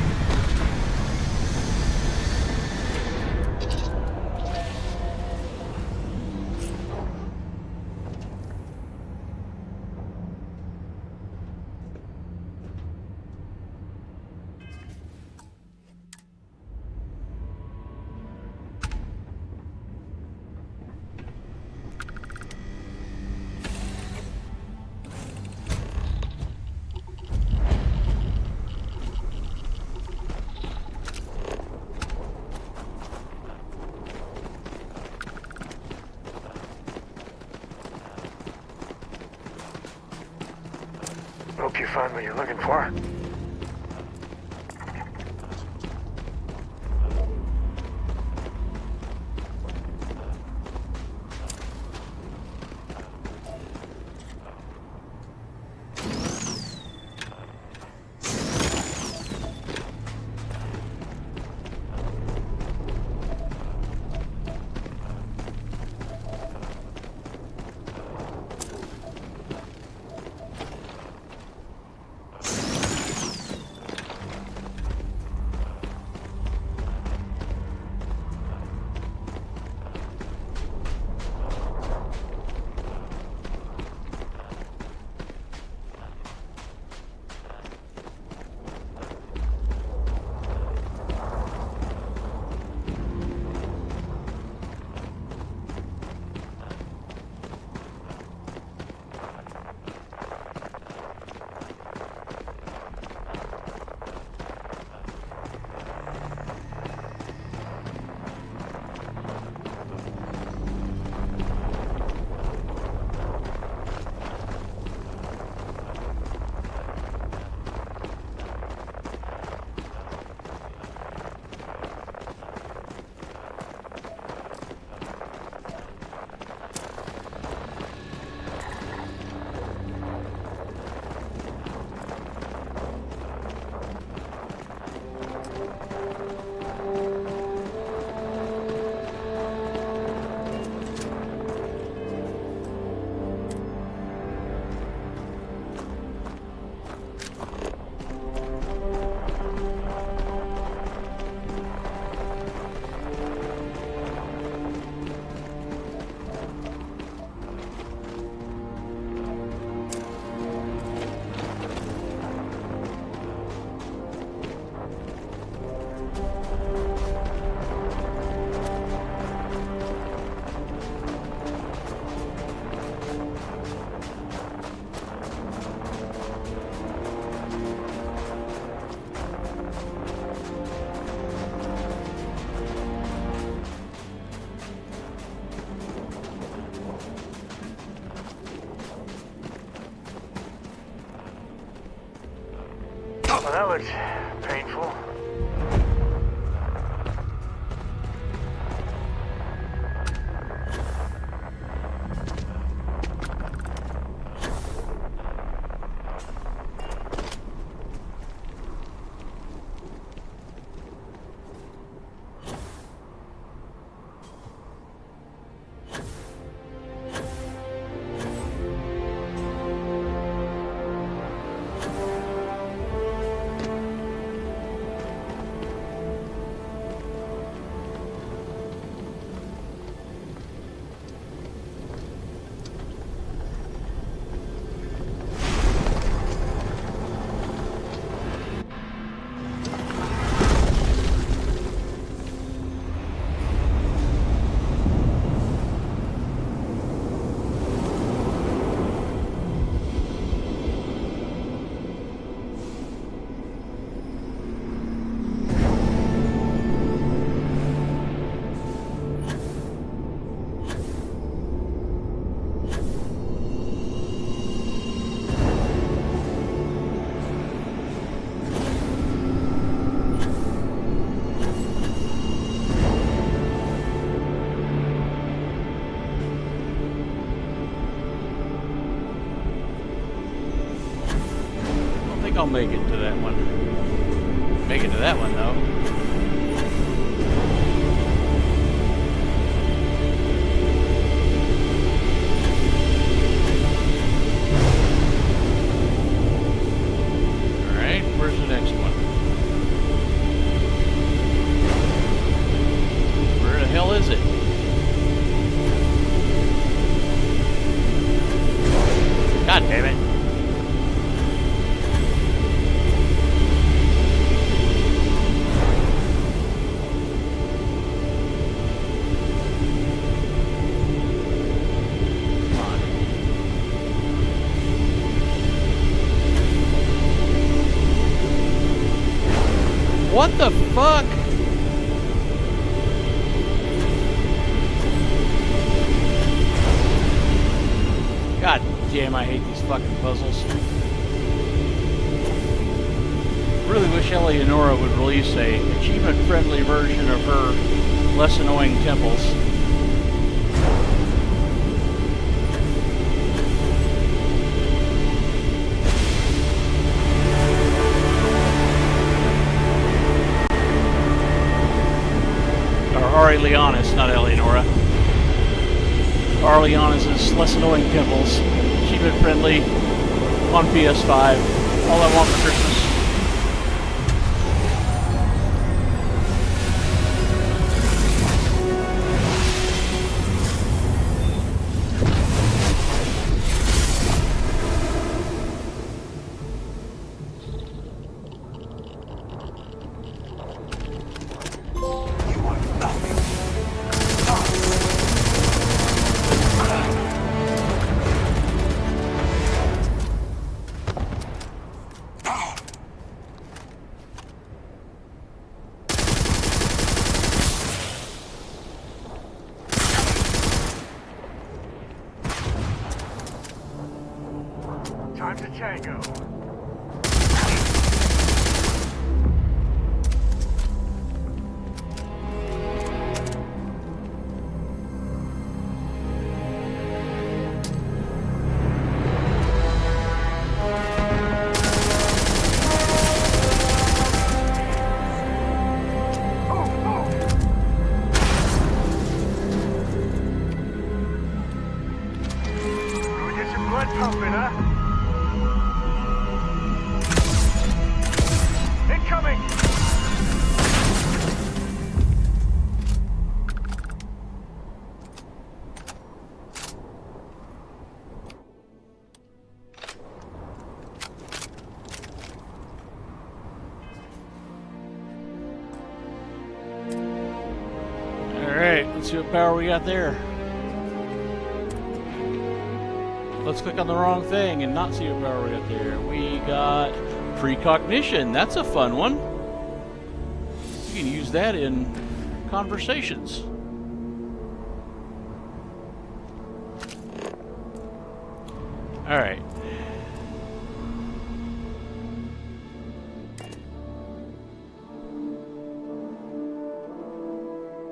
B: Hope you find what you're looking for. Well, that was painful.
A: I'll make it to that one. Make it to that one, though. Alright, where's the next one? Where the hell is it? God damn it. What the fuck? God damn, I hate these fucking puzzles. really wish Eleonora would release a achievement-friendly version of her less annoying temples. Aurelianus, not Eleonora. Aurelianus' less annoying temples. Achievement friendly on PS5. All I want for Christmas.
J: Time to tango. Get your blood pumping, huh? Incoming!
A: Alright, let's see what power we got there. Let's click on the wrong thing and not see what power we got there. We got precognition. That's a fun one. You can use that in conversations. Alright.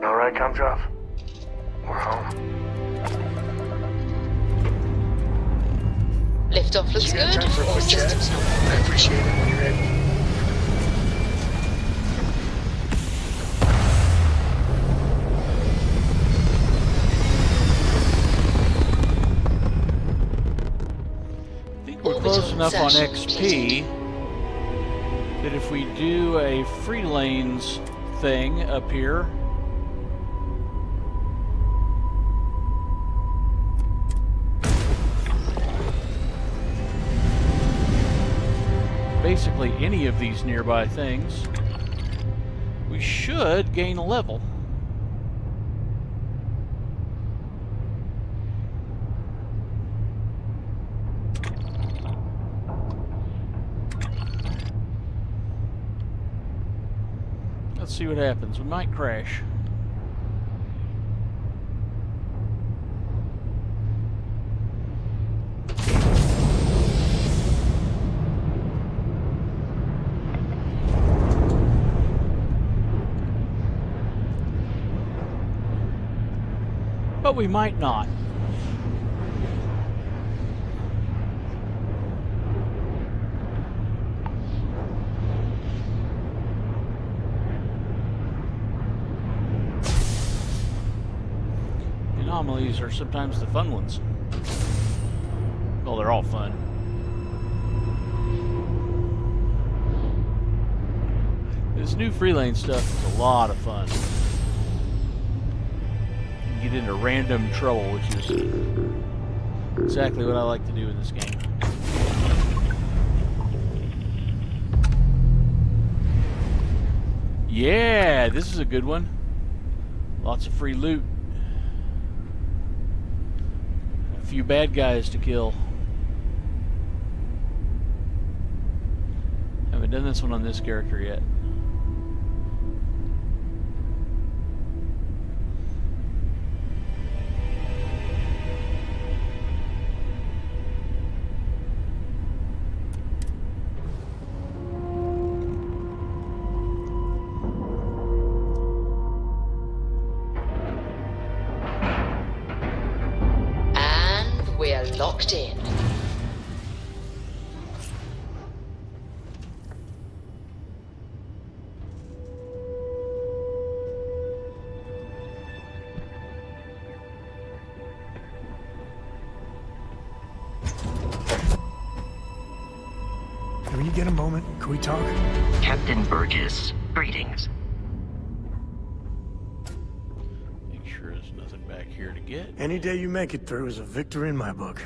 J: Alright, Comdrop. We're home.
O: Liftoff looks
K: You got
O: good.
K: time for a
O: All
K: quick chat?
O: systems normal.
K: I appreciate it when you're ready.
A: I think we're close enough on XP that if we do a free lanes thing up here, basically any of these nearby things, we should gain a level. Let's see what happens. We might crash. But we might not. Anomalies are sometimes the fun ones. Well, they're all fun. This new free lane stuff is a lot of fun. Get into random trouble, which is exactly what I like to do in this game. Yeah, this is a good one. Lots of free loot. A few bad guys to kill. Haven't done this one on this character yet.
O: locked in.
B: When you get a moment, can we talk?
S: Captain Burgess, greetings.
A: Make sure there's nothing back here to get.
B: Any day you make it through is a victory in my book.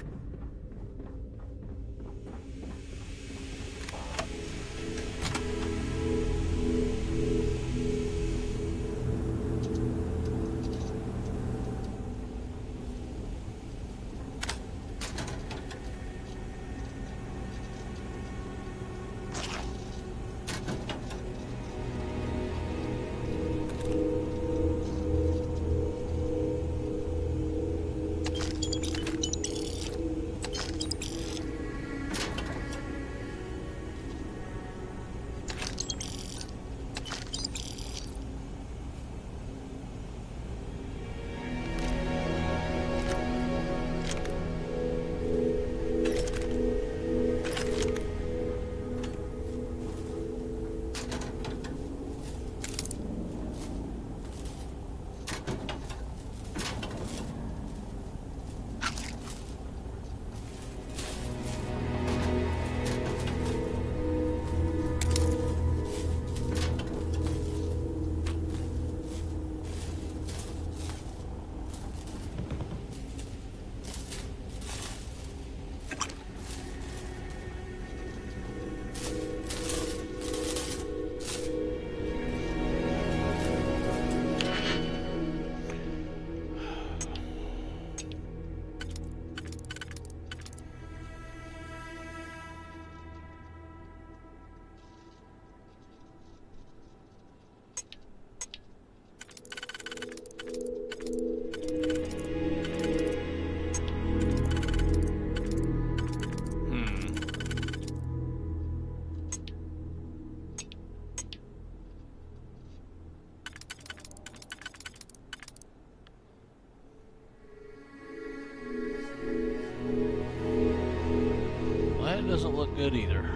A: Doesn't look good either.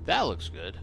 A: That looks good.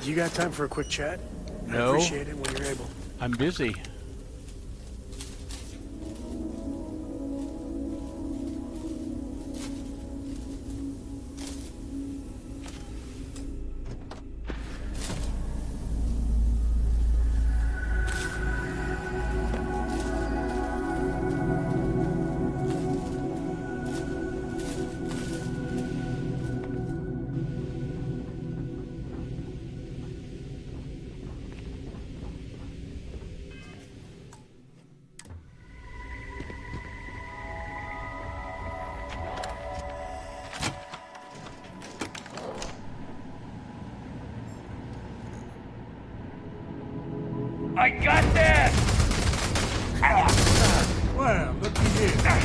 B: You got time for a quick chat?
A: No.
B: I appreciate it when you're able.
A: I'm busy.
E: I got this!
B: Well, looky here.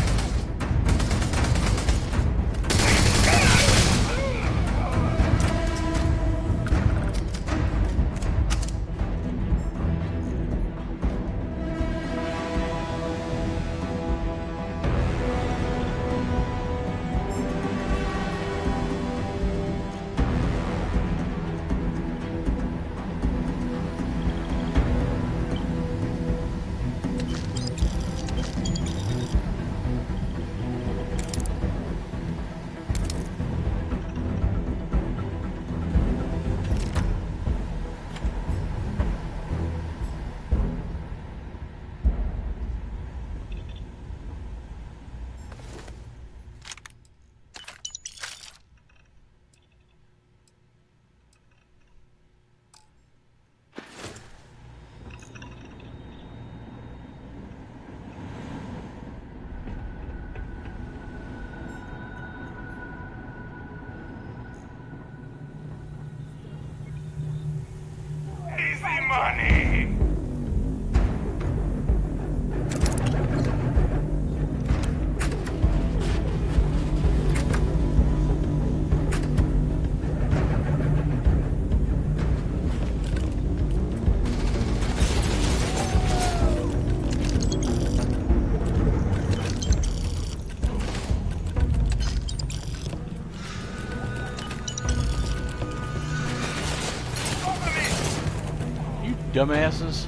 E: Easy money!
A: Dumbasses.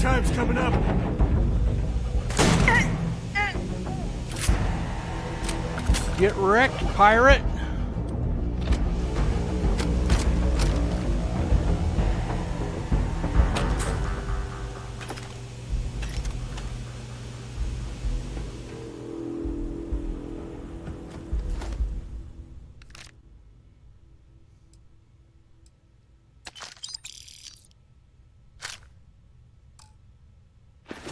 B: Time's coming up.
A: Get wrecked, pirate.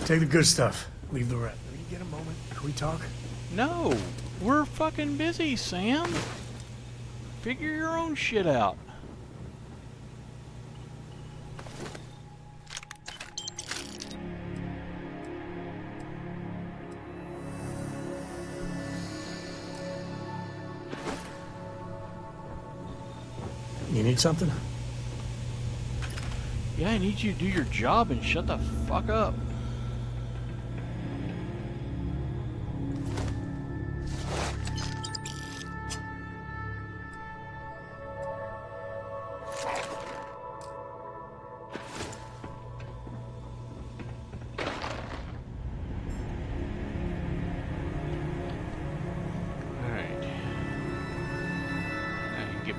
B: Take the good stuff. Leave the rest. Can you get a moment? Can we talk?
A: No, we're fucking busy, Sam. Figure your own shit out.
B: You need something?
A: Yeah, I need you to do your job and shut the fuck up.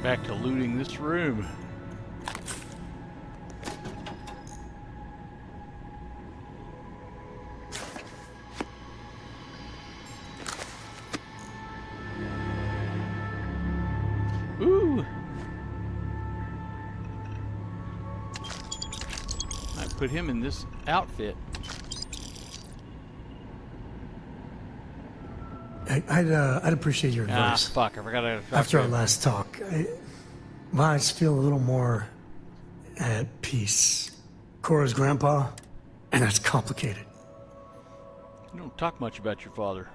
A: Back to looting this room. Ooh. put him in this outfit.
B: I'd appreciate your advice.
A: Fuck, I forgot to...
B: After our last talk, I just feel a little more at peace. Cora's grandpa, and that's complicated.
A: You don't talk much about your father.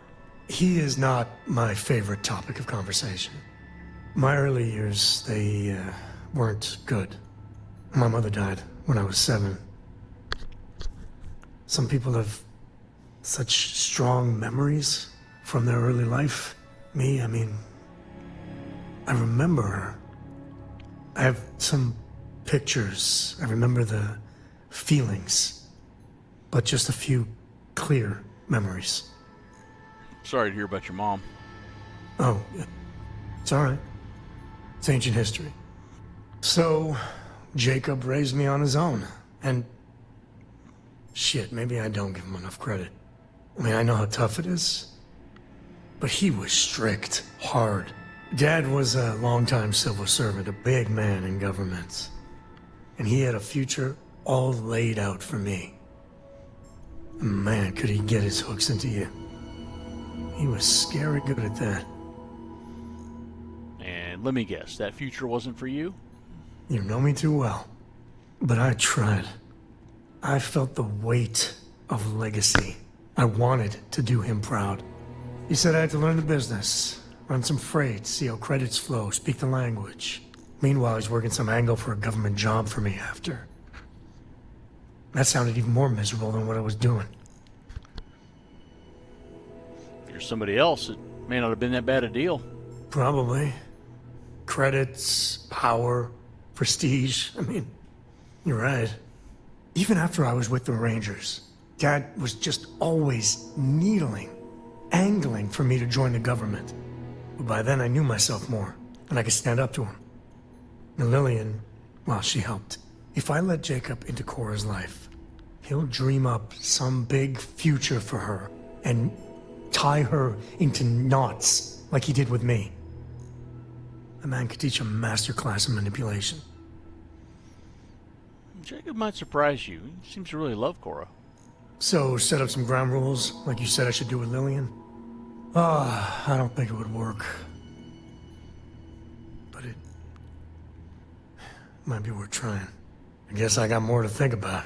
B: He is not my favorite topic of conversation. My early years, they weren't good. My mother died when I was 7. Some people have such strong memories from their early life. Me, I mean, I remember her. I have some pictures. I remember the feelings, but just a few clear memories.
A: Sorry to hear about your mom.
B: Oh, it's all right. It's ancient history. So, Jacob raised me on his own, and shit, maybe I don't give him enough credit. I mean, I know how tough it is, but he was strict, hard. Dad was a longtime civil servant, a big man in government, and he had a future all laid out for me. Man, could he get his hooks into you. He was scary good at that.
A: And let me guess, that future wasn't for you?
B: You know me too well. But I tried. I felt the weight of legacy. I wanted to do him proud. He said I had to learn the business, run some freight, see how credits flow, speak the language. Meanwhile, he's working some angle for a government job for me after. That sounded even more miserable than what I was doing.
A: If you're somebody else, it may not have been that bad a deal.
B: Probably. Credits, power, prestige. I mean, you're right. Even after I was with the Rangers, Dad was just always needling, angling for me to join the government. But by then I knew myself more, and I could stand up to him. And Lillian, well, she helped. If I let Jacob into Cora's life, he'll dream up some big future for her and tie her into knots like he did with me. A man could teach a master class in manipulation.
A: Jacob might surprise you. He seems to really love Cora.
B: So, set up some ground rules, like you said I should do with Lillian? I don't think it would work. But it might be worth trying. I guess I got more to think about.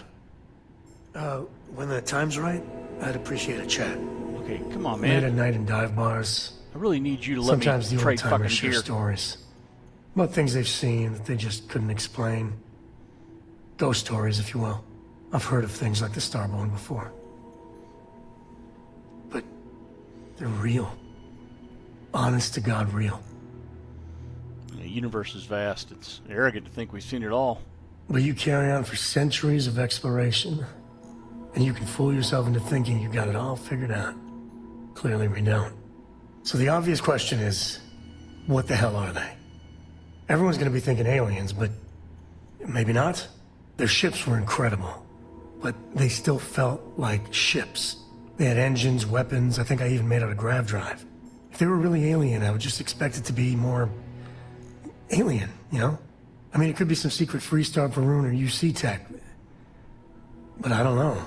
B: When the time's right, I'd appreciate a chat.
A: Okay, come on, man.
B: Late at night in dive bars.
A: I really need you to let
B: Sometimes
A: me
B: the
A: trade fucking
B: old-timers share
A: gear.
B: stories. About things they've seen that they just couldn't explain. Ghost stories, if you will. I've heard of things like the Starborn before. But they're real. Honest to God, real.
A: The universe is vast. It's arrogant to think we've seen it all.
B: But you carry on for centuries of exploration, and you can fool yourself into thinking you got it all figured out. Clearly we don't. So the obvious question is, what the hell are they? Everyone's gonna be thinking aliens, but maybe not. Their ships were incredible, but they still felt like ships. They had engines, weapons, I think I even made out a grav drive. If they were really alien, I would just expect it to be more alien, you know? I mean, it could be some secret Freestar Varun or UC tech, but I don't know.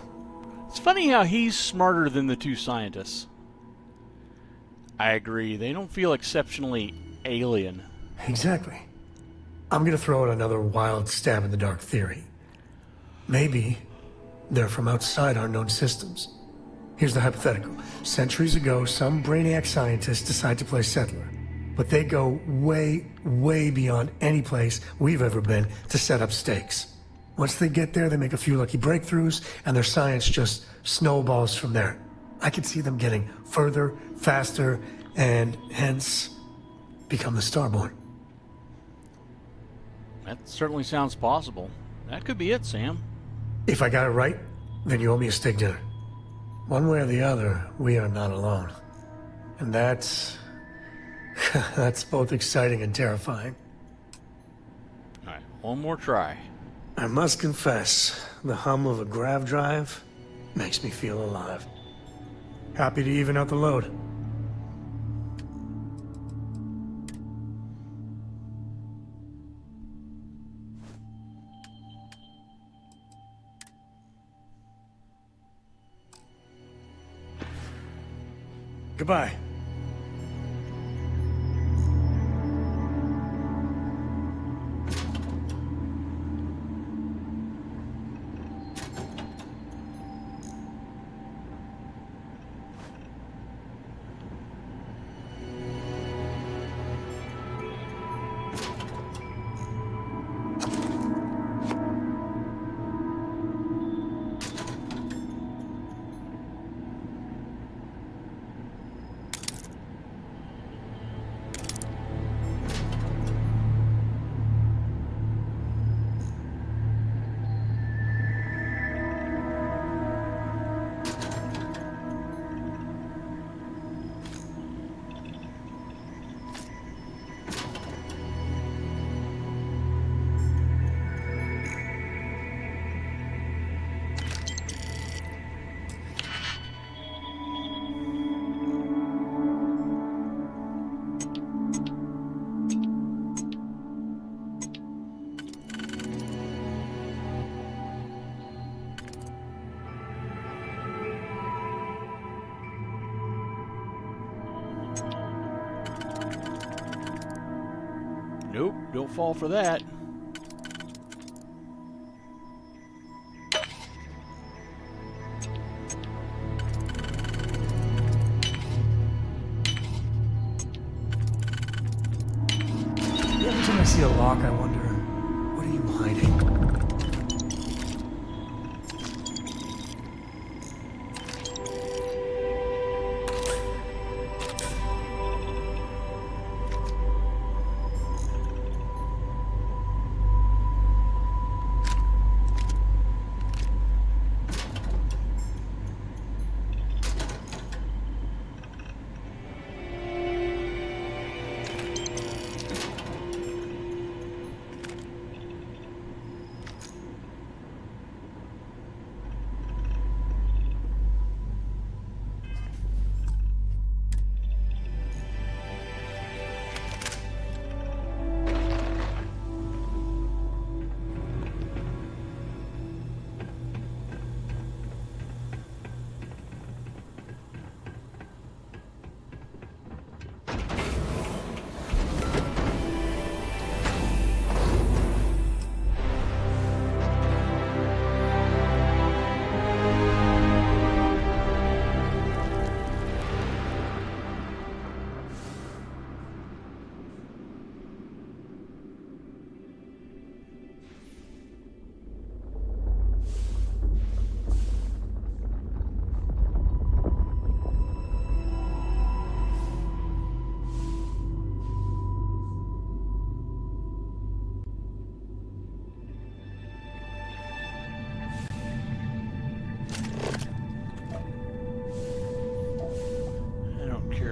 A: It's funny how he's smarter than the two scientists. I agree. They don't feel exceptionally alien.
B: Exactly. I'm gonna throw out another wild stab in the dark theory. Maybe they're from outside our known systems. Here's the hypothetical. Centuries ago, some brainiac scientists decide to play settler. But they go way, way beyond any place we've ever been to set up stakes. Once they get there, they make a few lucky breakthroughs, and their science just snowballs from there. I could see them getting further, faster, and hence become the Starborn.
A: That certainly sounds possible. That could be it, Sam.
B: If I got it right, then you owe me a steak dinner. One way or the other, we are not alone. And that's both exciting and terrifying.
A: All right, one more try.
B: I must confess, the hum of a grav drive makes me feel alive. Happy to even out the load. Goodbye.
A: Nope, don't fall for that.
B: Every time I see a lock, I wonder, what are you hiding?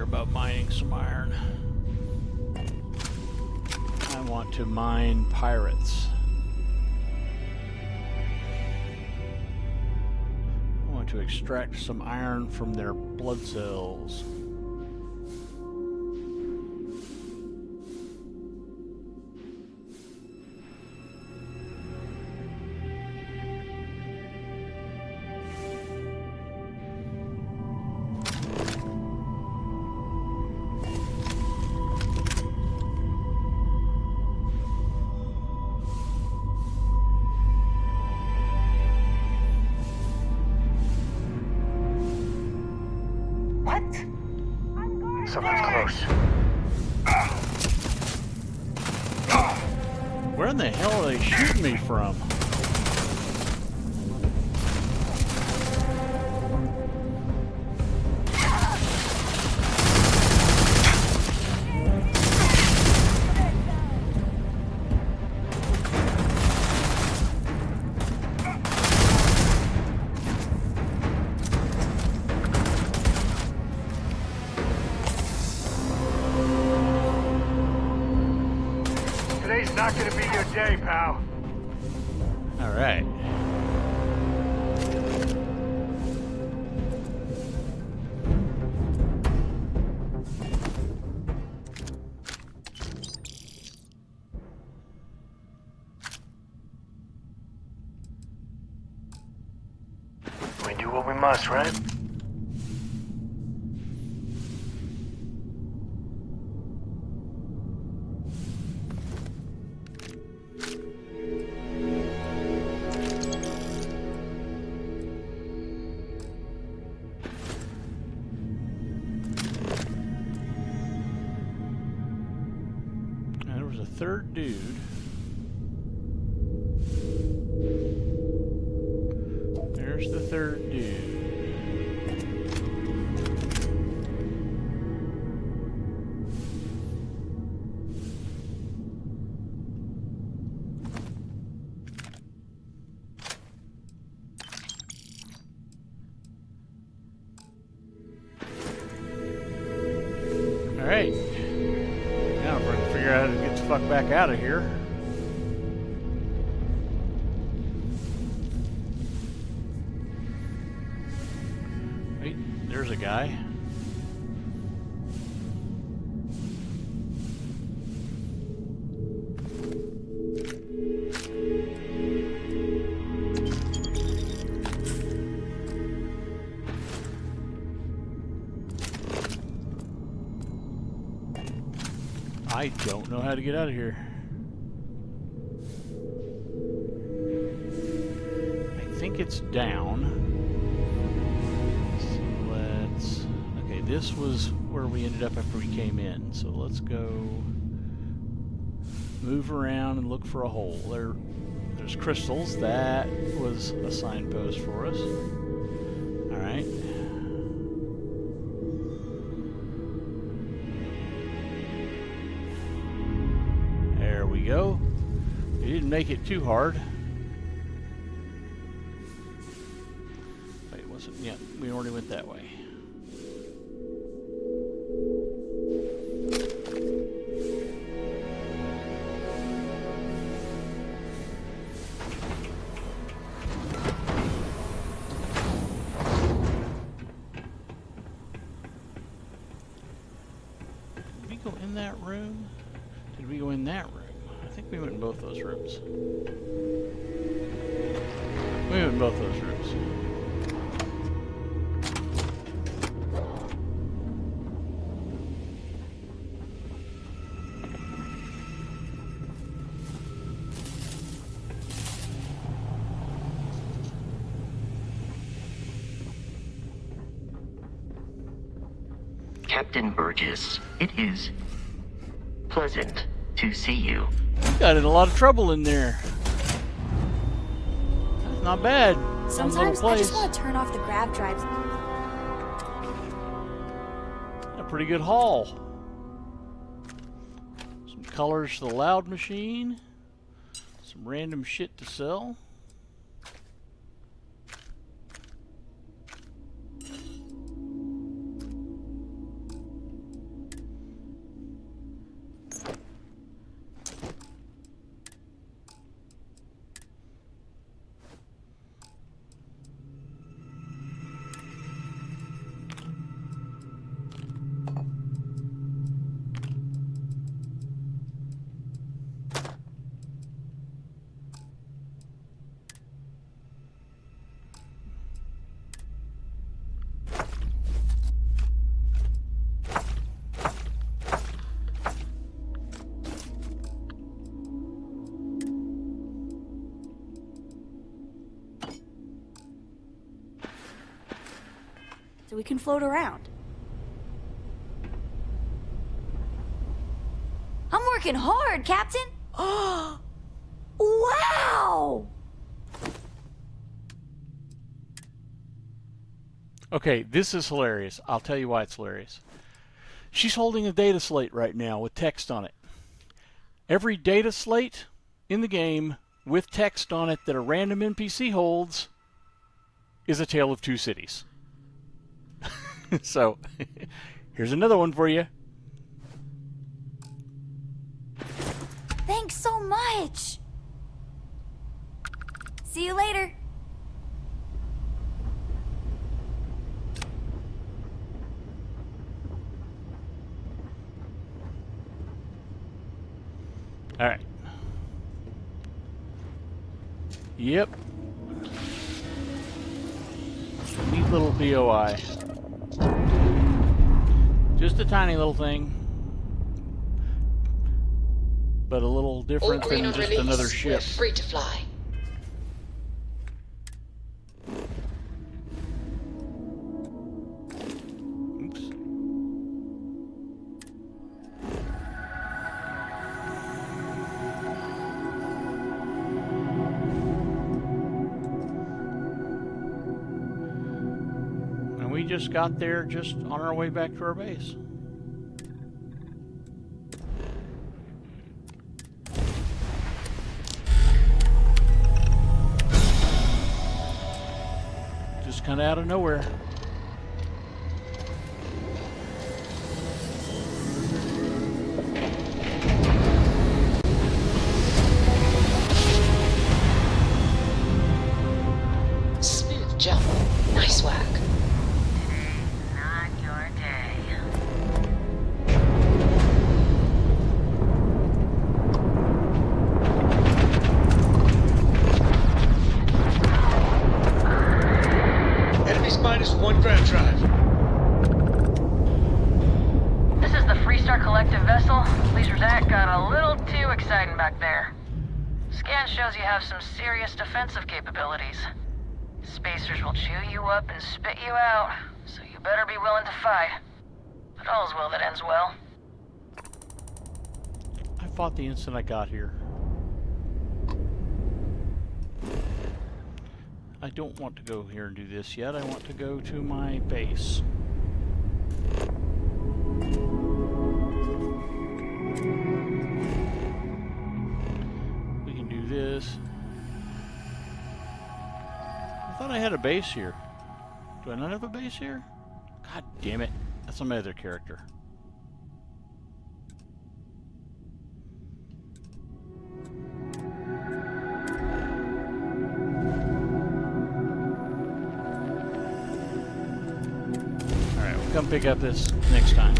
A: About mining some iron. I want to mine pirates. I want to extract some iron from their blood cells.
K: Something's close.
A: Where in the hell are they shooting me from?
E: Today's not gonna be your day, pal.
A: All right.
K: We do what we must, right?
A: third dude. There's the third dude. Alright. Now if I can figure out how to get the fuck back out of here. Wait, there's a guy. I don't know how to get out of here. I think it's down. So let's... Okay, this was where we ended up after we came in. So let's go move around and look for a hole. There's crystals. That was a signpost for us. Alright. Go. We didn't make it too hard. Wait, was it? Yeah, we already went that way. Did we go in that room? Did we go in that room? I think we went in both those rooms. We went in both those rooms.
S: Captain Burgess, it is pleasant to see you.
A: You got in a lot of trouble in there. That's not bad.
N: Sometimes I just want to turn off the grav drives.
A: A pretty good haul. Some colors to the loud machine. Some random shit to sell.
N: So we can float around. I'm working hard, Captain! Oh! Wow!
A: Okay, this is hilarious. I'll tell you why it's hilarious. She's holding a data slate right now with text on it. Every data slate in the game with text on it that a random NPC holds is A Tale of Two Cities. So, here's another one for you.
N: Thanks so much! See you later.
A: Alright. Yep. Neat little BOI. Just a tiny little thing. But a little different than just another ship.
O: We're free to fly.
A: Oops. And we just got there just on our way back to our base. Just kind of out of nowhere.
O: Smooth jump. Nice work.
W: Not your day.
K: Enemies -1 ground drive.
W: This is the Freestar Collective vessel. Leisure Zach got a little too exciting back there. Scan shows you have some serious defensive capabilities. Spacers will chew you up and spit you out, so you better be willing to fight. But all's well that ends well.
A: I fought the instant I got here. I don't want to go here and do this yet. I want to go to my base. We can do this. I thought I had a base here. Do I not have a base here? God damn it. That's my other character. Alright, we'll come pick up this next time.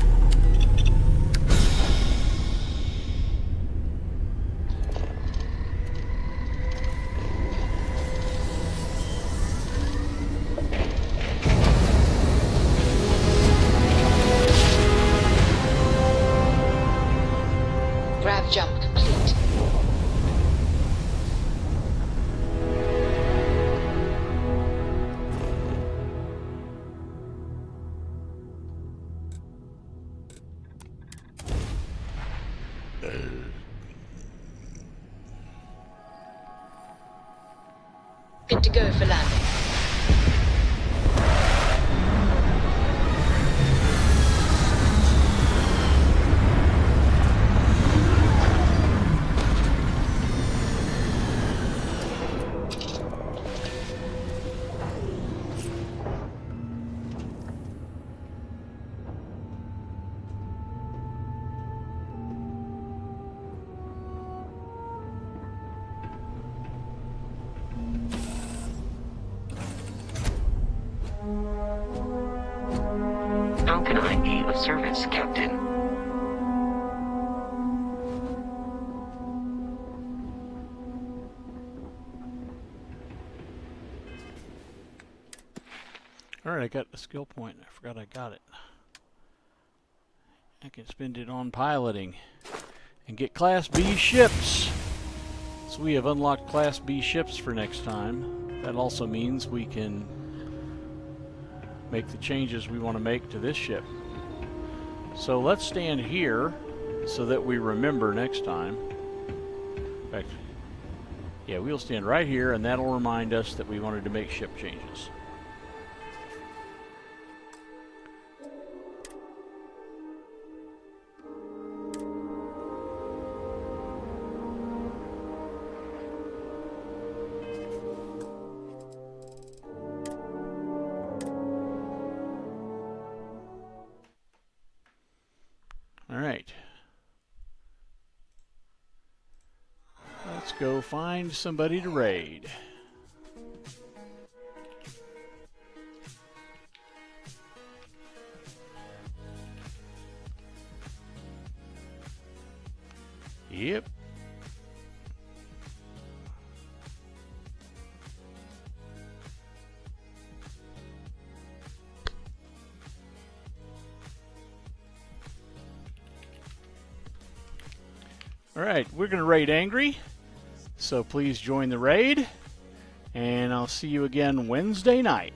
O: Jump complete. Good to go for landing. How can I be of service, Captain?
A: Alright, I got the skill point. I forgot I got it. I can spend it on piloting and get Class B ships. So we have unlocked Class B ships for next time. That also means we can make the changes we want to make to this ship. So let's stand here so that we remember next time. In fact, yeah, we'll stand right here and that'll remind us that we wanted to make ship changes. Alright. Let's go find somebody to raid. Yep. Alright, we're going to raid Angry, so please join the raid, and I'll see you again Wednesday night.